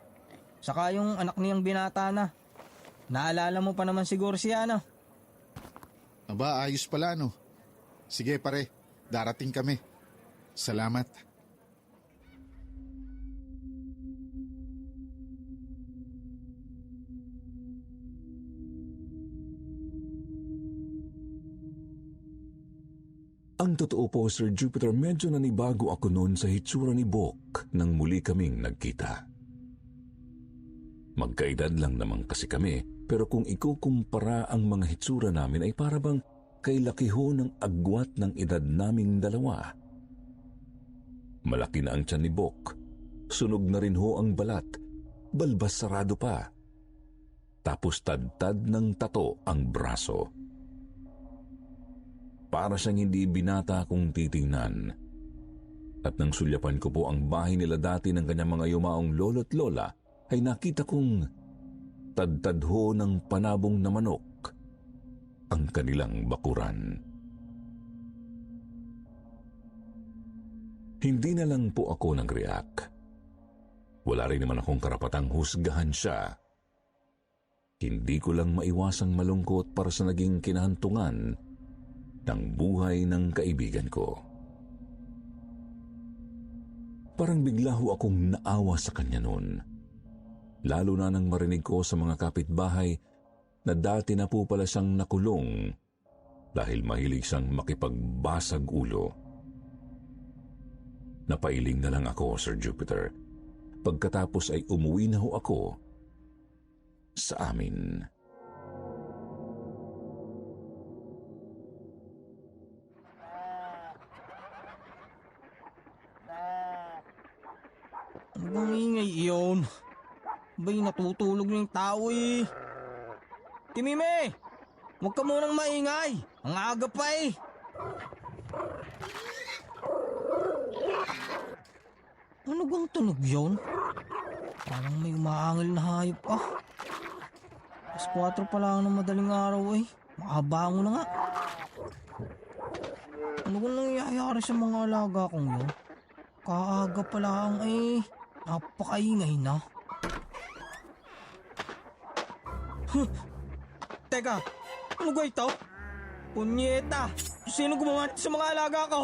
Saka yung anak niyang binata na. Naalala mo pa naman siguro siya, no? Aba, ayos pala, no? Sige, pare. Darating kami. Salamat. Ang totoo po, Sir Jupiter, medyo nanibago ako noon sa hitsura ni Bok nang muli kaming nagkita. Magkaedad lang naman kasi kami, pero kung ikukumpara ang mga hitsura namin ay parabang kailaki ho ng agwat ng edad naming dalawa. Malaki na ang tiyan ni Bok, sunog na rin ho ang balat, balbas sarado pa. Tapos tad-tad ng tato ang braso. Para siyang hindi binata kung titingnan. At nang sulyapan ko po ang bahay nila dati ng kanyang mga yumaong lolo't lola, ay nakita kong tad-tad ho ng panabong na manok ang kanilang bakuran. Hindi na lang po ako nag-react. Wala rin naman akong karapatang husgahan siya. Hindi ko lang maiwasang malungkot para sa naging kinahantungan ng buhay ng kaibigan ko. Parang bigla ho akong naawa sa kanya noon. Lalo na nang marinig ko sa mga kapitbahay na dati na po pala siyang nakulong dahil mahilig siyang makipagbasag ulo. Napailing na lang ako, Sir Jupiter. Pagkatapos ay umuwi na ho ako sa amin. Ano bang ingay iyon? Ba'y natutulog na yung tao eh. Timime! Huwag ka munang maingay. Ang aga pa eh. Ano bang tunog yun? Parang may umaangil na hayop ah. Alas 4 pa lang ng madaling araw eh. Makabango na nga. Ano bang nangyayari sa mga alaga kong yun? Kaaga pa lang eh. Napakaingay na. Teka, ano ba ito? Punyeta! Sino gumawa nito sa mga alaga ko?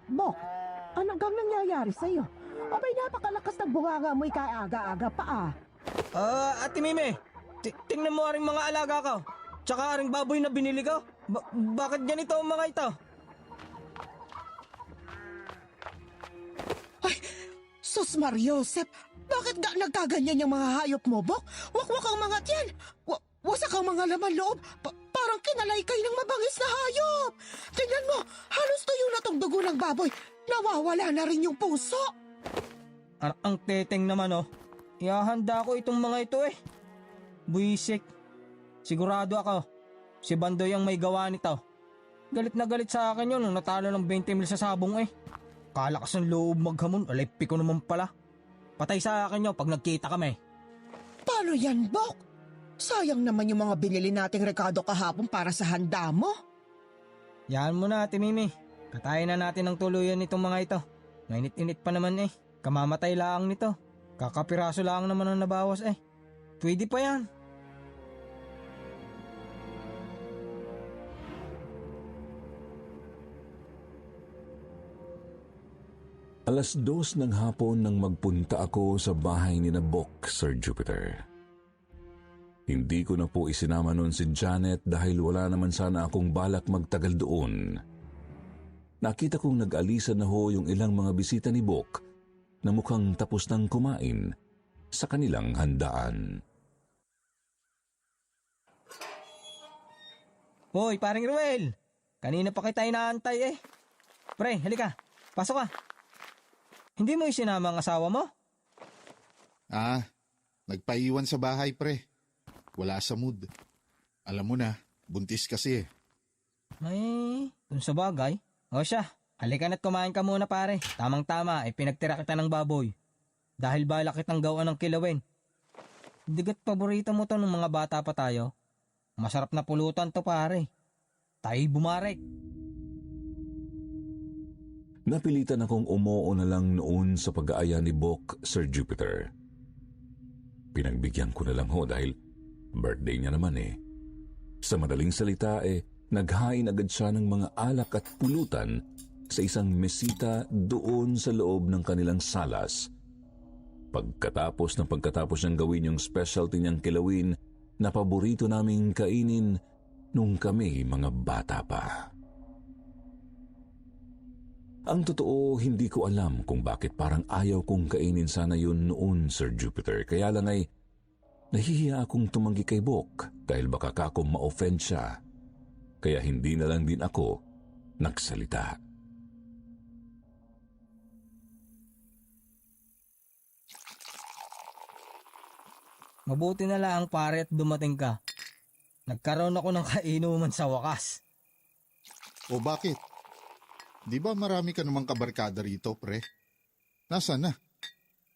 Bok, anong gang nangyayari sa'yo? Abay, napakalakas ng bunganga mo'y kaaga-aga pa ah. Ate Mime, tingnan mo aring mga alaga ko. Tsaka aring baboy na binili ko. Bakit ganito ang mga ito? Ay, Sus Mariosep, bakit nagkaganyan yung mga hayop mo, Bok? Wakwak ang mga tiyan. Wasak ang mga laman loob. Parang kinalaykay ng mabangis na hayop. Tingnan mo, halos tuyo na tong dugo ng baboy. Nawawala na rin yung puso. Ang teteng naman oh. Ihahanda ko itong mga ito eh. Buisik. Sigurado ako, si Bandoy ang may gawa nito. Galit na galit sa akin yun nung natalo ng 20 mil sa sabong eh. Kalakas ng loob maghamon, alippi ko naman pala. Patay sa akin yun pag nagkita kami. Paano yan, Bok? Sayang naman yung mga binili nating rekado kahapon para sa handa mo. Yan mo na, Ate Mimi. Katayin na natin ng tuluyan nitong mga ito. Mainit-init pa naman eh. Kamamatay lang nito. Kakapiraso lang naman ang nabawas eh. Pwede pa yan. Alas 2 ng hapon nang magpunta ako sa bahay ni na Bok, Sir Jupiter. Hindi ko na po isinama noon si Janet dahil wala naman sana akong balak magtagal doon. Nakita kong nag-alisan na ho yung ilang mga bisita ni Bok na mukhang tapos nang kumain sa kanilang handaan. Hoy, paring Ruel! Kanina pa kita inaantay eh. Pre, halika. Pasok ka. Hindi mo isinama ang asawa mo? Nagpaiwan sa bahay, pre. Wala sa mood. Alam mo na, buntis kasi eh. Kung sa bagay. O siya, halika na't kumain ka muna pare. Tamang-tama, pinagtira kita ng baboy. dahil balak kitang gawa ng kilawin. Digat paborito mo to nung mga bata pa tayo. Masarap na pulutan to pare. Tayo'y bumarek. Napilitan akong umuo na lang noon sa pag-aaya ni Bok, Sir Jupiter. Pinagbigyan ko na lang ho dahil birthday niya naman eh. Sa madaling salita naghain agad siya ng mga alak at pulutan sa isang mesita doon sa loob ng kanilang salas. Pagkatapos niyang gawin yung specialty niyang kilawin na paborito naming kainin nung kami mga bata pa. Ang totoo, hindi ko alam kung bakit parang ayaw kong kainin sana yun noon, Sir Jupiter. Kaya lang ay nahihiya akong tumanggi kay Bok dahil baka kako ma-offend siya. Kaya hindi na lang din ako nagsalita. Mabuti na lang pare at dumating ka. Nagkaroon ako ng kainuman sa wakas. O bakit? Di ba marami ka namang kabarkada rito, pre? Nasaan na?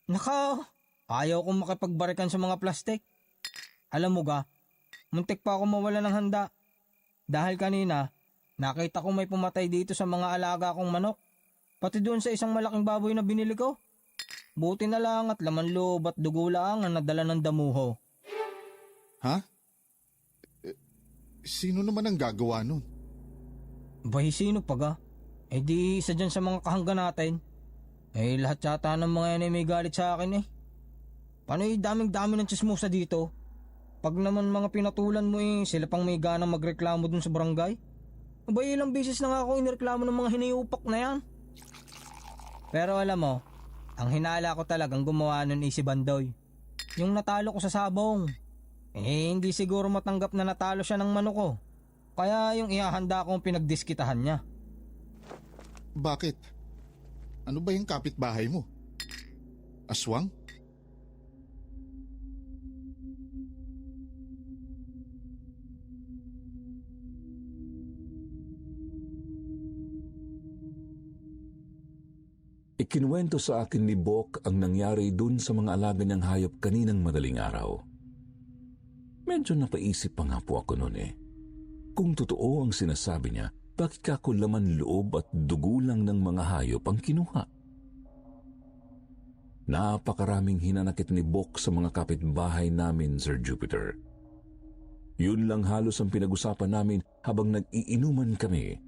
Nakaw, ayaw kong makipagbarikan sa mga plastik. Alam mo ga, muntik pa ako mawala ng handa. Dahil kanina, nakita ko may pumatay dito sa mga alaga kong manok. Pati doon sa isang malaking baboy na binili ko. Buti na lang at laman loob at dugo lang ang nadala ng damuho. Ha? Sino naman ang gagawa nun? Bahi sino pa ga? Di isa dyan sa mga kahangga natin. Lahat yata ng mga yan ay may galit sa akin eh. Paano daming-dami ng tsismusa dito? Pag naman mga pinatulan mo sila pang may ganang magreklamo dun sa barangay. Ilang beses na nga ako inireklamo ng mga hinayupak na yan. Pero alam mo, ang hinala ko talagang gumawa nun si Bandoy. Yung natalo ko sa sabong. Hindi siguro matanggap na natalo siya ng manok ko. Kaya yung ihahanda kong pinagdiskitahan niya. Bakit? Ano ba yung kapitbahay mo? Aswang? Ikinuwento sa akin ni Bok ang nangyari dun sa mga alaga niyang hayop kaninang madaling araw. Medyo napaisip pa nga po ako noon Kung totoo ang sinasabi niya, bakit kako laman loob at dugo lang ng mga hayop ang kinuha? Napakaraming hinanakit ni Bok sa mga kapitbahay namin, Sir Jupiter. Yun lang halos ang pinag-usapan namin habang nag-iinuman kami.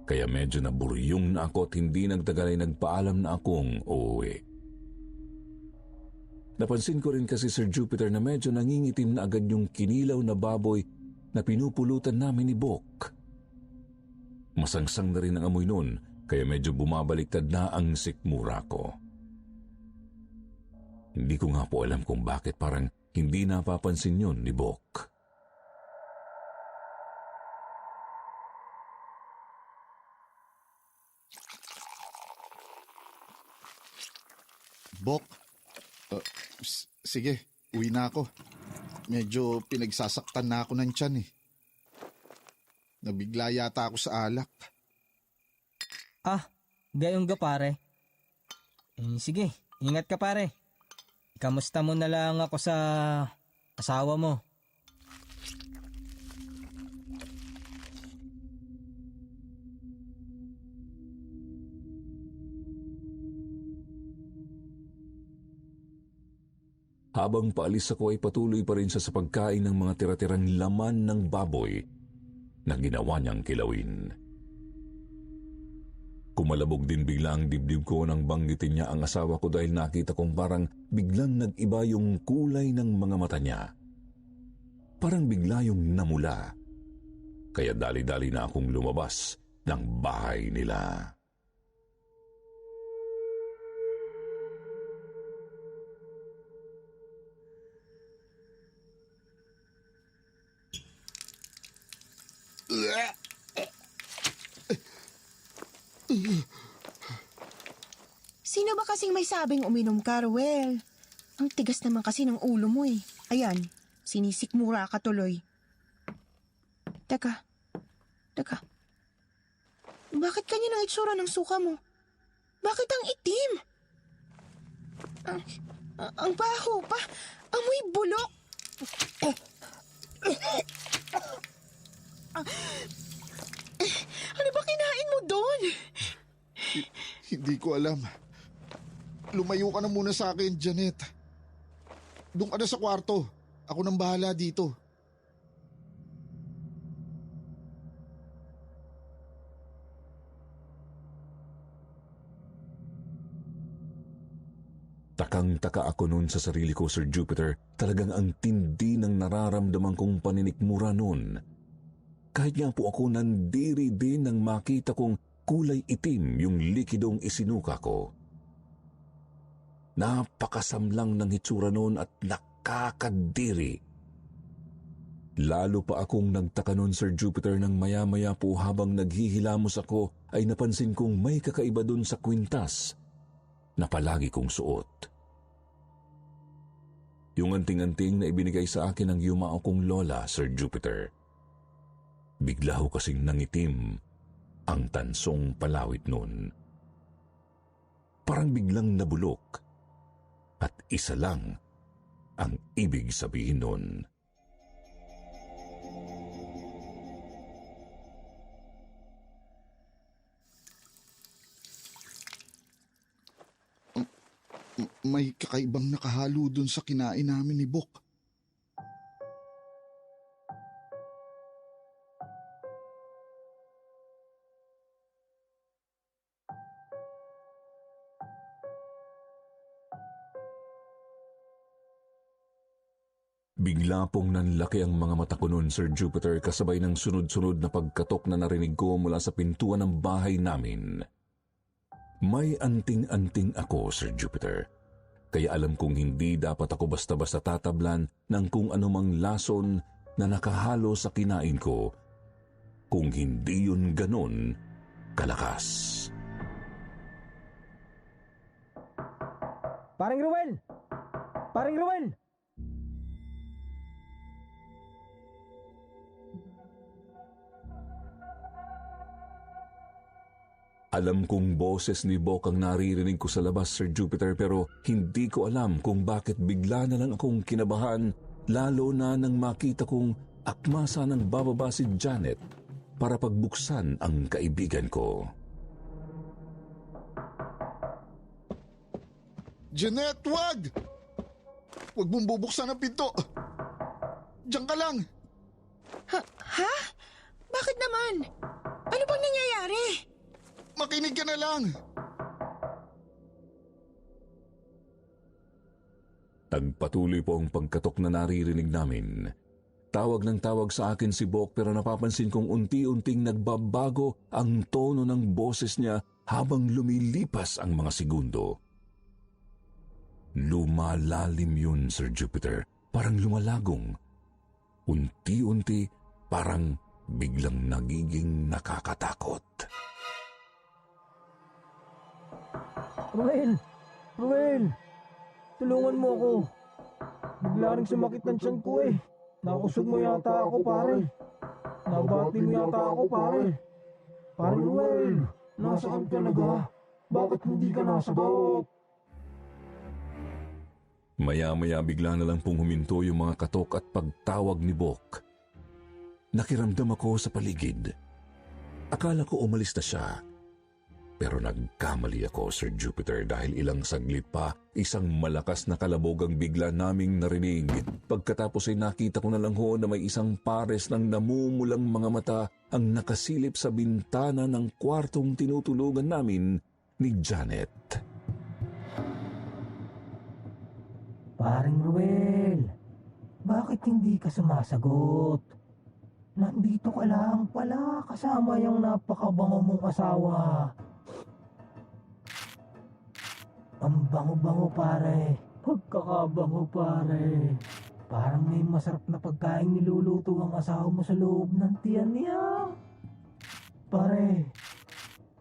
Kaya medyo naburyong na ako at hindi nagtagal ay nagpaalam na akong uuwi. Napansin ko rin kasi, Sir Jupiter, na medyo nangingitim na agad yung kinilaw na baboy na pinupulutan namin ni Bok. Masangsang na rin ang amoy nun, kaya medyo bumabaliktad na ang sikmura ko. Hindi ko nga po alam kung bakit parang hindi napapansin yun ni Bok. Bok, sige, uwi na ako. Medyo pinagsasaktan na ako ng tiyan Nabigla yata ako sa alak. Gayong ga pare. Sige, ingat ka pare. Kamusta mo na lang ako sa asawa mo? Habang paalis ako ay patuloy pa rin siya sa pagkain ng mga tira-tirang laman ng baboy na ginawa niyang kilawin. Kumalabog din bigla ang dibdib ko nang banggitin niya ang asawa ko dahil nakita kong parang biglang nag-iba yung kulay ng mga mata niya. Parang bigla yung namula. Kaya dali-dali na akong lumabas ng bahay nila. Sino ba kasing may sabing uminom ka, Ruel? Ang tigas naman kasi ng ulo mo Ayan, sinisikmura ka tuloy. Teka. Bakit kanya ng itsura ng suka mo? Bakit ang itim? Ang baho pa. Amoy bulok. Ano ba kinain mo doon? Hindi ko alam. Lumayo ka na muna sa akin, Janet. Doon ka na sa kwarto. Ako nang bahala dito. Takang-taka ako noon sa sarili ko, Sir Jupiter. Talagang ang tindi ng nararamdaman kong paninikmura noon. Kahit nga po ako nandiri din nang makita kong kulay itim yung likidong isinuka ko. Napakasamlang ng hitsura noon at nakakadiri. Lalo pa akong nagtaka noon, Sir Jupiter, nang maya-maya po habang naghihilamos ako ay napansin kong may kakaiba doon sa kwintas na palagi kong suot. Yung anting-anting na ibinigay sa akin ng yumao kong lola, Sir Jupiter. Bigla ho kasing nangitim ang tansong palawit nun. Parang biglang nabulok at isa lang ang ibig sabihin nun. May kakaibang nakahalo dun sa kinain namin ni Bok. Bigla pong nanlaki ang mga mata ko noon, Sir Jupiter, kasabay ng sunod-sunod na pagkatok na narinig ko mula sa pintuan ng bahay namin. May anting-anting ako, Sir Jupiter. Kaya alam kong hindi dapat ako basta-basta tatablan ng kung anumang lason na nakahalo sa kinain ko kung hindi yun ganon kalakas. Paring Ruel! Paring Ruel! Alam kong boses ni Bok ang naririnig ko sa labas, Sir Jupiter, pero hindi ko alam kung bakit bigla na lang akong kinabahan, lalo na nang makita kong akmasa ng bababa si Janet para pagbuksan ang kaibigan ko. Janet, wag! Huwag mong bubuksan ang pinto. Diyan ka lang. Ha? Bakit naman? Ano bang nangyayari? Makinig ka na lang. Nagpatuloy po ang pagkatok na naririnig namin. Tawag ng tawag sa akin si Bok, pero napapansin kong unti-unting nagbabago ang tono ng boses niya habang lumilipas ang mga segundo. Lumalalim yun, Sir Jupiter. Parang lumalagong. Unti-unti, parang biglang nagiging nakakatakot. Ruel! Ruel! Tulungan mo ako. Bigla rin sumakit ng tiyan ko eh. Nakusog mo yata ako, pare. Nabati mo yata ako, pare. Pare Ruel, nasaan ka na ba? Bakit hindi ka nasagot? Maya-maya bigla na lang pong huminto yung mga katok at pagtawag ni Bok. Nakiramdam ako sa paligid. Akala ko umalis na siya. Pero nagkamali ako, Sir Jupiter, dahil ilang saglit pa, isang malakas na kalabog ang bigla naming narinig. Pagkatapos ay nakita ko na lang ho na may isang pares ng namumulang mga mata ang nakasilip sa bintana ng kwartong tinutulugan namin ni Janet. Paring Ruel, bakit hindi ka sumasagot? Nandito ka lang pala kasama yung napakabango mong asawa. Ang bango-bango, pare. Pagkakabango, pare. Parang may masarap na pagkain niluluto ang asawa mo sa loob ng tiyan niya. Pare,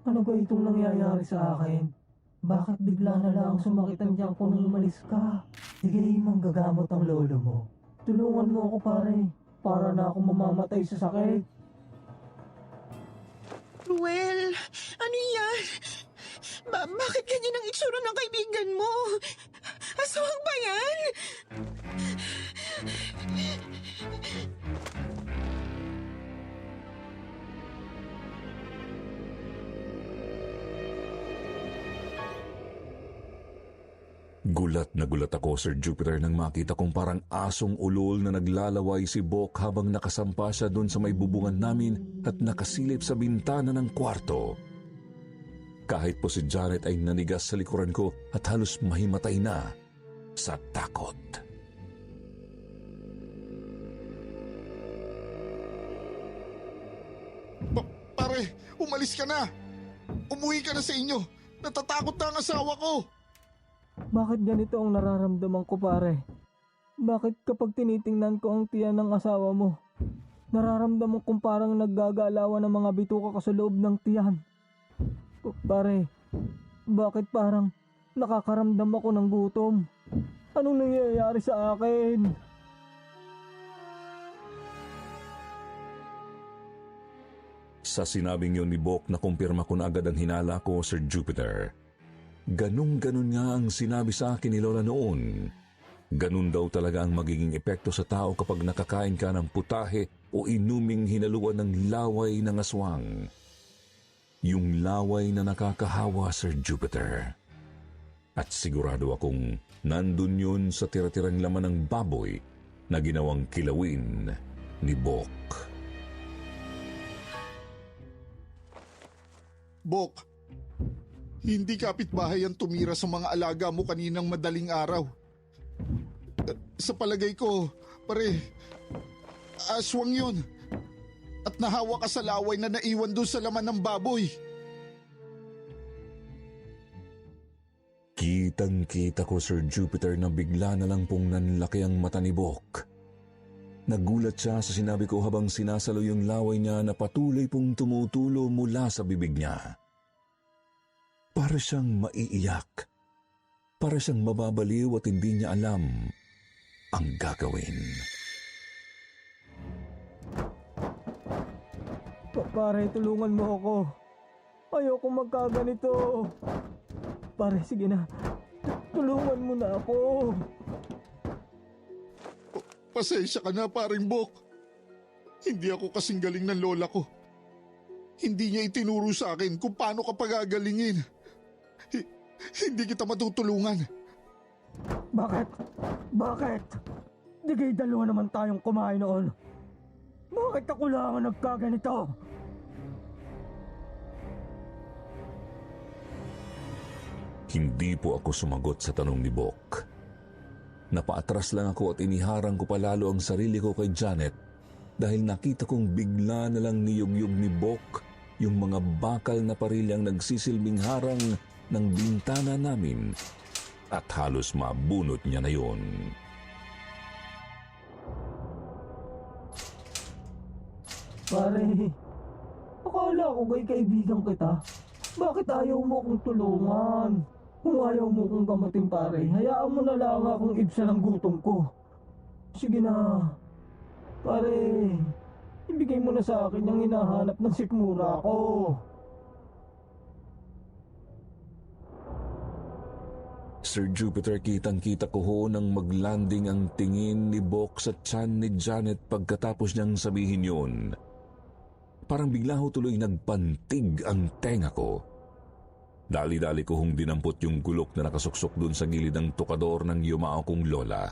ano ba itong nangyayari sa akin? Bakit bigla na lang sumakit ang tiyan ko nung umalis ka? Sige, manggagamot ang lolo mo. Tulungan mo ako, pare. Para na ako mamamatay sa sakit. Ruel, ano yan? Bakit ganyan ang itsura ng kaibigan mo? Aswang ba yan? Gulat na gulat ako, Sir Jupiter, nang makita kong parang asong ulol na naglalaway si Bok habang nakasampa siya doon sa may bubungan namin at nakasilip sa bintana ng kwarto. Kahit po si Janet ay nanigas sa likuran ko at halos mahimatay na sa takot. Pare, umalis ka na. Umuwi ka na sa inyo. Natatakot na ang asawa ko. Bakit ganito ang nararamdaman ko, pare? Bakit kapag tinitingnan ko ang tiyan ng asawa mo, nararamdaman kong parang naggagalawan ng mga bituka ko sa loob ng tiyan? Pare, bakit parang nakakaramdam ako ng gutom? Anong nangyayari sa akin? Sa sinabing yun ni Bok, nakumpirma ko na agad ang hinala ko, Sir Jupiter. Ganun-ganun nga ang sinabi sa akin ni Lola noon. Ganun daw talaga ang magiging epekto sa tao kapag nakakain ka ng putahe o inuming hinaluan ng laway ng aswang. Yung laway na nakakahawa, Sir Jupiter. At sigurado akong nandun yun sa tira-tirang laman ng baboy na ginawang kilawin ni Bok. Bok, hindi kapitbahay ang tumira sa mga alaga mo kaninang madaling araw. Sa palagay ko, pare, aswang yun. At nahawa ka sa laway na naiwan doon sa laman ng baboy. Kitang-kita ko, Sir Jupiter, na bigla na lang pong nanlaki ang mata ni Bok. Nagulat siya sa sinabi ko habang sinasalo yung laway niya na patuloy pong tumutulo mula sa bibig niya. Para siyang maiiyak. Para siyang mababaliw at hindi niya alam ang gagawin. Pare, tulungan mo ako. Ayoko magkaganito. Pare, sige na. Tulungan mo na ako. Pasensya ka na, paring Bok. Hindi ako kasing galing ng lola ko. Hindi niya itinuro sa akin kung paano ka pagagalingin. Hindi kita matutulungan. Bakit? Bakit? Di kayo dalawa naman tayong kumain noon. Bakit ako lang ang nagkaganito? Hindi po ako sumagot sa tanong ni Bok. Napaatras lang ako at iniharang ko palalo ang sarili ko kay Janet dahil nakita kong bigla na lang niyog-yog ni Bok yung mga bakal na parilyang nagsisilbing harang ng bintana namin at halos mabunot niya na yun. Pare, akala ko kay kaibigan kita. Bakit ayaw mo kong tulungan? Kung ayaw mo kong gamatin, pare, hayaan mo na lang akong ibsan ang gutom ko. Sige na. Pare, ibigay mo na sa akin yung hinahanap ng sikmura ko. Sir Jupiter, kitang-kita ko ho nang maglanding ang tingin ni Bok sa tiyan ni Janet pagkatapos niyang sabihin yun. Parang bigla ho tuloy nagpantig ang tenga ko. Dali-dali ko hong dinampot yung gulok na nakasuksok dun sa gilid ng tukador ng yumao kong lola.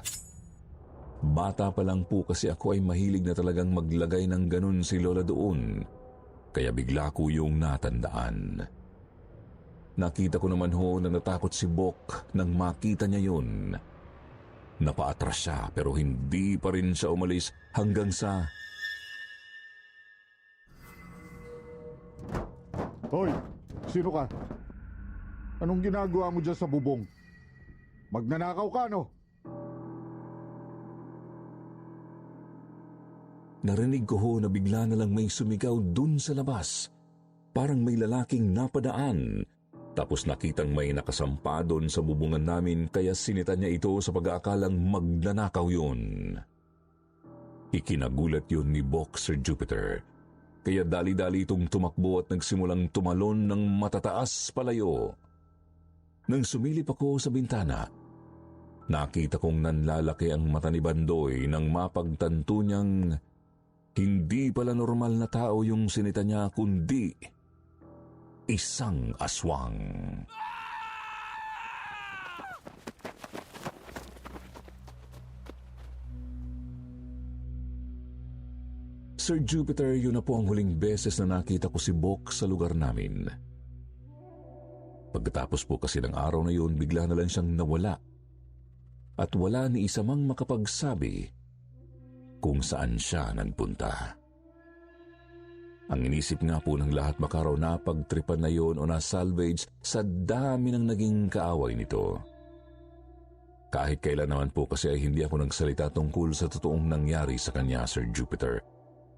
Bata pa lang po kasi ako ay mahilig na talagang maglagay ng ganun si lola doon. Kaya bigla ko yung natandaan. Nakita ko naman ho na natakot si Bok nang makita niya yun. Napaatras siya pero hindi pa rin siya umalis hanggang sa... Hoy, sino ka? Anong ginagawa mo dyan sa bubong? Magnanakaw ka, no? Narinig ko ho na bigla na lang may sumigaw dun sa labas. Parang may lalaking napadaan. Tapos nakitang may nakasampa doon sa bubungan namin kaya sinita niya ito sa pag-aakalang magnanakaw yun. Ikinagulat yun ni Bok, Sir Jupiter. Kaya dali-dali itong tumakbo at nagsimulang tumalon ng matataas palayo. Nang sumilip ako sa bintana, nakita kong nanlalaki ang mata ni Bandoy nang mapagtanto niyang hindi pala normal na tao yung sinita niya kundi isang aswang. Sir Jupiter, yun na po ang huling beses na nakita ko si Bok sa lugar namin. Pagkatapos po kasi ng araw na yun, bigla na lang siyang nawala. At wala ni isa mang makapagsabi kung saan siya nagpunta. Ang inisip nga po ng lahat baka raw napagtripan na yun o na-salvage sa dami ng naging kaaway nito. Kahit kailan naman po kasi ay hindi ako nagsalita tungkol sa totoong nangyari sa kanya, Sir Jupiter.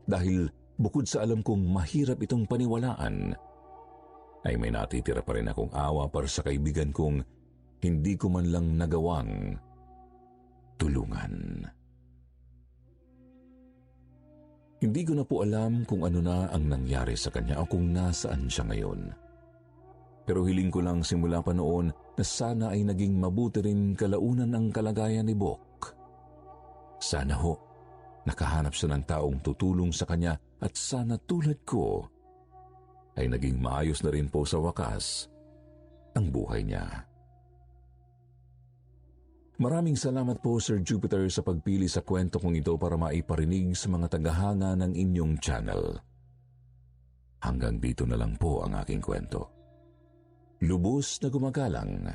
Dahil bukod sa alam kong mahirap itong paniwalaan, ay may natitira pa rin akong awa para sa kaibigan kong hindi ko man lang nagawang tulungan. Hindi ko na po alam kung ano na ang nangyari sa kanya o kung nasaan siya ngayon. Pero hiling ko lang simula pa noon na sana ay naging mabuti rin kalaunan ang kalagayan ni Bok. Sana ho, nakahanap siya ng taong tutulong sa kanya at sana tulad ko ay naging maayos na rin po sa wakas ang buhay niya. Maraming salamat po, Sir Jupiter, sa pagpili sa kwento kong ito para maiparinig sa mga tagahanga ng inyong channel. Hanggang dito na lang po ang aking kwento. Lubos na gumagalang,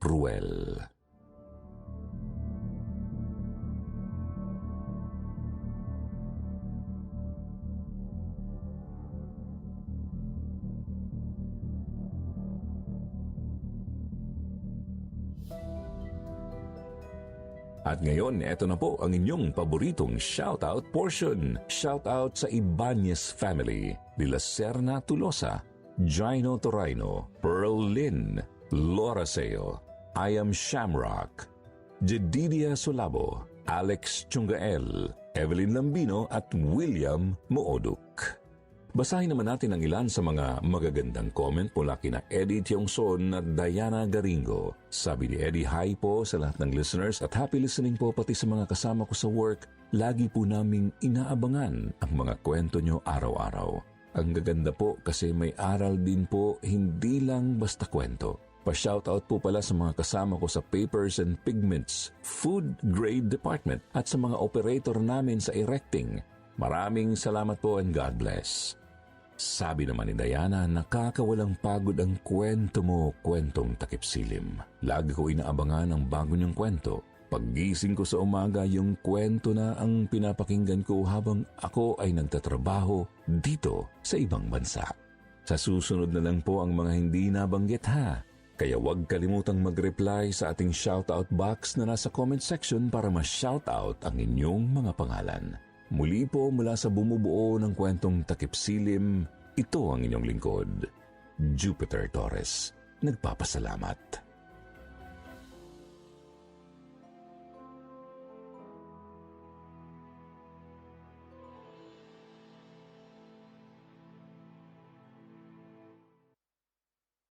Ruel. At ngayon, eto na po ang inyong paboritong shoutout portion. Shoutout sa Ibanez family, Dila Serna Tulosa, Gino Torino, Pearl Lynn, Laura Seo, I Am Shamrock, Jedidia Solabo, Alex Chungael, Evelyn Lambino at William Mooduk. Basahin naman natin ang ilan sa mga magagandang comment mula kina Eddie Tiongson at Diana Garingo. Sabi ni Eddie, hi po sa lahat ng listeners at happy listening po pati sa mga kasama ko sa work. Lagi po naming inaabangan ang mga kwento nyo araw-araw. Ang gaganda po kasi may aral din po, hindi lang basta kwento. Pa-shoutout po pala sa mga kasama ko sa Papers and Pigments, Food Grade Department at sa mga operator namin sa erecting. Maraming salamat po and God bless. Sabi naman ni Diana, nakakawalang pagod ang kwento mo, kwentong takip silim. Lagi ko inaabangan ang bago niyang kwento. Paggising ko sa umaga, yung kwento na ang pinapakinggan ko habang ako ay nagtatrabaho dito sa ibang bansa. Sa susunod na lang po ang mga hindi nabanggit ha. Kaya huwag kalimutang mag-reply sa ating shoutout box na nasa comment section para ma-shoutout ang inyong mga pangalan. Muli po mula sa bumubuo ng kwentong takip silim, ito ang inyong lingkod, Jupiter Torres. Nagpapasalamat.